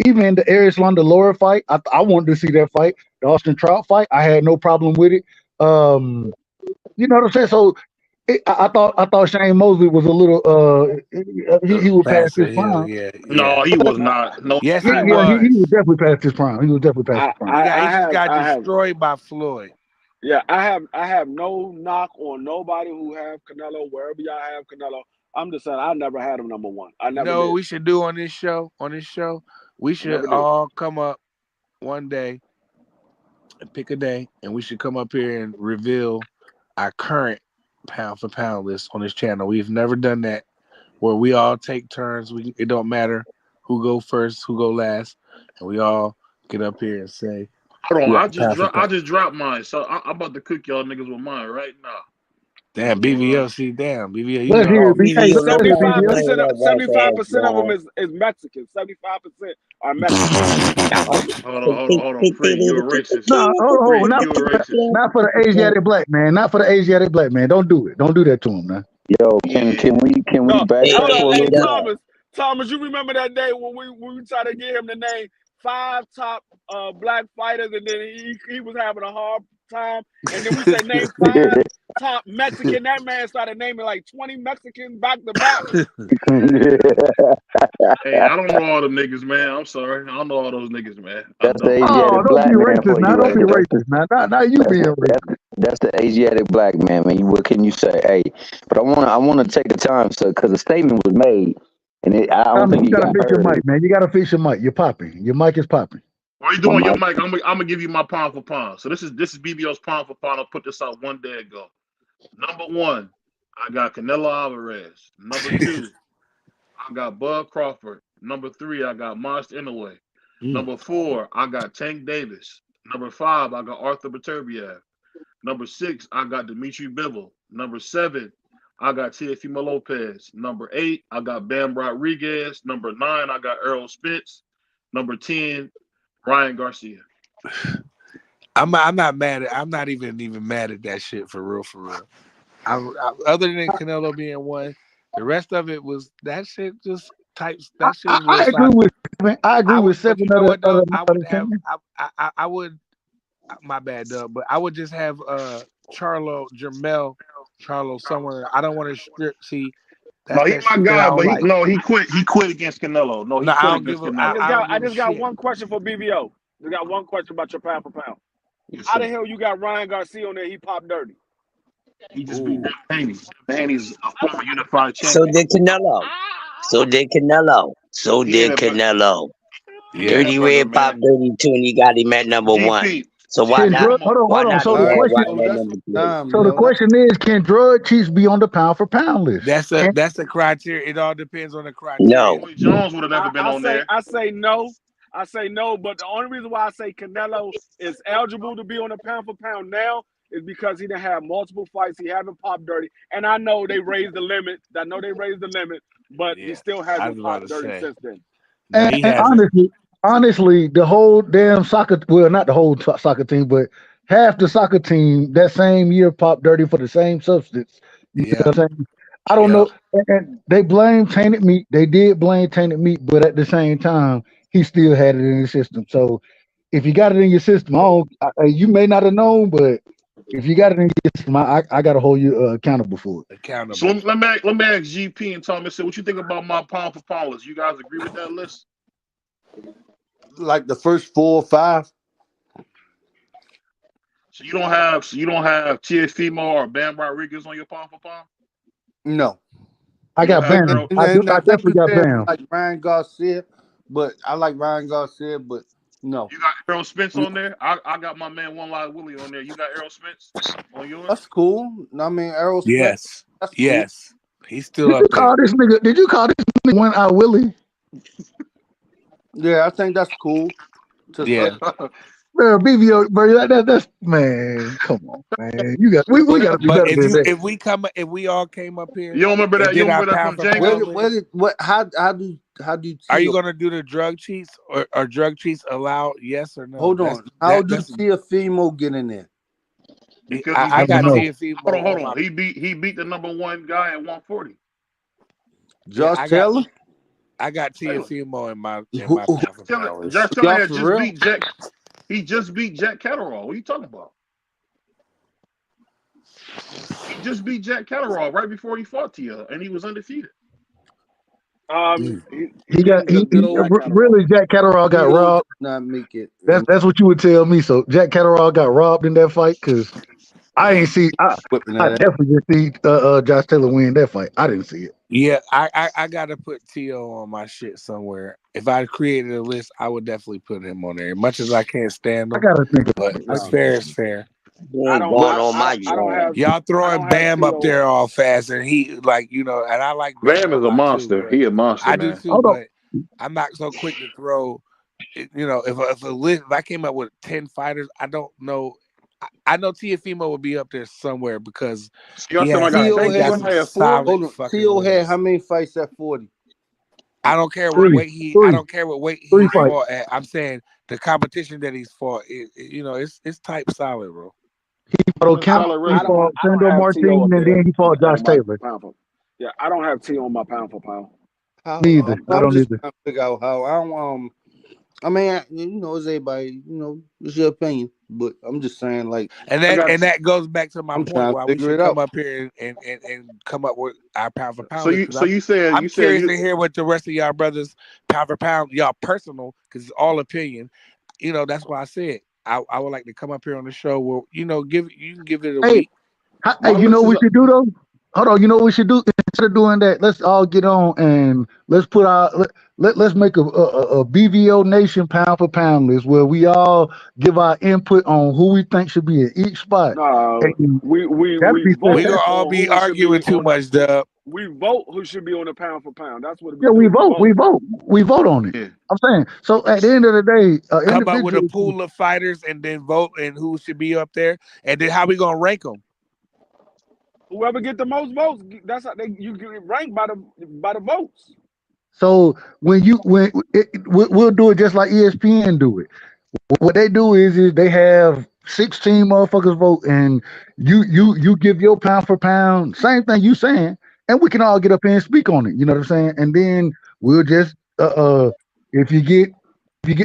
even the Arislanda Laura fight, I wanted to see that fight. The Austin Trout fight, I had no problem with it. You know what I'm saying? So I thought Shane Mosley was a little he was past Past his the hill. prime. Yeah, yeah. No, he was not. No, Yes, Yeah, he yeah, he was was. definitely past his prime. He was definitely past his prime. He just got I have destroyed by Floyd. Yeah, I have no knock on nobody who have Canelo wherever y'all have Canelo. I'm just saying I never had him number one. I You never know what did. we should do on this show? We I should never did. all come up one day and pick a day, and we should come up here and reveal our current pound for pound list on this channel. We've never done that where we all take turns. It don't matter who go first, who go last, and we all get up here and say hold on. who our I pound for pound. just dropped mine, so I'm about to cook y'all niggas with mine right now. Damn, BVO, see, damn, BVO, you Let's know hear all it. this. Hey, let's hear it, Seventy-five BBL. percent of 75% of them is Mexican. 75% are Mexican. Hold on. Freak, you a racist. No, Freak, not you a racist. for the Asiatic black man. Not for the Asiatic black man. Don't do it. Don't do that to him, man. Yo, Yeah. can we No, hold backtrack up. for a Hey, little bit? Thomas, you remember that day when we tried to get him to name 5 top black fighters, and then he was having a hard time, and then we said name 5 top Mexican. That man started naming like 20 Mexicans back to back. Hey, I don't know all them niggas, man. I'm sorry. I don't know all those niggas, man. I That's the don't. Oh, Asiatic don't be black man racist for now. you Don't right be there. racist now. Not you being racist. That's the Asiatic black man, man. What can you say? Hey, but I wanna take the time, so because the statement was made, and I don't Tommy, think you he gotta got fix your heard. mic, man. You gotta fix your mic. You're popping. Your mic is popping. What you My doing, your mic. mic? I'm gonna give you my pound for pound. So this is BBO's pound for pound. I put this out one day ago. Number 1, I got Canelo Alvarez. Number 2, I got Bud Crawford. Number 3, I got Monster Inoue. Number 4, I got Tank Davis. Number 5, I got Arthur Beterbiev. Number 6, I got Dimitri Bivol. Number 7, I got Teofimo Lopez. Number 8, I got Bam Rodriguez. Number 9, I got Errol Spence. Number 10, Ryan Garcia. I'm not mad at. I'm not even mad at that shit for real. Other than Canelo being one, the rest of it was that shit just types. That shit was real I agree sloppy. with I agree with But 7 you know what though? I would other have. 10. I would. My bad, Doug. But I would just have Jermel Charlo somewhere. I don't want to strip. See, No, that's he that my shit that I guy, don't but like. he quit. He quit against Canelo. No, he No, I quit don't give against a. Canelo. I don't I give a just got shit. one question for BVO. I got one question about your pound for pound. Yes, How the sir. hell you got Ryan Garcia on there? He popped dirty. He just beat Haney. Haney's a former unified So champion. did Canelo. So did Canelo. So did Yeah, but Canelo. Yeah. Dirty brother, Red man. Pop Dirty 2, and you got him at number 1. GP, So See, why Can see, not? drug? come on. Hold Why on. not So be the All right, that question. right so there that's number the three? time, So the yo. question is, can drug cheats be on the pound for pound list? That's And a criteria. It all depends on the criteria. No. Roy Jones would have never been I on say there. I say no. I say no, but the only reason why I say Canelo is eligible to be on the pound for pound now is because he done had multiple fights. He haven't popped dirty, and I know they raised the limit. But he Yeah, still I hasn't was about popped to dirty say. since then. No, he and hasn't. honestly, the whole damn soccer, well, not the whole soccer team, but half the soccer team that same year popped dirty for the same substance. You know Yeah, what I'm saying? I don't yeah. know. And they blame tainted meat. They did blame tainted meat, but at the same time, he still had it in his system. So if you got it in your system, you may not have known, but if you got it in your system, I got to hold you accountable for it. So Accountable. let me ask GP and Thomas. What you think about my pound for pound list? You guys agree with that list? Like the first 4 or 5. So you don't have Tiafimo or Bam Rodriguez on your pound for pound. No. I You don't got have Bam. Errol. And, I do. and I I think definitely you got said Bam. like Ryan Garcia, but I like Ryan Garcia, but no. You got Errol Spence on there. I got my man One Lie Willie on there. You got Errol Spence on yours. That's cool. I mean, Errol Spence, Yes, that's cool. yes. He's still Did you up call there. this nigga? Did you call this nigga One Eye Willie? Yeah, I think that's cool. Yeah. Bro, BVO, bro, that's man. Come on, man. We got to be But better than that. if we all came up here You don't remember and that? You did don't our remember that pound from for pound Django? list, How do you are you Tio? gonna do the drug cheats or drug cheats allowed? Yes or no? Hold on. How do Tiafimo get in there? Because he I beat the got number. Tiafimo Hold on on. my. He beat the number one guy at 140. Yeah, Josh Taylor? I got Taylor. Tiafimo in my Who, pound for pound list. Josh Taylor y'all had for just real? beat Jack. He just beat Jack Catterall. What are you talking about? He just beat Jack Catterall right before he fought Tia, and he was undefeated. Mm. He didn't He beat Jack Catterall. really Jack Catterall got Tio did robbed. not make it. That's what you would tell me. So Jack Catterall got robbed in that fight because I ain't see. Whipping I that. definitely didn't see Josh Taylor win that fight. I didn't see it. Yeah, I gotta put Tio on my shit somewhere. If I created a list, I would definitely put him on there. Much as I can't stand I him, gotta think but about it's it. fair is fair. He ain't going on my joint. Y'all throwing Bam up Tio. there all fast, and he and I like Bam Bam a is a lot too. monster. But He a monster, I do man. too, Hold on. but I'm not so quick to throw. If I came up with 10 fighters, I don't know. I know Tiafimo would be up there somewhere because Y'all he said I has got Tio he Tank got had, too some high at 40. solid hold on. fucking Tio had how wins. many fights at 40? I don't care what weight he. I Three don't care what weight fights. fought at. I'm saying the competition that he's fought. It's type solid, bro. He fought What is O'Connor. solid He I don't resume? fought I don't Sandor have Tio Martin, up and there then he fought Josh on my Taylor. pound for. Yeah, I don't have Tio on my pound for pound. Me either. I I'm don't just either. trying to figure out how. I don't. I mean, it's everybody. It's your opinion, but I'm just saying, like, And I got that goes back to my I'm point trying to why we figure should it come out. up here and come up with our pound for so pound list. Because I'm curious to hear what the rest of y'all brothers pound for pound, y'all personal, because it's all opinion. That's why I said I would like to come up here on the show where you can give it a Hey, week. my you know list what is we should do though? Hold on, you know what we should do instead of doing that? Let's all get on and let's put let's make a BVO Nation pound for pound list where we all give our input on who we think should be in each spot. No, And we that'd be We vote gonna fantastic. all on be who should be arguing too on the. much, Dub. We vote who should be on the pound for pound. That's what we Yeah, we do. We vote. vote. We vote on it. yeah. I'm saying. So at the end of the day, Come up with a individual. pool of fighters and then vote and who should be up there, and then how we gonna rank them? Whoever get the most votes, that's how you get ranked by the votes. So we'll do it just like ESPN do it. What they do is they have 16 motherfuckers vote, and you give your pound for pound, same thing you saying, and we can all get up here and speak on it. You know what I'm saying? And then we'll just if you get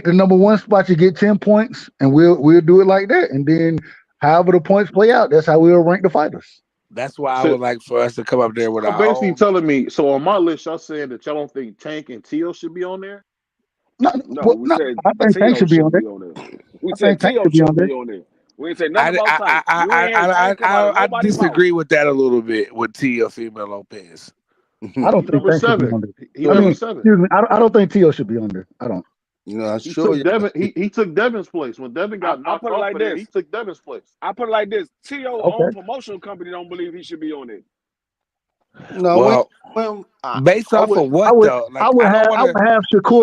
the number one spot, you get 10 points, and we'll do it like that. And then however the points play out, that's how we'll rank the fighters. That's why I So would like for us to come up there with y'all our basically own. telling me. So on my list, y'all saying that y'all don't think Tank and Tio should be on there? No, we No, said I think Tank Tio should be on should there. be on there. We I said think Tank Tio should be on should there. be on there. We ain't say nothing about Tank. I ain't come out of I nobody's mouth. disagree with that a little bit with Teofimo Lopez. I don't He think number Tank should be on 7. there. He I number mean, 7. excuse me, I don't think Tio should be on there. I don't. You know, I'm He sure took you. Devin. He took Devin's place when Devin got I knocked put it off like of there. He this. took Devin's place. I put it like this. T.O. Okay. own promotional company don't believe he should be on it. No, Well, based I off would, of what though? Like I don't want to.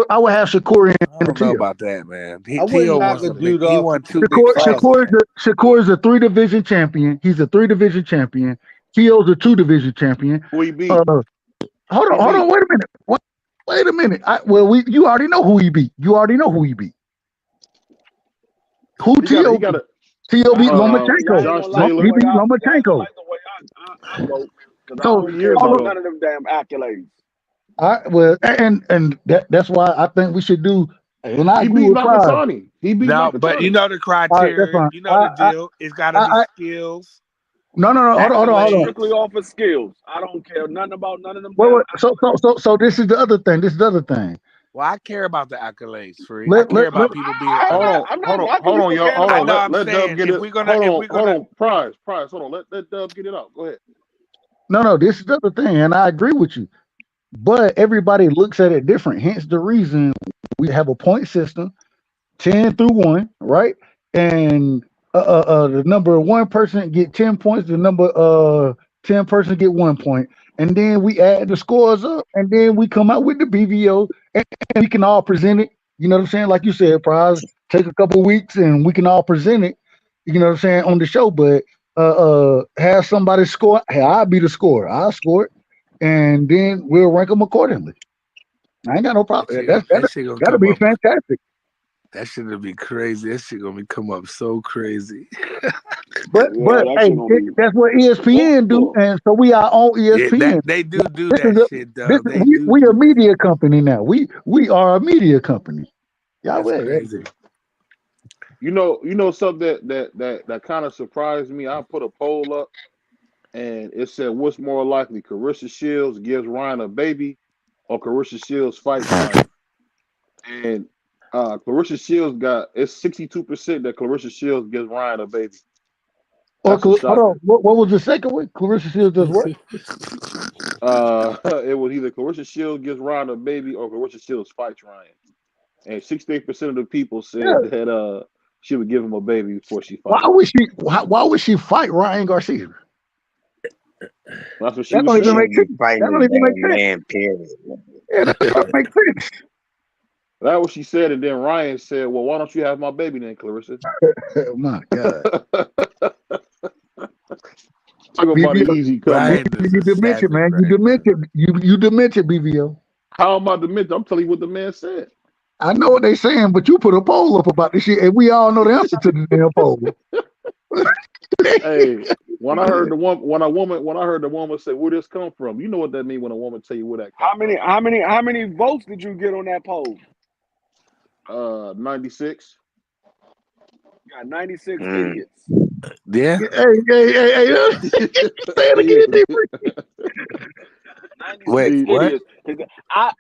I would have Shakur in I the don't know T.O. about that, man. I T.O. wouldn't knock wants a to make. dude He off won because two big fights. Shakur is a 3-division champion. He's a 3-division champion. T.O.'s a 2-division champion. Who he beat? Hold on, wait a minute. Wait a minute. You already know who he beat. Who T.O. beat? T.O. beat Lomachenko. He beat Lomachenko. I vote because I So don't care about none of them damn accolades. that's why I think we should do. And I He agree beat with Pride. Nakatani. He beat No, Nakatani. but you know the All right, that's criteria. fine. You know the deal. It's got to be skills. No. Hold on. Strictly off of skills. I don't care nothing about none of them. Wait. So this is the other thing. Well, I care about the accolades, Free. I Let care about people being. Hold on, y'all. Hold I on. know. I'm Let saying Dub get if it. we're gonna, Hold on. Prize. Hold on. Let Dub get it out. Go ahead. No. This is the other thing, and I agree with you. But everybody looks at it different. Hence the reason we have a point system, 10 through 1, right? And the number 1 person get 10 points. The number 10 person get 1 point. And then we add the scores up, and then we come out with the BVO, and we can all present it. You know what I'm saying? Like you said, Prize, take a couple weeks, and we can all present it. You know what I'm saying on the show. But have somebody score. Hey, I'll be the scorer. I'll score it, and then we'll rank them accordingly. I ain't got no problem. That shit gonna That'll come be up. fantastic. That shit gonna be crazy. That shit gonna come up so crazy. But hey, that's what ESPN do, and so we are on ESPN. They do that shit, though. We a media company now. We are a media company. Y'all That's crazy. You know something that kind of surprised me. I put a poll up, and it said, "What's more likely, Carissa Shields gives Ryan a baby, or Carissa Shields fights Ryan?" And Clarissa Shields it's 62% that Clarissa Shields gives Ryan a baby. Hold on. What was the second one? Clarissa Shields does what? It was either Clarissa Shields gives Ryan a baby or Clarissa Shields fights Ryan. And 68% of the people said that she would give him a baby before she fights. Why would she fight Ryan Garcia? That's what she was saying. That don't even make sense. Man, period. Yeah, that don't make sense. That's what she said, and then Ryan said, "Well, why don't you have my baby then, Clarissa?" Oh my God. Talk about an easy come. You dementia, man. You dementia, BVO. How am I dementia? I'm telling you what the man said. I know what they saying, but you put a poll up about this shit, and we all know the answer to the damn poll. Hey, when I heard the woman say, "Where this come from?" You know what that means when a woman tell you where that come from. How many votes did you get on that poll? 96. Got 96 idiots. Yeah. Hey. Say it again, Wait, what? I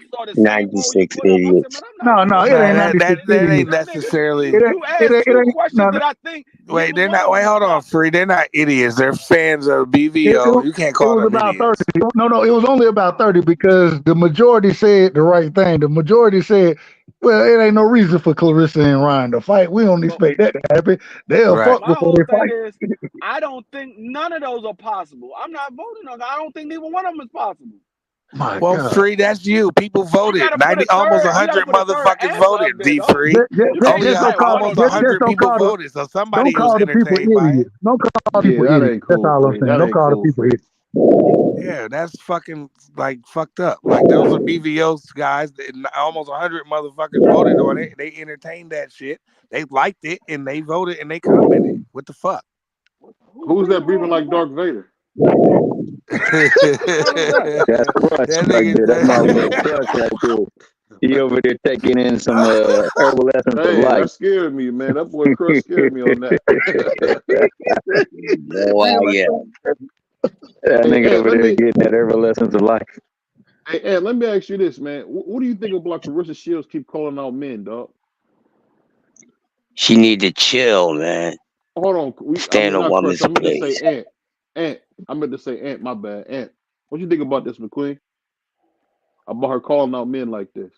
started 96 idiots. No, it ain't 96 that idiots. ain't necessarily. You asked two questions that I think. Wait, they're not. Wait, hold on, Free. They're not idiots. They're fans of BVO. You can't call them about idiots. 30. No, it was only about 30 because the majority said the right thing. The majority said, "Well, it ain't no reason for Clarissa and Ryan to fight. We don't expect that to happen. They'll fuck before they fight." Is, I don't think none of those are possible. I'm not voting on that. I don't think neither one of them is possible. Well, God. Free, that's you. People voted. Almost 100 motherfuckers voted. V Free. Only almost 100 people voted, so somebody was entertained by it. Don't call people idiots. That's all I'm saying. Don't call the people idiots. Yeah, that's fucking like fucked up. Like those are BVO's guys. Almost 100 motherfuckers voted on it. They entertained that shit. They liked it and they voted and they commented. What the fuck? Who's that breathing like Darth Vader? That's Crush right there. That's my boy Crush right there. He over there taking in some herbal essence of life. That scared me, man. That boy Crush scared me on that. Yeah. That nigga over there getting that herbal essence of life. Hey, let me ask you this, man. What do you think about Clarissa Shields keep calling out men, dog? She need to chill, man. Hold on. Stand a woman's place. To say Ant. I meant to say Ant. My bad, Ant. What you think about this, McQueen? About her calling out men like this?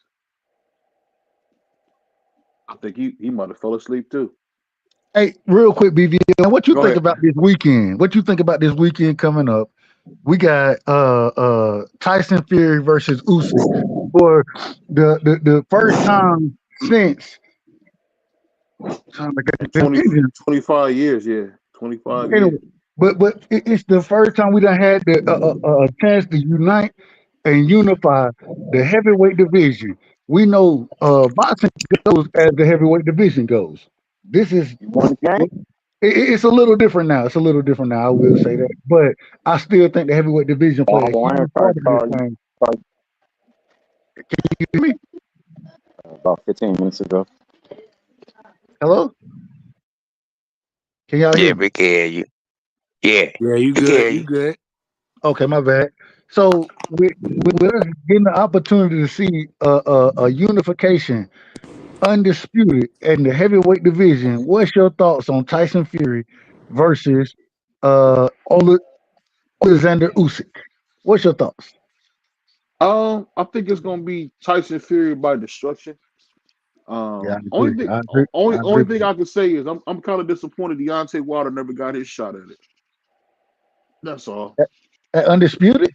I think he might have fell asleep too. Hey, real quick, BVO, what you Go think ahead. about this weekend? What you think about this weekend coming up? We got Tyson Fury versus Usyk for the first time since trying to get the 20, division. 25 years, yeah. 25 Anyway, years. but it's the first time we done had the chance to unite and unify the heavyweight division. We know boxing goes as the heavyweight division goes. This is You won the game. it's a little different now. It's a little different now. I will say that, but I still think the heavyweight division play a Ryan huge tried part to of this call you thing. Can you hear me? about 15 minutes ago. Hello? Can y'all hear Yeah, me? we can hear you. Yeah, Yeah, you we can good. hear You you. good. Okay, my bad. So with us getting the opportunity to see a unification, undisputed in the heavyweight division, what's your thoughts on Tyson Fury versus Alexander Usyk? What's your thoughts? I think it's gonna be Tyson Fury by destruction. Yeah, I Only agree. thing, I agree. I only agree with thing you. I can say is I'm kind of disappointed Deontay Wilder never got his shot at it. That's all. Undisputed.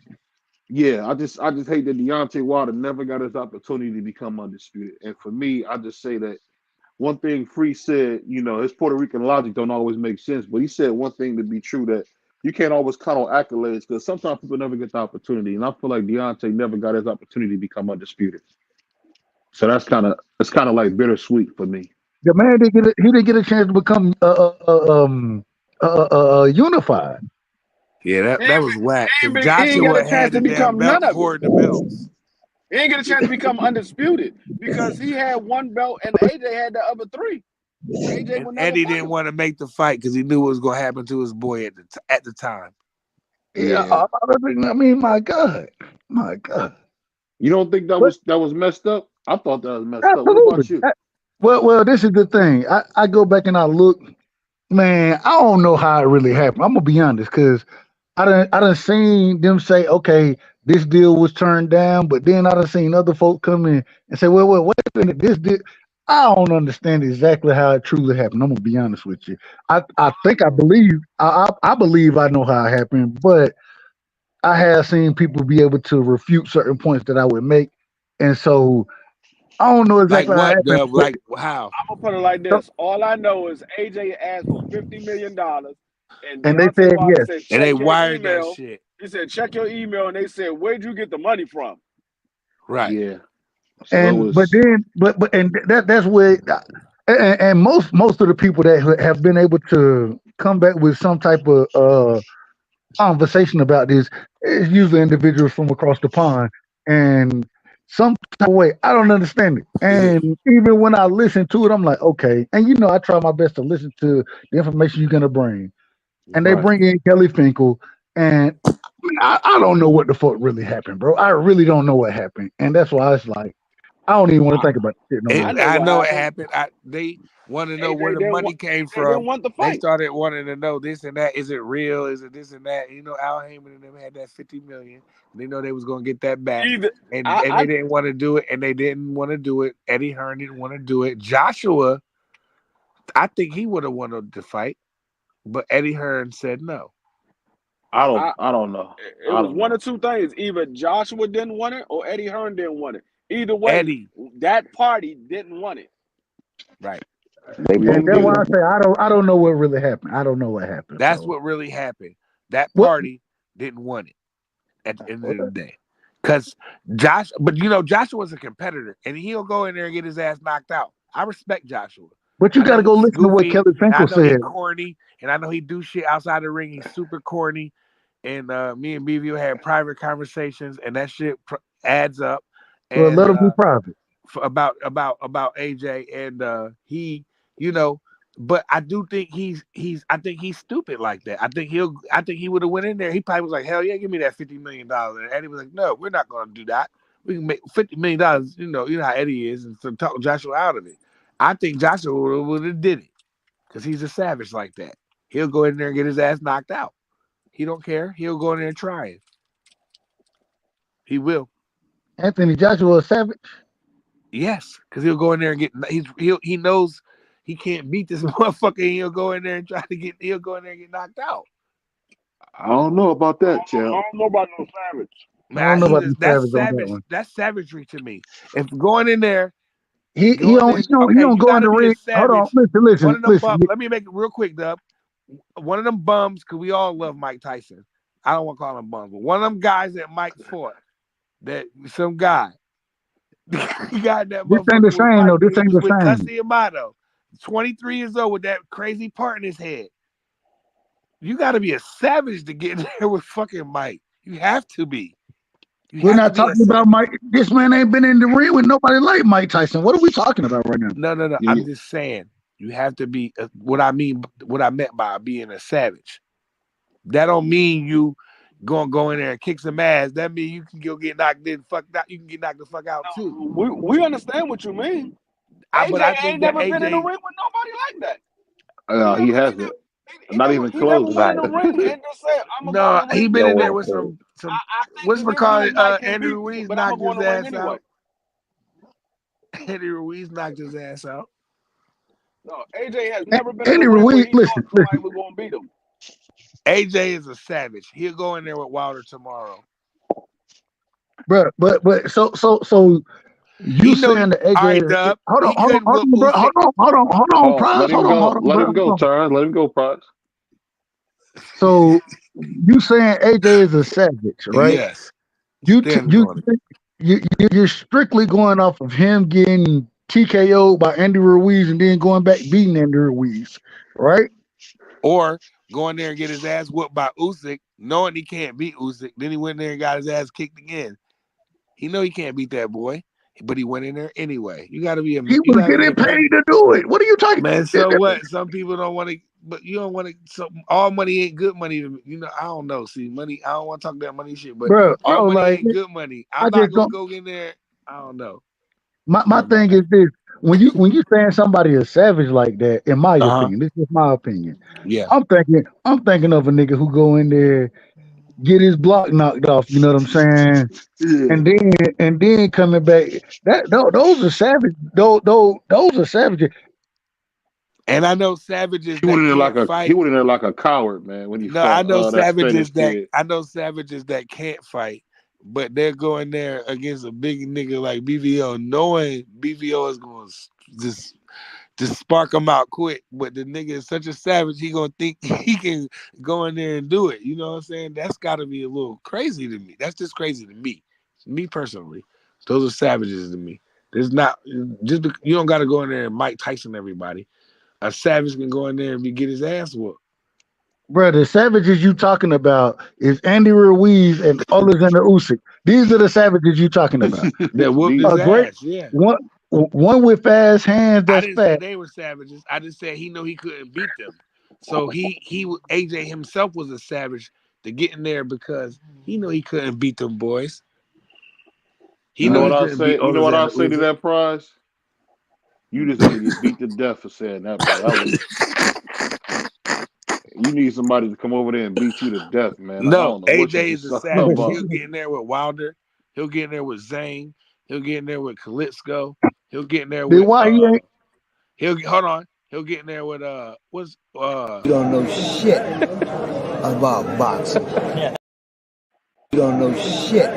Yeah, I just hate that Deontay Wilder never got his opportunity to become undisputed. And for me, I just say that one thing Free said, his Puerto Rican logic don't always make sense, but he said one thing to be true, that you can't always count on accolades because sometimes people never get the opportunity. And I feel like Deontay never got his opportunity to become undisputed. So it's kind of like bittersweet for me. The man he didn't get a chance to become unified. Yeah, that was whack. Because He ain't get a Joshua chance had to the damn become none belt, of it. hoarding the belts. He ain't get a chance to become undisputed because he had one belt and AJ had the other three. AJ And would never Eddie fight didn't him. want to make the fight because he knew what was going to happen to his boy at the time. Yeah, Yeah. I mean, my God, my God. You don't think that But was messed up? I thought that was messed up. What absolutely. about you? Well, this is the thing. I go back and I look, man. I don't know how it really happened. I'm gonna be honest, because I done seen them say, okay, this deal was turned down, but then I done seen other folk come in and say, well, wait a minute, this deal. I don't understand exactly how it truly happened. I'm gonna be honest with you. I think I believe I believe I know how it happened, but I have seen people be able to refute certain points that I would make, and so I don't know Like exactly how it what, happened, Dub? but Like how? I'm gonna put it like so- this. All I know is AJ asked for $50 million, and and they Deontay said Wilder yes. said, And they "Check your wired that email." shit. He said, "Check your email," and they said, "Where'd you get the money from?" Right. Yeah. So it And but was then but and that's where and most of the people that have been able to come back with some type of conversation about this is usually individuals from across the pond, and some type of way I don't understand it. And even when I listen to it, I'm like, okay. And I try my best to listen to the information you're gonna bring, and they right. bring in Kelly Finkel, and I don't know what the fuck really happened, bro. I really don't know what happened, and that's why it's like I don't even want to think about shit no I more. know I what know it happened. happened. They want to know where AJ the didn't money want. came AJ didn't from. want the They fight. started wanting to know this and that. Is it real? Is it this and that? Al Heyman and them had that 50 million. They know they was gonna get that back, Either and I they didn't want to do it, and they didn't want to do it. Eddie Hearn didn't want to do it. Joshua, I think he would have wanted to fight, but Eddie Hearn said no. I don't know. it I was don't one know. or two things. Either Joshua didn't want it or Eddie Hearn didn't want it. Either way, Eddie, that party didn't want it. right? They And both that's did. why I say I don't know what really happened. I don't know what happened. That's So what really happened. That what? party didn't want it at the end of the day. Because but Joshua was a competitor and he'll go in there and get his ass knocked out. I respect Joshua. But you I got know to go he's listen to what goofy, Kelly and I Finkel know he said. corny, and I know he do shit outside the ring. He's super corny. And me and BVO had private conversations, and that shit adds up. Well, And let him be private. about AJ, and you know, but I do think I think he's stupid like that. I think he would have went in there. He probably was like, hell yeah, give me that $50 million. And Eddie was like, no, we're not gonna do that. We can make $50 million. You know how Eddie is, and so talk Joshua out of it. I think Joshua would have did it because he's a savage like that. He'll go in there and get his ass knocked out. He don't care. He'll go in there and try it. He will. Anthony Joshua is savage. Yes, because he'll go in there and he knows he can't beat this motherfucker. And he'll go in there and he'll go in there and get knocked out. I don't know about that, I champ. don't know about no Savage. I don't know about the That's Savage on that savage. one. That's savagery to me. If going in there, He don't you go in gotta the be a ring. Hold on, savage. listen. Let me make it real quick, Dub. One of them bums, because we all love Mike Tyson. I don't want to call him bums, but one of them guys that Mike fought, that some guy, he got that This ain't the motherfucker with same Mike, though. but This he ain't was the with same. Custody Amato, 23 years old with that crazy part in his head. You got to be a savage to get in there with fucking Mike. You have to be. We're not talking about Mike. This man ain't been in the ring with nobody like Mike Tyson. What are we talking about right now? No. Yeah. I'm just saying you have to be what I meant by being a savage. That don't mean you gonna go in there and kick some ass. That means you can go get knocked in, fucked out. You can get knocked the fuck out too. We understand what you mean. But I AJ think ain't that never been in the AJ, ring with nobody like that. He hasn't. Not even close. He never went in the ring and just said, "I'm gonna go in the ring." he been in there with some. I What's think it called? Mike can Andrew beat me, Ruiz but I'm knocked gonna his go in the ring ass anyway. out. Andrew Ruiz knocked his ass out. No, AJ has never been in Andy the ring where Ruiz, he thought somebody was gonna beat him. AJ is a savage. He'll go in there with Wilder tomorrow. But so you saying that AJ? All right, Dub. Hold on, bro. Hold on, Prize. Let him go, Charles. Let him go, Prize. So you saying AJ is a savage, right? Yes. You're strictly going off of him getting TKO'd by Andy Ruiz and then going back beating Andy Ruiz, right? Or going there and get his ass whooped by Usyk, knowing he can't beat Usyk. Then he went there and got his ass kicked again. He know he can't beat that boy, but he went in there anyway. You got to be a. He was getting paid to do it. What are you talking about? Man, about? so what? Some people don't want to, but you don't want to. So all money ain't good money. I don't know. See, money. I don't want to talk that money shit, but all money ain't good money. I'm not gonna go in there. I don't know. My thing is this: when you saying somebody is savage like that, in my opinion, this is my opinion. Yeah, I'm thinking of a nigga who go in there, get his block knocked off. You know what I'm saying? Yeah. And then coming back. Those are savage. Those are savages. And I know savages. He went in there like a coward, man. When he fought, I know savages kid. I know savages that can't fight, but they're going there against a big nigga like BVO, knowing BVO is going to just spark them out quick. But the nigga is such a savage, he gonna think he can go in there and do it. You know what I'm saying? That's got to be a little crazy to me. That's just crazy to me personally. Those are savages to me. There's not just you don't got to go in there and Mike Tyson everybody. A savage can go in there and get his ass whooped. Bro, the savages you talking about is Andy Ruiz and Alexander Usyk. These are the savages you talking about. That whooped his ass, yeah. One with fast hands. That's I didn't fast. say they were savages. I just said he know he couldn't beat them. So he AJ himself was a savage to get in there because he know he couldn't beat them boys. You know what I say? You know what I say to that, Prize? You deserve to get beat to death for saying that, bro. You need somebody to come over there and beat you to death, man. Like, No, AJ is a savage. About. He'll get in there with Wilder. He'll get in there with Zane. He'll get in there with Klitschko. He'll get in there with. Why he ain't? Hold on. He'll get in there with You don't know shit about boxing. Yeah. You don't know shit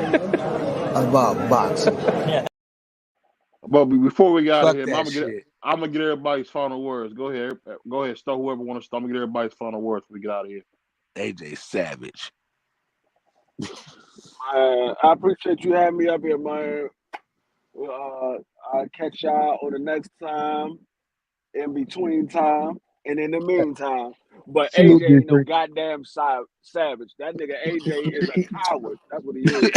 about boxing. Yeah. But before we got out of here, I'm gonna get everybody's final words. Go ahead, start whoever wants to start. I'm gonna get everybody's final words before we get out of here. AJ Savage. I appreciate you having me up here, man. I'll catch y'all on the next time, in between time, and in the meantime. But AJ ain't no goddamn savage. That nigga AJ is a coward. That's what he is.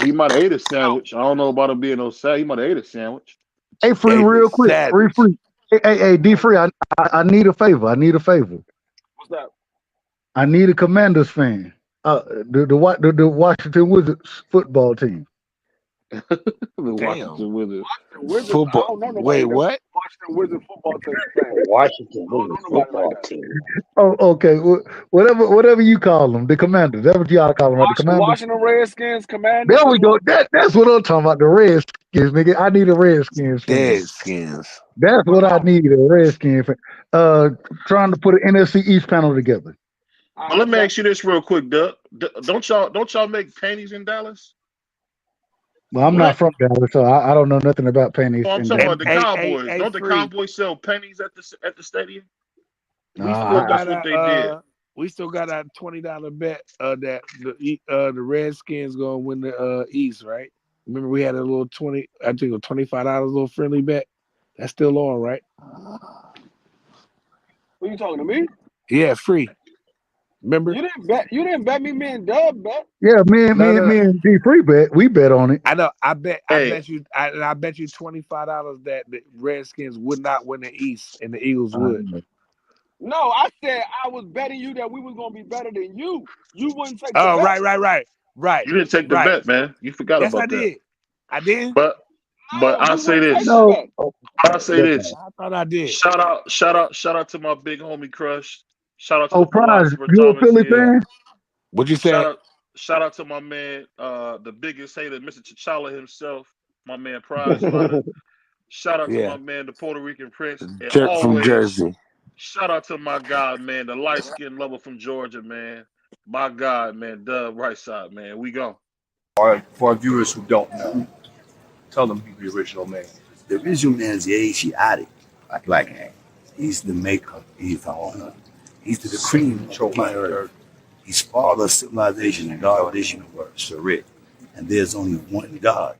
He might have ate a sandwich. I don't know about him being no savage. He might have ate a sandwich. Hey, Free, real quick. Free. Hey, D Free, I need a favor. What's that? I need a Commanders fan. The Washington Wizards football team. Washington Wizards. Football. I don't know nobody. Wait, what? Washington Wizards football team. Washington Wizards football team. Oh, okay. Whatever you call them, the Commanders. That's what y'all call them, right? The Commanders. Washington Redskins, Commanders. There we go. That's what I'm talking about. The Redskins. Redskins, nigga. I need a Redskins fan. Deadskins. That's what I need, a Redskins fan. Trying to put an NFC East panel together. Well, let me ask you this real quick, Doug. Don't y'all make panties in Dallas? Well, I'm not from Dallas, so I don't know nothing about pennies. Oh, I'm talking about the Cowboys. Don't the Cowboys sell pennies at the stadium? That's what they did. We still got our $20 bet that the Redskins gonna win the East, right? Remember we had a little I think a $25 little friendly bet. That's still on, right? What you talking to me? Yeah, free. Remember? You didn't bet me and Dub bet. Yeah, me and D Free bet. We bet on it. I know. I bet you. I bet you $25 that the Redskins would not win the East and the Eagles would. No, I said I was betting you that we was gonna be better than you. You wouldn't take. Oh, the bet. right. You didn't take the bet, man. You forgot yes, about that. Yes, I did. But I'll say this. I'll say this. I thought I did. Shout out to my big homie Crush. Shout out to the Prize. You a Philly fan? What'd you say? Shout out to my man, the biggest hater, Mr. T'Challa himself, my man Prize Rider. Shout out to my man, the Puerto Rican Prince. And always, from Jersey. Shout out to my God, man, the light-skinned lover from Georgia, man. My God, man, Dub right side, man. We go. For our viewers who don't know, tell them who the original man. The original man is the Asiatic, black man. He's the maker. He's the owner. He's the cream control planet Earth. He's father of civilization and God of this universe, Sarit. And there's only one God.